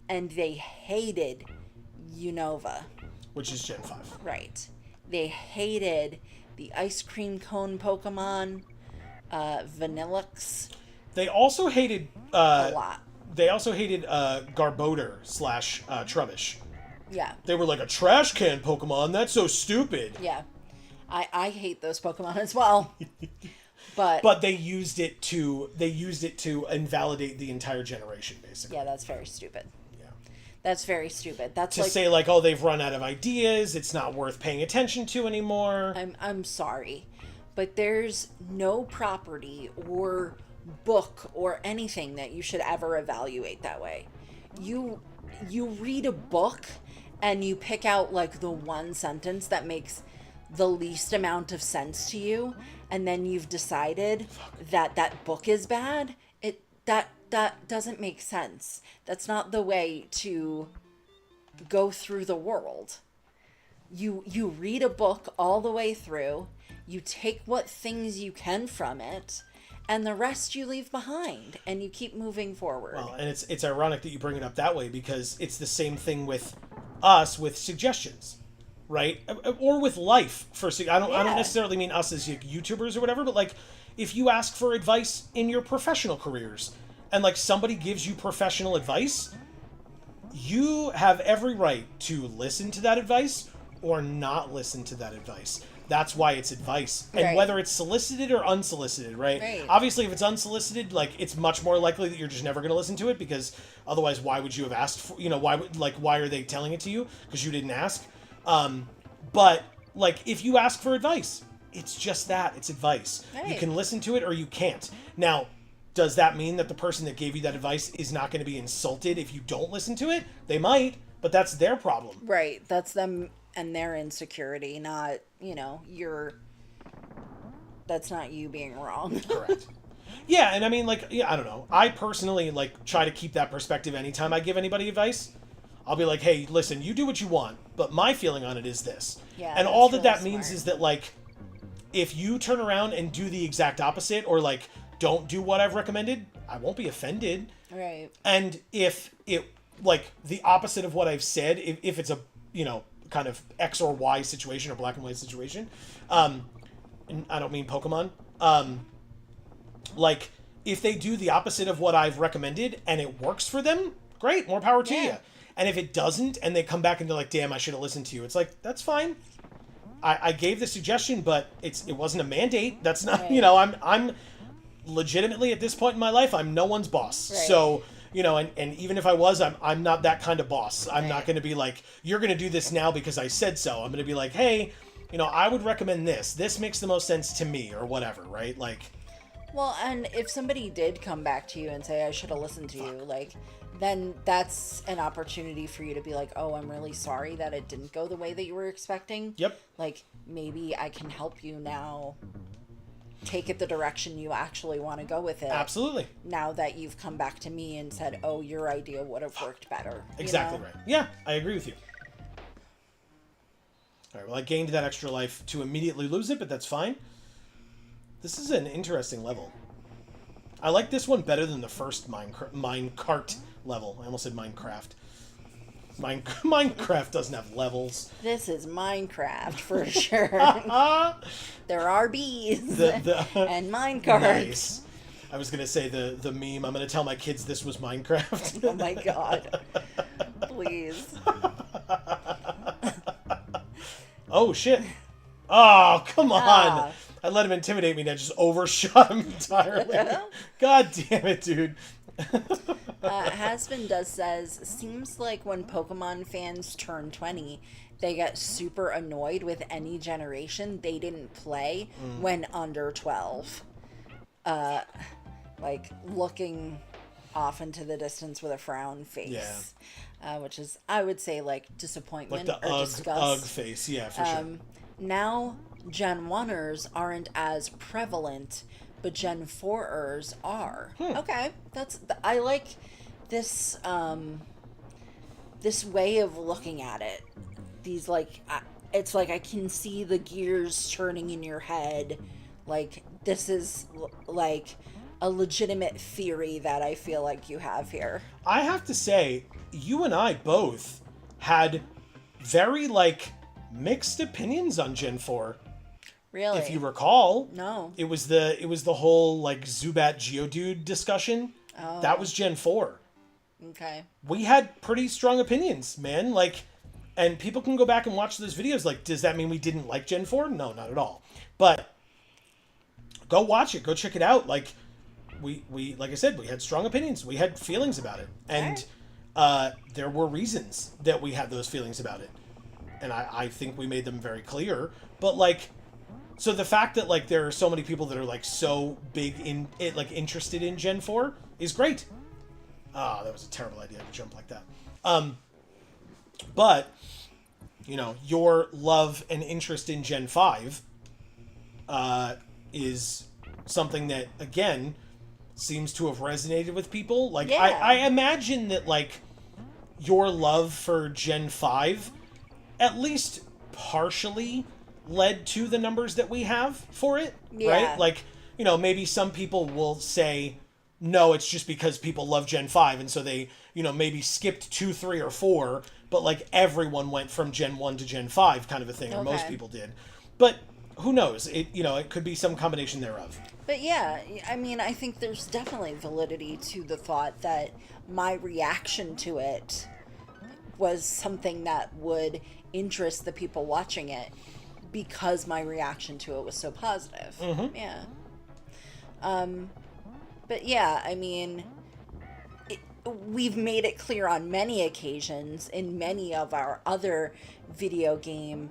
B: And they hated Unova.
A: Which is Gen 5.
B: Right. They hated the ice cream cone Pokemon, Vanillix.
A: They also hated...
B: a lot.
A: They also hated Garbodor / Trubbish.
B: Yeah.
A: They were like, a trash can Pokemon? That's so stupid.
B: Yeah. I hate those Pokemon as well. But
A: they used it to invalidate the entire generation, basically.
B: Yeah, that's very stupid.
A: Yeah.
B: That's very stupid. That's
A: to say like, oh, they've run out of ideas, it's not worth paying attention to anymore.
B: I'm sorry, but there's no property or book or anything that you should ever evaluate that way. You read a book and you pick out like the one sentence that makes the least amount of sense to you, and then you've decided that book is bad. That doesn't make sense. That's not the way to go through the world. You read a book all the way through, you take what things you can from it, and the rest you leave behind, and you keep moving forward.
A: Well, and it's ironic that you bring it up that way, because it's the same thing with us with suggestions, right? Or with life. I don't necessarily mean us as YouTubers or whatever, but like if you ask for advice in your professional careers, and like somebody gives you professional advice, you have every right to listen to that advice or not listen to that advice. That's why it's advice. And
B: right.
A: Whether it's solicited or unsolicited, right? Obviously, if it's unsolicited, like, it's much more likely that you're just never going to listen to it, because otherwise, why would you have asked for, why are they telling it to you? Because you didn't ask. But, like, if you ask for advice, it's just that. It's advice. Right. You can listen to it or you can't. Now, does that mean that the person that gave you that advice is not going to be insulted if you don't listen to it? They might, but that's their problem.
B: Right. That's them and their insecurity, not, your that's not you being wrong.
A: Correct. Yeah, and I mean, like, yeah, I don't know. I personally, like, try to keep that perspective anytime I give anybody advice. I'll be like, hey, listen, you do what you want, but my feeling on it is this.
B: Yeah,
A: and
B: that's
A: all that
B: really
A: that means
B: smart.
A: is that, like, if you turn around and do the exact opposite, or, like, don't do what I've recommended, I won't be offended.
B: Right.
A: And if it, like, the opposite of what I've said, if it's a, you know, kind of X or Y situation or black and white situation, and I don't mean Pokemon, like, if they do the opposite of what I've recommended and it works for them, great, more power to you. And if it doesn't and they come back and they're like, damn, I should have listened to you, it's like, that's fine. I gave the suggestion, but it wasn't a mandate. That's not, you know, I'm legitimately at this point in my life, I'm no one's boss.
B: Right.
A: So, you know, and even if I was, I'm not that kind of boss. I'm not going to be like, you're going to do this now because I said so. I'm going to be like, hey, you know, I would recommend this. This makes the most sense to me, or whatever, right? Like,
B: well, and if somebody did come back to you and say, I should have listened to you, like, then that's an opportunity for you to be like, oh, I'm really sorry that it didn't go the way that you were expecting.
A: Yep.
B: Like, maybe I can help you now take it the direction you actually want to go with it.
A: Absolutely.
B: Now that you've come back to me and said, oh, your idea would have worked better.
A: Exactly right. Yeah, I agree with you. All right, well, I gained that extra life to immediately lose it, but that's fine. This is an interesting level. I like this one better than the first minecart level. I almost said Minecraft. Minecraft doesn't have levels.
B: This is Minecraft for sure. There are bees and minecarts.
A: Nice. I was gonna say the meme. I'm gonna tell my kids this was Minecraft.
B: Oh my god! Please.
A: Oh shit! Oh come on! I let him intimidate me and I just overshot him entirely. God damn it, dude.
B: Hasbin says, seems like when Pokemon fans turn 20, they get super annoyed with any generation they didn't play when under 12. Like, looking off into the distance with a frown face. Yeah. Which is, I would say, like, disappointment
A: like the
B: or disgust.
A: Ugh face, yeah, for sure.
B: Now, Gen 1ers aren't as prevalent, but Gen 4ers are. Okay, I like this this way of looking at it. These, like, it's like I can see the gears turning in your head. Like, this is like a legitimate theory that I feel like you have here.
A: I have to say, you and I both had very, like, mixed opinions on Gen 4.
B: Really?
A: If you recall.
B: No.
A: It was the whole, like, Zubat Geodude discussion.
B: Oh.
A: That was Gen 4.
B: Okay.
A: We had pretty strong opinions, man. Like, and people can go back and watch those videos. Like, does that mean we didn't like Gen 4? No, not at all. But go watch it. Go check it out. Like, we like I said, we had strong opinions. We had feelings about it. And there were reasons that we had those feelings about it. And I think we made them very clear. But, like, so the fact that, like, there are so many people that are, like, so big in it, like, interested in Gen 4 is great. Ah, that was a terrible idea to jump like that. But, you know, your love and interest in Gen 5 is something that, again, seems to have resonated with people. Like,
B: yeah.
A: I imagine that, like, your love for Gen 5 at least partially led to the numbers that we have for it, right? Like, you know, maybe some people will say, no, it's just because people love Gen 5, and so they, you know, maybe skipped 2, 3, or 4, but, like, everyone went from Gen 1 to Gen 5 kind of a thing, or most people did. But who knows? It, you know, it could be some combination thereof.
B: But yeah, I mean, I think there's definitely validity to the thought that my reaction to it was something that would interest the people watching it because my reaction to it was so positive.
A: Mm-hmm.
B: Yeah. But yeah, I mean, we've made it clear on many occasions in many of our other video game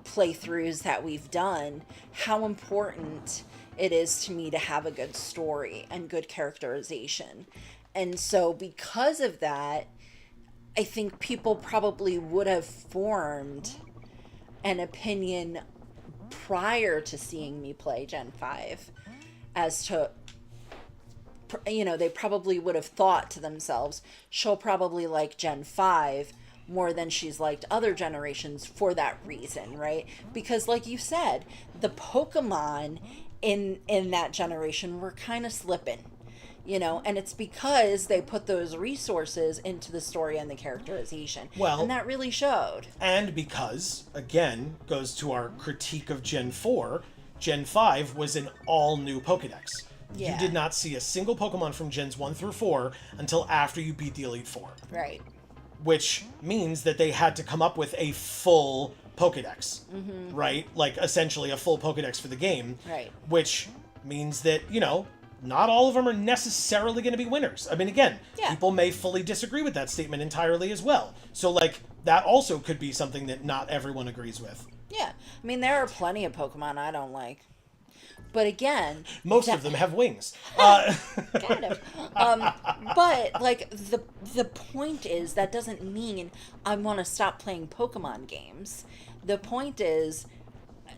B: playthroughs that we've done how important it is to me to have a good story and good characterization. And so because of that, I think people probably would have formed an opinion prior to seeing me play Gen 5 as to, they probably would have thought to themselves, she'll probably like Gen 5 more than she's liked other generations for that reason, right? Because like you said, the Pokemon in that generation were kind of slipping, and it's because they put those resources into the story and the characterization.
A: Well,
B: and that really showed.
A: And because, again, goes to our critique of Gen 4, Gen 5 was an all-new Pokedex. Yeah. You did not see a single Pokemon from Gens 1 through 4 until after you beat the Elite Four.
B: Right.
A: Which means that they had to come up with a full Pokedex, right? Like, essentially a full Pokedex for the game.
B: Right.
A: Which means that, not all of them are necessarily going to be winners. I mean, again, people may fully disagree with that statement entirely as well. So, like, that also could be something that not everyone agrees with.
B: Yeah. I mean, there are plenty of Pokemon I don't like. But again...
A: Most of them have wings.
B: Kind of. But, like, the point is, that doesn't mean I want to stop playing Pokemon games. The point is...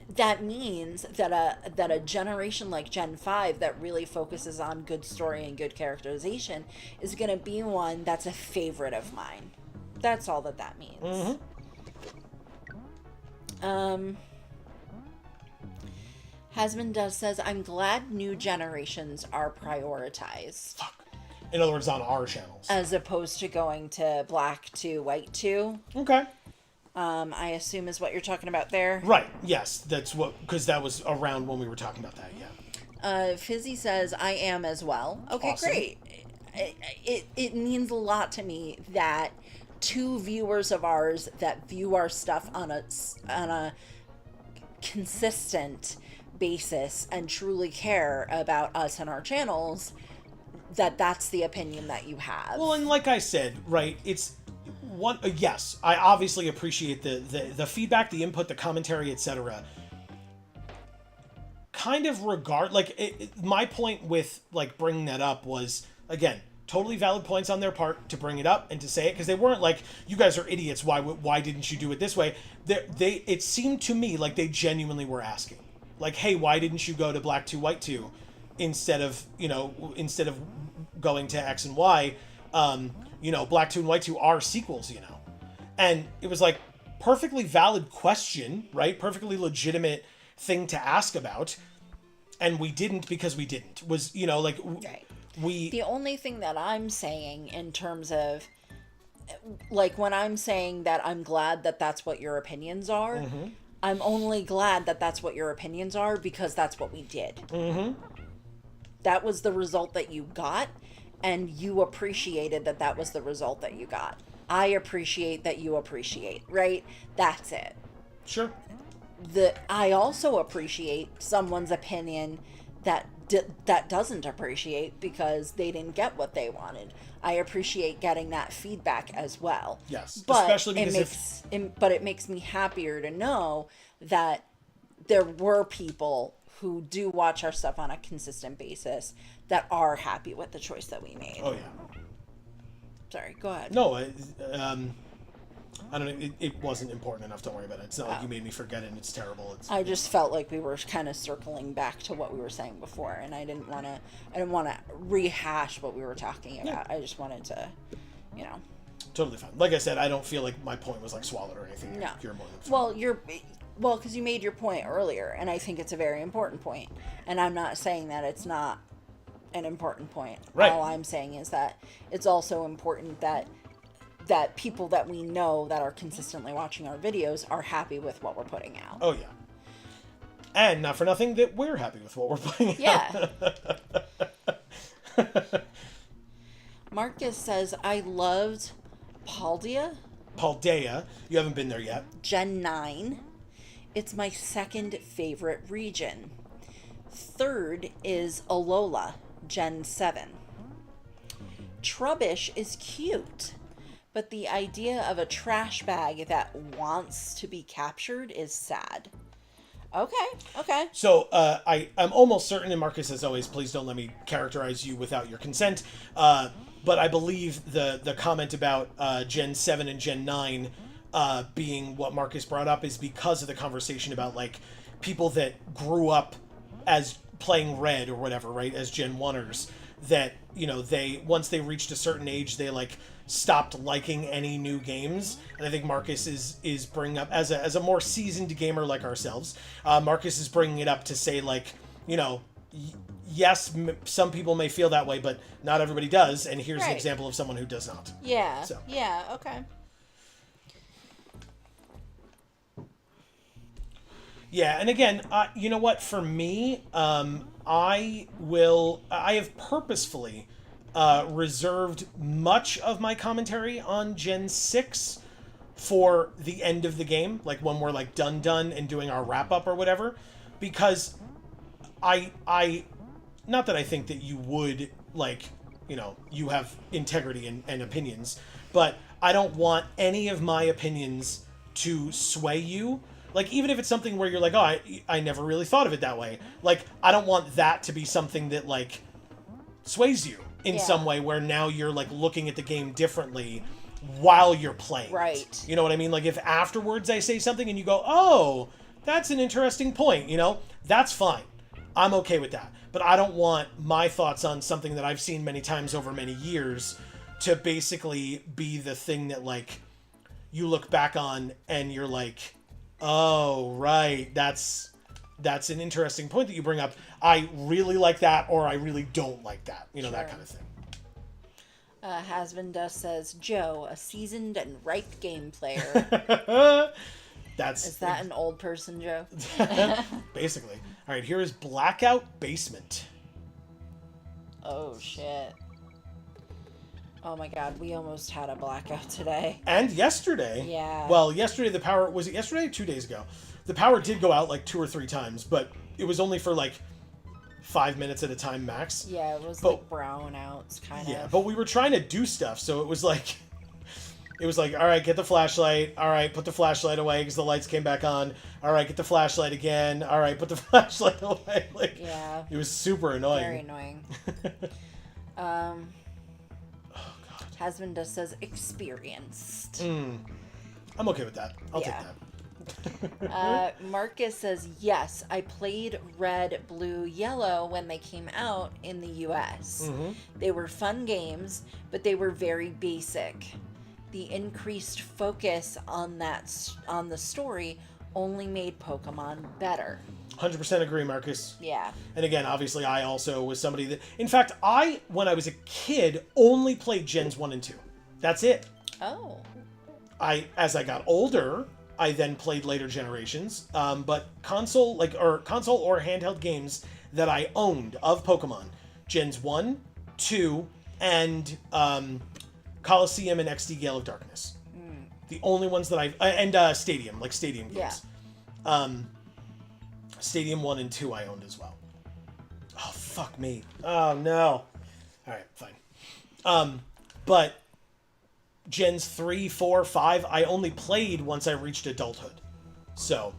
B: that means that a generation like Gen 5 that really focuses on good story and good characterization is going to be one that's a favorite of mine. That's all that means. Hasman says, I'm glad new generations are prioritized.
A: Fuck. In other words, on our channels.
B: As opposed to going to black 2, white 2.
A: Okay.
B: I assume is what you're talking about there.
A: Right. Yes. That's what, because that was around when we were talking about that. Yeah.
B: Fizzy says, I am as well. Okay, awesome. Great. It means a lot to me that 2 viewers of ours that view our stuff on a consistent basis and truly care about us and our channels, that's the opinion that you have.
A: Well, and like I said, right, it's one, yes, I obviously appreciate the feedback, the input, the commentary, etc. Kind of my point with like bringing that up was, again, totally valid points on their part to bring it up and to say it, because they weren't like, you guys are idiots, why didn't you do it this way? It seemed to me like they genuinely were asking, like, hey, why didn't you go to black 2, white 2 instead of going to X and Y? Black 2 and white 2 are sequels, and it was like perfectly valid question, right? Perfectly legitimate thing to ask about. And we didn't because we didn't. Was,
B: right. The only thing that I'm saying in terms of, like, when I'm saying that I'm glad that that's what your opinions are, I'm only glad that that's what your opinions are because that's what we did. That was the result that you got, and you appreciated that was the result that you got. I appreciate that you appreciate, right? That's it.
A: Sure.
B: I also appreciate someone's opinion that doesn't appreciate because they didn't get what they wanted. I appreciate getting that feedback as well.
A: Yes,
B: but
A: especially because
B: it makes me happier to know that there were people who do watch our stuff on a consistent basis that are happy with the choice that we made.
A: Oh yeah.
B: Sorry, go ahead.
A: No, I don't know. It wasn't important enough. Don't worry about it. It's not like you made me forget it and it's terrible.
B: I just felt like we were kind of circling back to what we were saying before, and I didn't want to rehash what we were talking about. Yeah. I just wanted to,
A: Totally fine. Like I said, I don't feel like my point was like swallowed or anything.
B: No.
A: You're more than
B: well, because you made your point earlier, and I think it's a very important point. And I'm not saying that it's not an important point.
A: Right.
B: All I'm saying is that it's also important that people that we know that are consistently watching our videos are happy with what we're putting out.
A: Oh, yeah. And not for nothing that we're happy with what we're putting out.
B: Yeah. Marcus says, I loved Paldea.
A: You haven't been there yet.
B: Gen 9. It's my second favorite region. Third is Alola, Gen 7. Trubbish is cute, but the idea of a trash bag that wants to be captured is sad. Okay.
A: So I'm almost certain, and Marcus, as always, please don't let me characterize you without your consent, but I believe the comment about Gen 7 and Gen 9 being what Marcus brought up is because of the conversation about, like, people that grew up as playing Red or whatever, right, as Gen 1ers, that, you know, they, once they reached a certain age, they, like, stopped liking any new games. And I think Marcus is bringing up, as a more seasoned gamer like ourselves, Marcus is bringing it up to say, like, you know, yes, some people may feel that way, but not everybody does, and here's an example of someone who does not.
B: Yeah.
A: So.
B: Yeah, okay.
A: Yeah, and again, you know what? For me, I have purposefully reserved much of my commentary on Gen 6 for the end of the game, like when we're like done and doing our wrap up or whatever, because I not that I think that you would, like, you know, you have integrity and opinions, but I don't want any of my opinions to sway you. Like, even if it's something where you're like, oh, I never really thought of it that way. Like, I don't want that to be something that, like, sways you in some way, where now you're, like, looking at the game differently while you're playing.
B: Right.
A: You know what I mean? Like, if afterwards I say something and you go, oh, that's an interesting point, you know, that's fine. I'm okay with that. But I don't want my thoughts on something that I've seen many times over many years to basically be the thing that, like, you look back on and you're like, oh, right, that's an interesting point that you bring up. I really like that, or I really don't like that. You know, that kind of thing.
B: Hasbin Dust says, Joe, a seasoned and ripe game player. Is that an old person, Joe?
A: Basically. All right, here is Blackout Basement.
B: Oh, shit. Oh my god, we almost had a blackout today.
A: And yesterday.
B: Yeah.
A: Well, yesterday the power... Was it yesterday or 2 days ago? The power did go out like 2 or 3 times, but it was only for like 5 minutes at a time max.
B: Yeah, it was like brownouts, kind of.
A: Yeah, but we were trying to do stuff, so it was like... It was like, all right, get the flashlight. All right, put the flashlight away because the lights came back on. All right, get the flashlight again. All right, put the flashlight away. Like,
B: yeah.
A: It was super annoying.
B: Very annoying. Husband just says experienced.
A: I'm okay with that. I'll take
B: that. Marcus says, yes, I played Red, Blue, Yellow when they came out in the US. They were fun games, but they were very basic. The increased focus on the story only made Pokemon better.
A: 100% agree, Marcus.
B: Yeah.
A: And again, obviously, I also was somebody that... In fact, when I was a kid, only played Gens 1 and 2. That's it.
B: Oh.
A: As I got older, I then played later generations. But console or handheld games that I owned of Pokemon, Gens 1, 2, and Coliseum and XD Gale of Darkness. The only ones that and Stadium games.
B: Yeah.
A: Stadium 1 and 2 I owned as well. Oh, fuck me. Oh, no. Alright, fine. But Gens 3, 4, 5, I only played once I reached adulthood. So.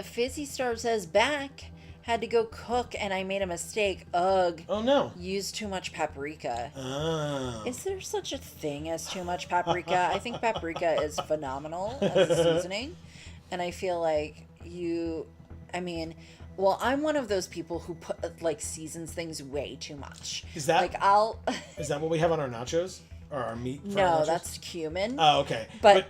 B: Fizzy Star says, back. Had to go cook and I made a mistake. Ugh.
A: Oh, no.
B: Used too much paprika.
A: Oh.
B: Is there such a thing as too much paprika? I think paprika is phenomenal as a seasoning. And I feel like I'm one of those people who seasons things way too much.
A: Is that
B: Is
A: that what we have on our nachos? Or our meat?
B: No, that's cumin.
A: Oh, okay.
B: But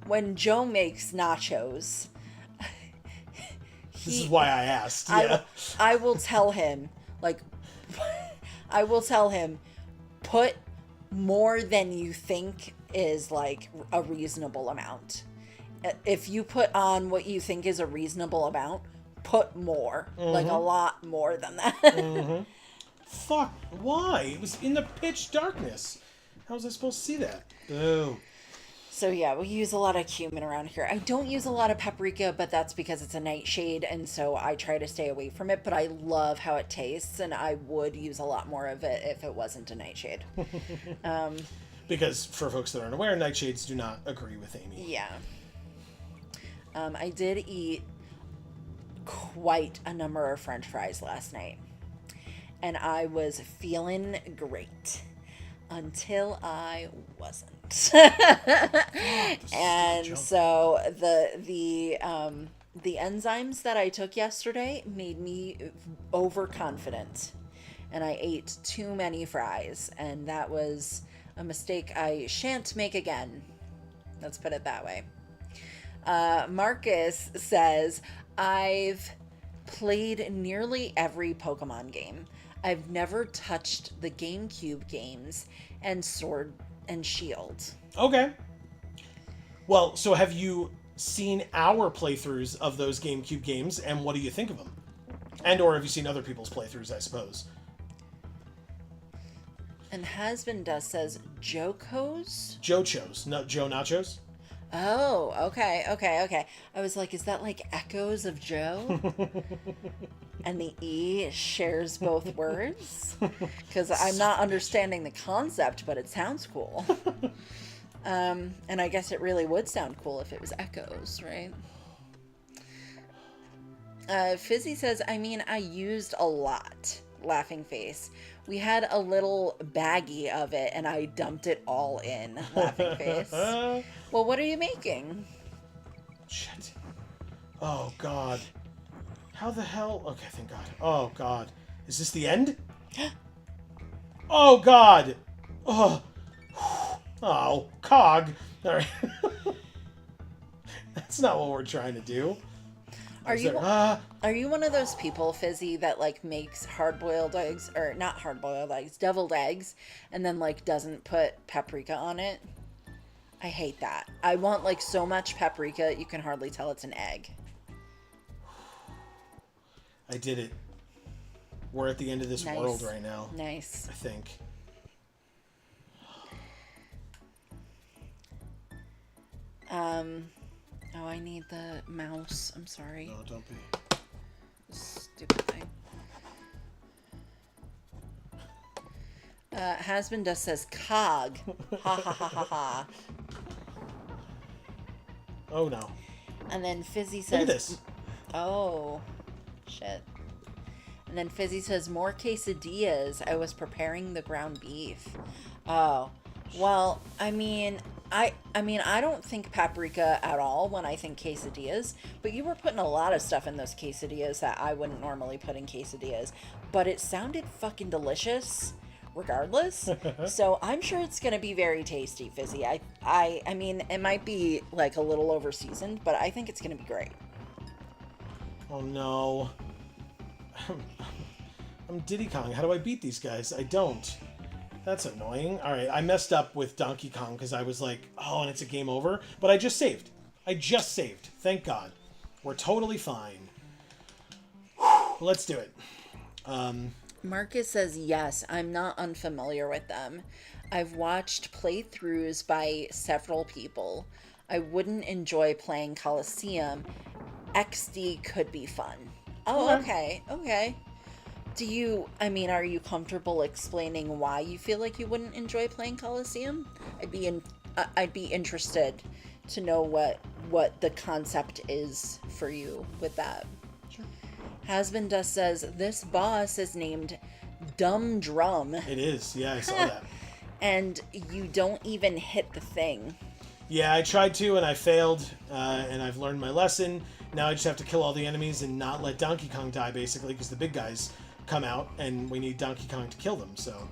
B: when Joe makes nachos,
A: this is why I asked. Yeah.
B: I will tell him, put more than you think is like a reasonable amount. If you put on what you think is a reasonable amount, put more, like a lot more than that.
A: Fuck, why? It was in the pitch darkness. How was I supposed to see that? Oh.
B: So yeah, we use a lot of cumin around here. I don't use a lot of paprika, but that's because it's a nightshade, and so I try to stay away from it, but I love how it tastes, and I would use a lot more of it if it wasn't a nightshade.
A: Because, for folks that aren't aware, nightshades do not agree with Amy.
B: Yeah. I did eat quite a number of French fries last night, and I was feeling great. until I wasn't.
A: Oh,
B: And so the enzymes that I took yesterday made me overconfident, and I ate too many fries, and that was a mistake I shan't make again. Let's put it that way. Marcus says, I've played nearly every Pokemon game. I've never touched the GameCube games and Sword and Shield.
A: Okay. Well, so have you seen our playthroughs of those GameCube games, and what do you think of them? And or have you seen other people's playthroughs, I suppose?
B: And Husband Does says Jocos?
A: Jochos, not Joe Nachos.
B: Oh, okay. I was like, is that like echoes of Joe? And the E shares both words? Because I'm not understanding the concept, but it sounds cool. And I guess it really would sound cool if it was echoes, right? Fizzy says, I mean, I used a lot. Laughing face. We had a little baggie of it and I dumped it all in. Laughing face. Well, what are you making?
A: Shit. Oh, God. How the hell? Okay, thank God. Oh, God. Is this the end? Oh, God. Oh. Oh, cog. All right. That's not what we're trying to do.
B: Are you one of those people, Fizzy, that like makes hard-boiled eggs, or not hard-boiled eggs, deviled eggs, and then like doesn't put paprika on it? I hate that. I want like so much paprika you can hardly tell it's an egg.
A: I did it. We're at the end of this
B: Nice.
A: world right now.
B: Nice.
A: I think.
B: Oh, I need the mouse. I'm sorry.
A: No, don't be.
B: Stupid thing. Husband Does says cog. Ha ha ha ha ha.
A: Oh, no.
B: And then Fizzy says...
A: Look at this.
B: Oh, shit. And then Fizzy says, more quesadillas. I was preparing the ground beef. Oh, well, I mean, I don't think paprika at all when I think quesadillas, but you were putting a lot of stuff in those quesadillas that I wouldn't normally put in quesadillas, but it sounded fucking delicious regardless. So I'm sure it's going to be very tasty, Fizzy. I mean, it might be like a little over seasoned, but I think it's going to be great.
A: Oh, no. I'm Diddy Kong. How do I beat these guys? I don't. That's annoying. All right, I messed up with Donkey Kong because I was like, oh, and it's a game over. But I just saved. Thank God. We're totally fine. Whew, let's do it.
B: Marcus says, yes, I'm not unfamiliar with them. I've watched playthroughs by several people. I wouldn't enjoy playing Coliseum. XD could be fun. Oh, okay. Are you comfortable explaining why you feel like you wouldn't enjoy playing Coliseum? I'd be interested to know what the concept is for you with that.
A: Sure.
B: Husband Dust says, this boss is named Dumb Drum.
A: It is. Yeah, I saw that.
B: And you don't even hit the thing.
A: Yeah, I tried to and I failed, and I've learned my lesson. Now I just have to kill all the enemies and not let Donkey Kong die, basically, because the big guys come out and we need Donkey Kong to kill them, so...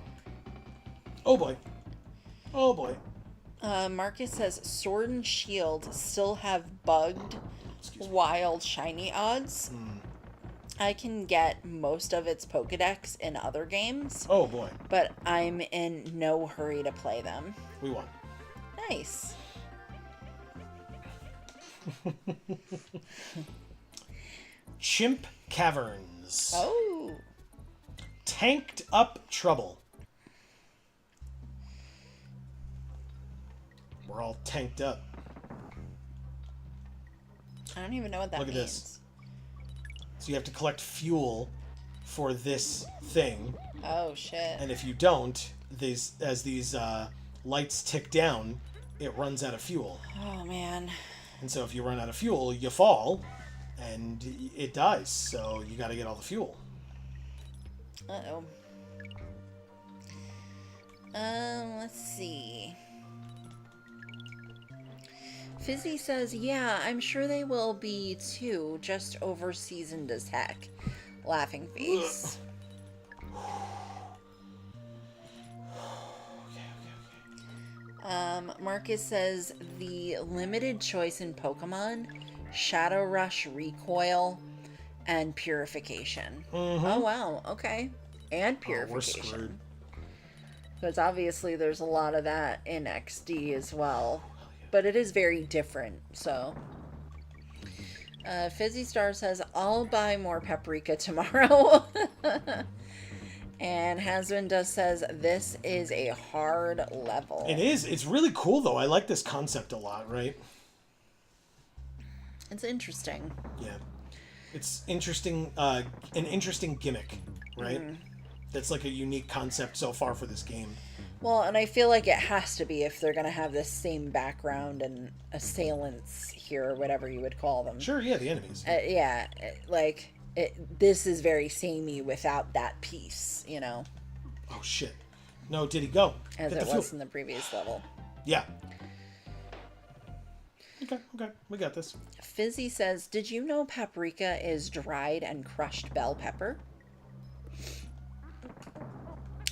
A: Oh boy.
B: Marcus says, Sword and Shield still have bugged wild shiny odds. I can get most of its Pokedex in other games.
A: Oh boy.
B: But I'm in no hurry to play them.
A: We won.
B: Nice.
A: Chimp Caverns.
B: Oh.
A: Tanked Up Trouble. We're all tanked up.
B: I don't even know what that
A: means.
B: Look at
A: this. So you have to collect fuel for this thing.
B: Oh, shit.
A: And if you don't, as these lights tick down, it runs out of fuel.
B: Oh, man.
A: And so if you run out of fuel, you fall, and it dies. So you got to get all the fuel.
B: Uh-oh. Let's see. Fizzy says, yeah, I'm sure they will be too, just over seasoned as heck. Laughing face. Marcus says, the limited choice in Pokemon, Shadow Rush Recoil, and Purification.
A: Mm-hmm.
B: Oh, wow. Okay. And Purification.
A: We're screwed.
B: Because obviously there's a lot of that in XD as well. But it is very different, so... Fizzy Star says, I'll buy more paprika tomorrow. And Hasbin does says, this is a hard level.
A: It is. It's really cool, though. I like this concept a lot, right?
B: It's interesting.
A: Yeah. It's interesting, an interesting gimmick, right? Mm. That's like a unique concept so far for this game.
B: Well, and I feel like it has to be if they're going to have this same background and assailants here, or whatever you would call them.
A: Sure, yeah, the enemies.
B: This is very samey without that piece, you know?
A: Oh, shit. No, did he go?
B: As it was in the previous level.
A: Yeah. Okay, we got this.
B: Fizzy says, did you know paprika is dried and crushed bell pepper?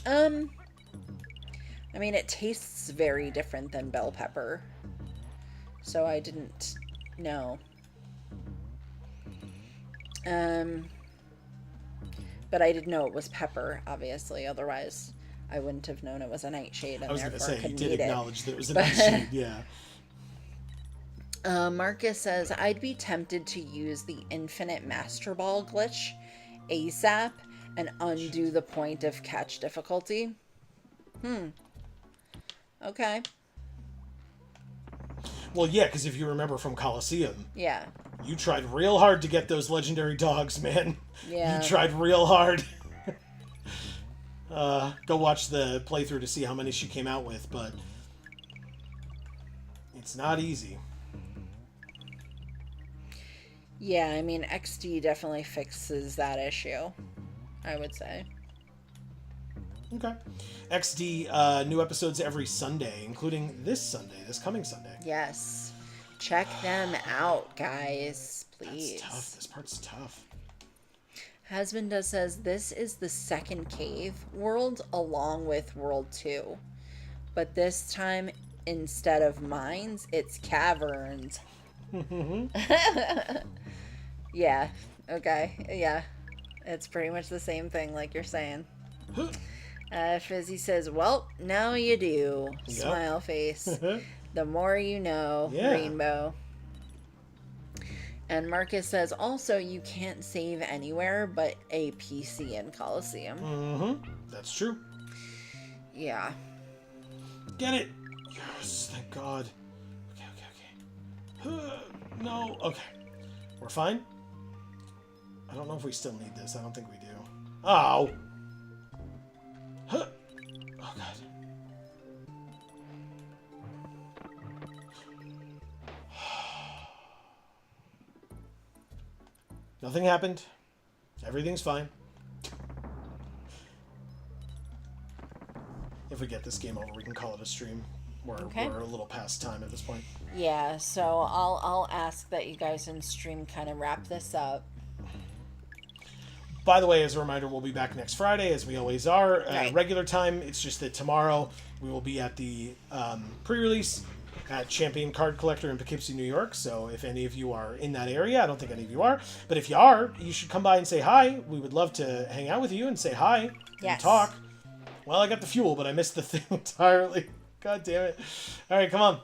B: I mean, it tastes very different than bell pepper. So I didn't know. But I did know it was pepper, obviously. Otherwise, I wouldn't have known it was a nightshade. And
A: I was going to say, you
B: did
A: did acknowledge that it was a nightshade, yeah.
B: Marcus says, I'd be tempted to use the infinite Master Ball glitch ASAP and undo the point of catch difficulty. Okay.
A: Well, yeah, because if you remember from Coliseum,
B: yeah,
A: you tried real hard to get those legendary dogs, man.
B: Yeah.
A: You tried real hard. Go watch the playthrough to see how many she came out with, but it's not easy.
B: Yeah, I mean, XD definitely fixes that issue, I would say.
A: Okay. XD, new episodes every Sunday, including this coming Sunday.
B: Yes. Check them out, guys, please.
A: That's tough. This part's tough.
B: Hasbin says, this is the second cave world along with World 2. But this time, instead of mines, it's caverns. Yeah. Okay. Yeah. It's pretty much the same thing like you're saying. Fizzy says, well, now you do. Yep. Smile face. The more you know. Yeah. Rainbow. And Marcus says, also, you can't save anywhere but a PC in Coliseum.
A: Mm-hmm. That's true.
B: Yeah.
A: Get it! Yes, thank God. Okay. No, okay. We're fine? I don't know if we still need this. I don't think we do. Oh! Oh, God. Nothing happened. Everything's fine. If we get this game over, we can call it a stream. We're a little past time at this point.
B: Yeah, so I'll ask that you guys in stream kind of wrap this up.
A: By the way, as a reminder, we'll be back next Friday, as we always are,
B: right.
A: Regular time. It's just that tomorrow we will be at the pre-release at Champion Card Collector in Poughkeepsie, New York. So if any of you are in that area, I don't think any of you are, but if you are, you should come by and say hi. We would love to hang out with you and say hi and talk. Well, I got the fuel, but I missed the thing entirely. God damn it. All right, come on.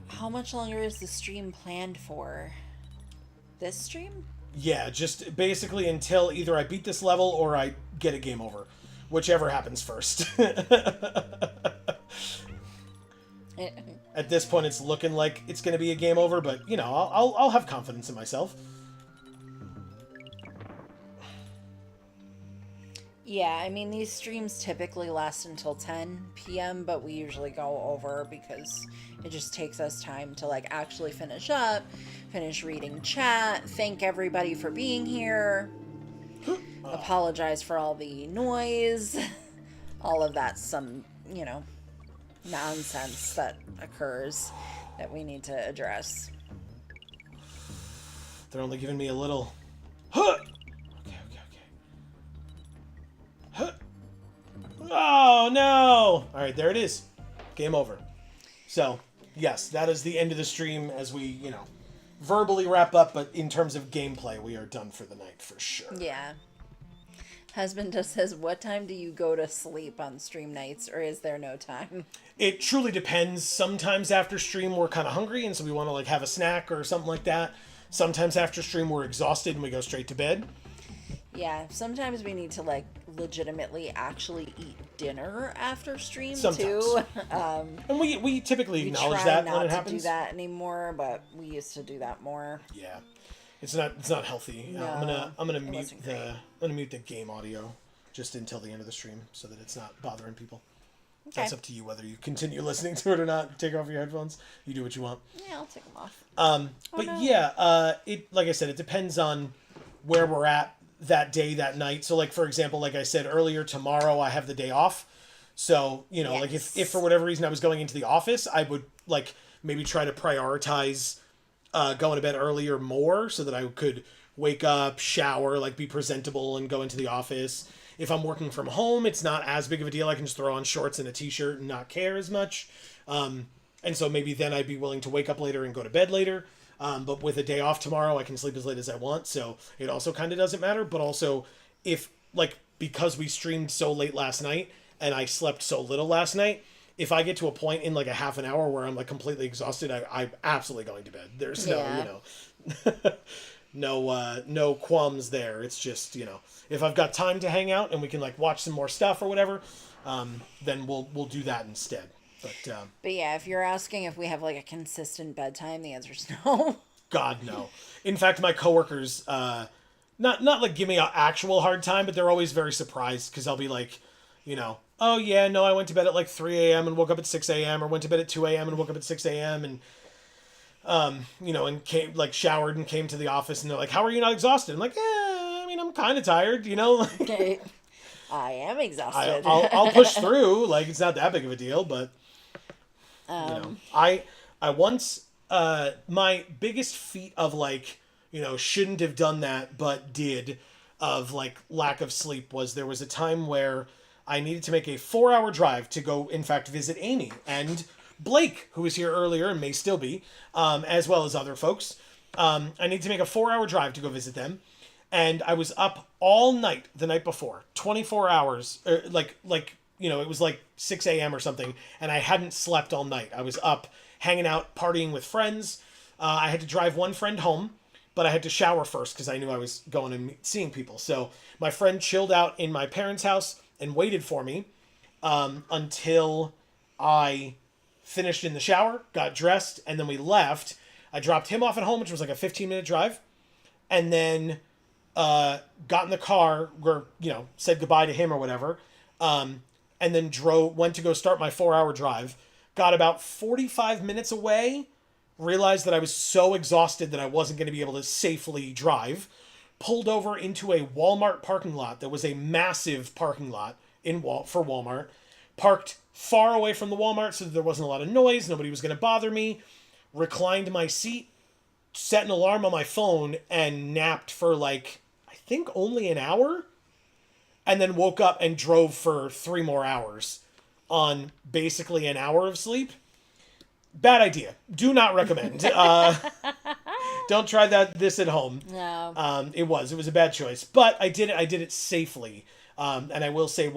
B: How much longer is the stream planned for? This stream?
A: Yeah, just basically until either I beat this level or I get a game over. Whichever happens first. At this point, it's looking like it's going to be a game over, but, you know, I'll have confidence in myself.
B: Yeah, I mean, these streams typically last until 10 p.m., but we usually go over because it just takes us time to like actually finish up, finish reading chat, thank everybody for being here, apologize for all the noise, all of that, nonsense that occurs that we need to address.
A: They're only giving me a little... Huh! Okay. Oh, no! Alright, there it is. Game over. So, yes, that is the end of the stream as we, verbally wrap up, but in terms of gameplay, we are done for the night for sure.
B: Yeah. Husband just says, what time do you go to sleep on stream nights, or is there no time?
A: It truly depends. Sometimes after stream, we're kind of hungry, and so we want to, have a snack or something like that. Sometimes after stream, we're exhausted, and we go straight to bed.
B: Yeah, sometimes we need to legitimately actually eat dinner after stream
A: sometimes.
B: Too.
A: And we typically acknowledge that when it happens.
B: We try not to do that anymore, but we used to do that more.
A: Yeah, it's not healthy.
B: No,
A: I'm gonna mute the game audio just until the end of the stream so that it's not bothering people. Okay. That's up to you whether you continue listening to it or not. Take off your headphones. You do what you want.
B: Yeah, I'll take them off.
A: It like I said, it depends on where we're at that day, that night. So for example, like I said earlier, tomorrow I have the day off. So,
B: yes.
A: if for whatever reason I was going into the office, I would maybe try to prioritize going to bed earlier more so that I could wake up, shower, be presentable and go into the office. If I'm working from home, it's not as big of a deal. I can just throw on shorts and a t-shirt and not care as much. And so maybe then I'd be willing to wake up later and go to bed later. But with a day off tomorrow, I can sleep as late as I want. So it also kind of doesn't matter. But also if because we streamed so late last night and I slept so little last night, if I get to a point in a half an hour where I'm completely exhausted, I'm absolutely going to bed. There's no qualms there. It's just, if I've got time to hang out and we can watch some more stuff or whatever, then we'll do that instead.
B: But yeah, if you're asking if we have a consistent bedtime, the answer is no.
A: God, no. In fact, my coworkers, not give me an actual hard time, but they're always very surprised because I'll be oh yeah, no, I went to bed at 3 a.m. and woke up at 6 a.m. or went to bed at 2 a.m. and woke up at 6 a.m. and and came showered and came to the office and they're how are you not exhausted? I'm I'm kind of tired,
B: Okay. I am exhausted.
A: I'll push through. It's not that big of a deal, but I once my biggest feat of shouldn't have done that but did of lack of sleep was there was a time where I needed to make a 4-hour drive to go in fact visit Amy and Blake, who was here earlier and may still be, as well as other folks. I need to make a 4-hour drive to go visit them. And I was up all night the night before, 24 hours, it was 6 a.m. or something, and I hadn't slept all night. I was up hanging out, partying with friends. I had to drive one friend home, but I had to shower first because I knew I was going and seeing people. So my friend chilled out in my parents' house and waited for me until I finished in the shower, got dressed, and then we left. I dropped him off at home, which was a 15-minute drive, and then got in the car, or said goodbye to him or whatever, and then went to go start my 4-hour drive. Got about 45 minutes away, realized that I was so exhausted that I wasn't going to be able to safely drive. Pulled over into a Walmart parking lot that was a massive parking lot for Walmart. Parked far away from the Walmart so that there wasn't a lot of noise. Nobody was going to bother me. Reclined my seat, set an alarm on my phone, and napped for I think only an hour. And then woke up and drove for 3 more hours on basically an hour of sleep. Bad idea. Do not recommend. Don't try this at home.
B: No.
A: It was a bad choice, but I did it safely. And I will say it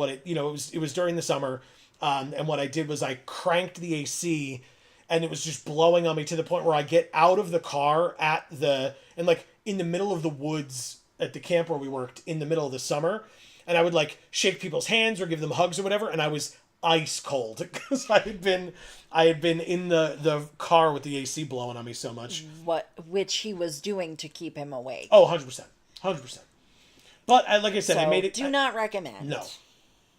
A: was during the summer. And what I did was I cranked the AC and it was just blowing on me to the point where I get out of the car in the middle of the woods at the camp where we worked in the middle of the summer. And I would shake people's hands or give them hugs or whatever. And I was ice cold because I had been in the car with the AC blowing on me so much.
B: Which he was doing to keep him awake.
A: Oh, 100%. 100%. But like I said, I made it.
B: Do not recommend.
A: No.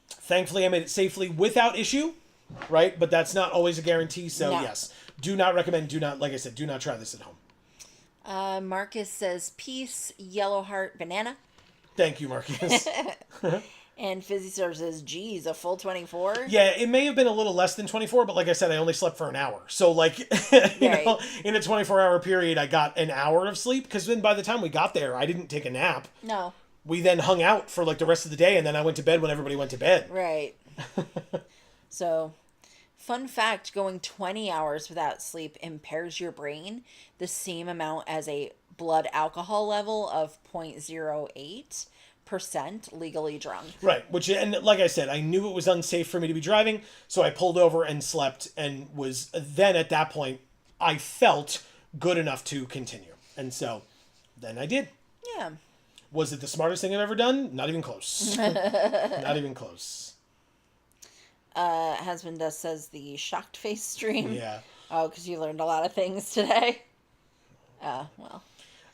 A: Thankfully, I made it safely without issue, right? But that's not always a guarantee. So yes, do not recommend. Do not, like I said, do not try this at home.
B: Marcus says peace, yellow heart, banana.
A: Thank you, Marcus.
B: And Fizzy Star says, geez, a full 24?
A: Yeah, it may have been a little less than 24, but like I said, I only slept for an hour. So, like, you know, in a 24-hour period, I got an hour of sleep. Because then by the time we got there, I didn't take a nap.
B: No.
A: We then hung out for, like, the rest of the day, and then I went to bed when everybody went to bed.
B: Right. So, fun fact, going 20 hours without sleep impairs your brain the same amount as a blood alcohol level of 0.08%. Legally drunk.
A: Right, which, and like I said, I knew it was unsafe for me to be driving, so I pulled over and slept, and was then at that point, I felt good enough to continue. And so, then I did.
B: Yeah.
A: Was it the smartest thing I've ever done? Not even close. Not even close.
B: Husband Dust says the shocked face stream.
A: Yeah.
B: Oh, because you learned a lot of things today. Well,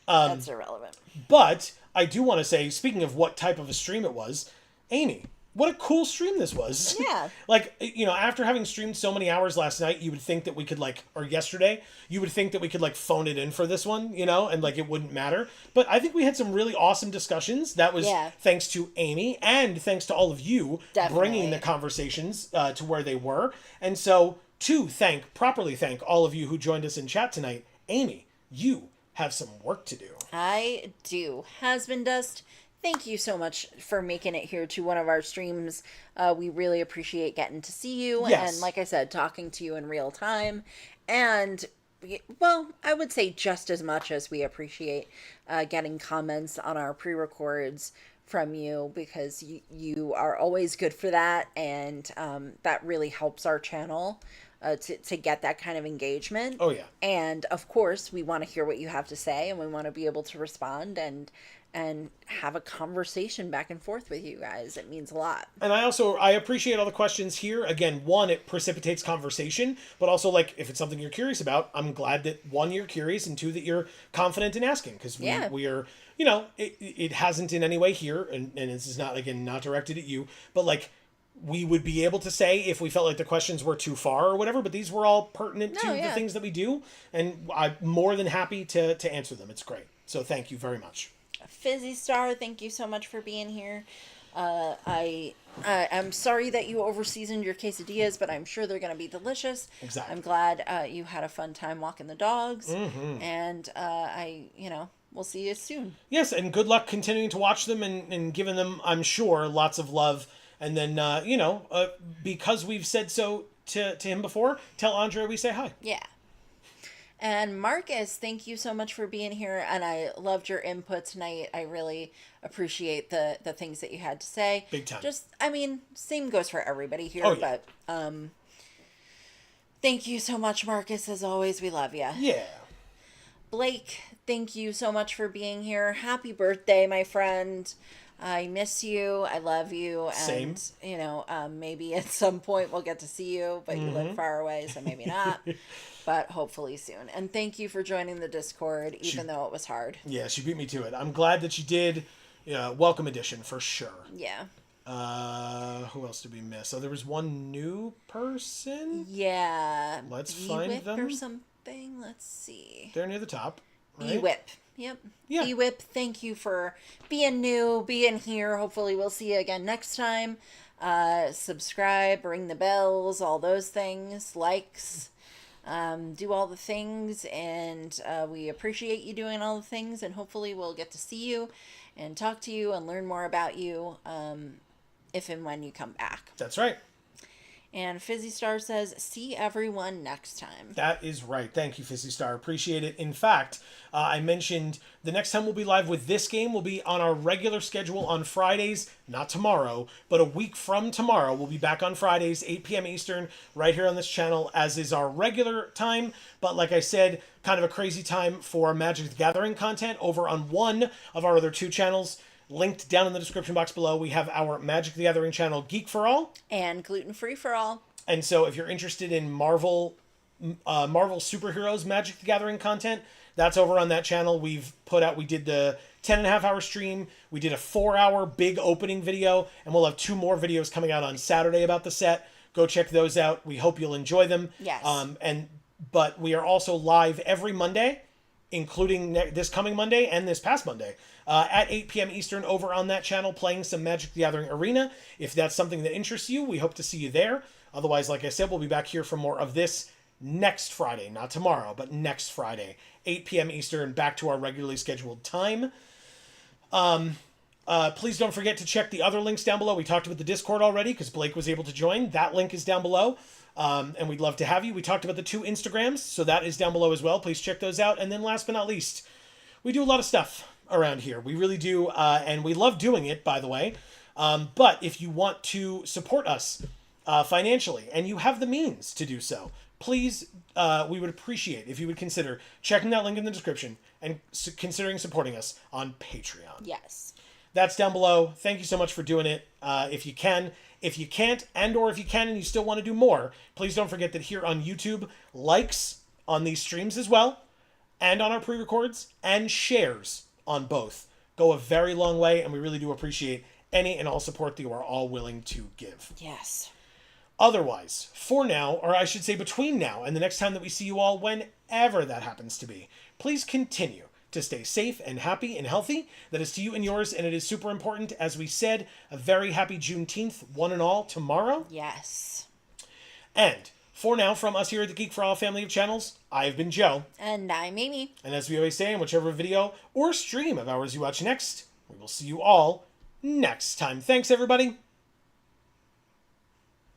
B: that's irrelevant.
A: But I do want to say, speaking of what type of a stream it was, Amy, what a cool stream this was.
B: Yeah.
A: Like, you know, after having streamed so many hours last night, you would think that we could, like, or yesterday, you would think that we could, like, phone it in for this one, you know, and, like, it wouldn't matter. But I think we had some really awesome discussions. That was thanks to Amy and thanks to all of you bringing the conversations to where they were. And so, properly thank all of you who joined us in chat tonight, Amy, you have some work to do.
B: I do. Husband Dust, thank you so much for making it here to one of our streams. We really appreciate getting to see you.
A: Yes.
B: And like I said, talking to you in real time. And, well, I would say just as much as we appreciate getting comments on our pre-records from you, because you are always good for that. And that really helps our channel. To get that kind of engagement.
A: Oh, yeah.
B: And, of course, we want to hear what you have to say, and we want to be able to respond and have a conversation back and forth with you guys. It means a lot.
A: And I appreciate all the questions here. Again, one, it precipitates conversation, but also, like, if it's something you're curious about, I'm glad that, one, you're curious, and two, that you're confident in asking, because we are, you know, it hasn't in any way here, and this is not, again, not directed at you, but, like, we would be able to say if we felt like the questions were too far or whatever, but these were all pertinent to the things that we do, and I'm more than happy to answer them. It's great. So thank you very much.
B: Fizzy Star, thank you so much for being here. I'm sorry that you over-seasoned your quesadillas, but I'm sure they're going to be delicious.
A: Exactly.
B: I'm glad you had a fun time walking the dogs, and we'll see you soon.
A: Yes, and good luck continuing to watch them and giving them, I'm sure, lots of love. And then, because we've said so to him before, tell Andre we say hi.
B: Yeah. And Marcus, thank you so much for being here. And I loved your input tonight. I really appreciate the things that you had to say.
A: Big time.
B: Same goes for everybody here.
A: Oh, yeah.
B: But thank you so much, Marcus. As always, we love you.
A: Yeah.
B: Blake, thank you so much for being here. Happy birthday, my friend. I miss you. I love you. And,
A: Same.
B: Maybe at some point we'll get to see you, but you live far away, so maybe not. But hopefully soon. And thank you for joining the Discord, even though it was hard.
A: Yeah, she beat me to it. I'm glad that she did. Yeah, welcome edition for sure.
B: Yeah.
A: Who else did we miss? Oh, there was one new person?
B: Yeah.
A: Let's find them.
B: or something. Let's see.
A: They're near the top. Right?
B: E-Whip. Yep.
A: Yeah.
B: E-Whip, thank you for being new, being here. Hopefully we'll see you again next time. Subscribe, ring the bells, all those things, likes, do all the things, and we appreciate you doing all the things, and hopefully we'll get to see you and talk to you and learn more about you if and when you come back.
A: That's right.
B: And Fizzy Star says, see everyone next time.
A: That is right. Thank you, Fizzy Star. Appreciate it. In fact, I mentioned the next time we'll be live with this game will be on our regular schedule on Fridays, not tomorrow, but a week from tomorrow. We'll be back on Fridays, 8 p.m. Eastern, right here on this channel, as is our regular time. But like I said, kind of a crazy time for Magic the Gathering content over on one of our other two channels. Linked down in the description box below, we have our Magic the Gathering channel, Geek for All.
B: And Gluten Free for All.
A: And so if you're interested in Marvel superheroes Magic the Gathering content, That's over on that channel. We did the 10.5 hour stream. We did a 4 hour big opening video, and we'll have 2 more videos coming out on Saturday about the set. Go check those out. We hope you'll enjoy them.
B: Yes.
A: But we are also live every Monday, including this coming Monday and this past Monday, at 8 p.m. Eastern over on that channel, playing some Magic the Gathering Arena. If that's something that interests you, we hope to see you there. Otherwise, like I said, we'll be back here for more of this next Friday. Not tomorrow, but next Friday, 8 p.m. Eastern, back to our regularly scheduled time. Please don't forget to check the other links down below. We talked about the Discord already because Blake was able to join. That link is down below. And we'd love to have you. We talked about the 2 Instagrams, so that is down below as well. Please check those out. And then last but not least, we do a lot of stuff around here. We really do, and we love doing it, by the way. But if you want to support us financially, and you have the means to do so, please, we would appreciate if you would consider checking that link in the description and considering supporting us on Patreon.
B: Yes.
A: That's down below. Thank you so much for doing it. If you can. If you can't, or if you can and you still want to do more, please don't forget that here on YouTube, likes on these streams as well, and on our pre-records, and shares on both go a very long way, and we really do appreciate any and all support that you are all willing to give.
B: Yes.
A: Otherwise, for now, or I should say between now and the next time that we see you all, whenever that happens to be, please continue to stay safe and happy and healthy. That is to you and yours, and it is super important. As we said, a very happy Juneteenth, one and all, tomorrow.
B: Yes.
A: And for now, from us here at the Geek for All family of channels, I've been Joe.
B: And I'm Amy.
A: And as we always say, in whichever video or stream of ours you watch next, we will see you all next time. Thanks, everybody.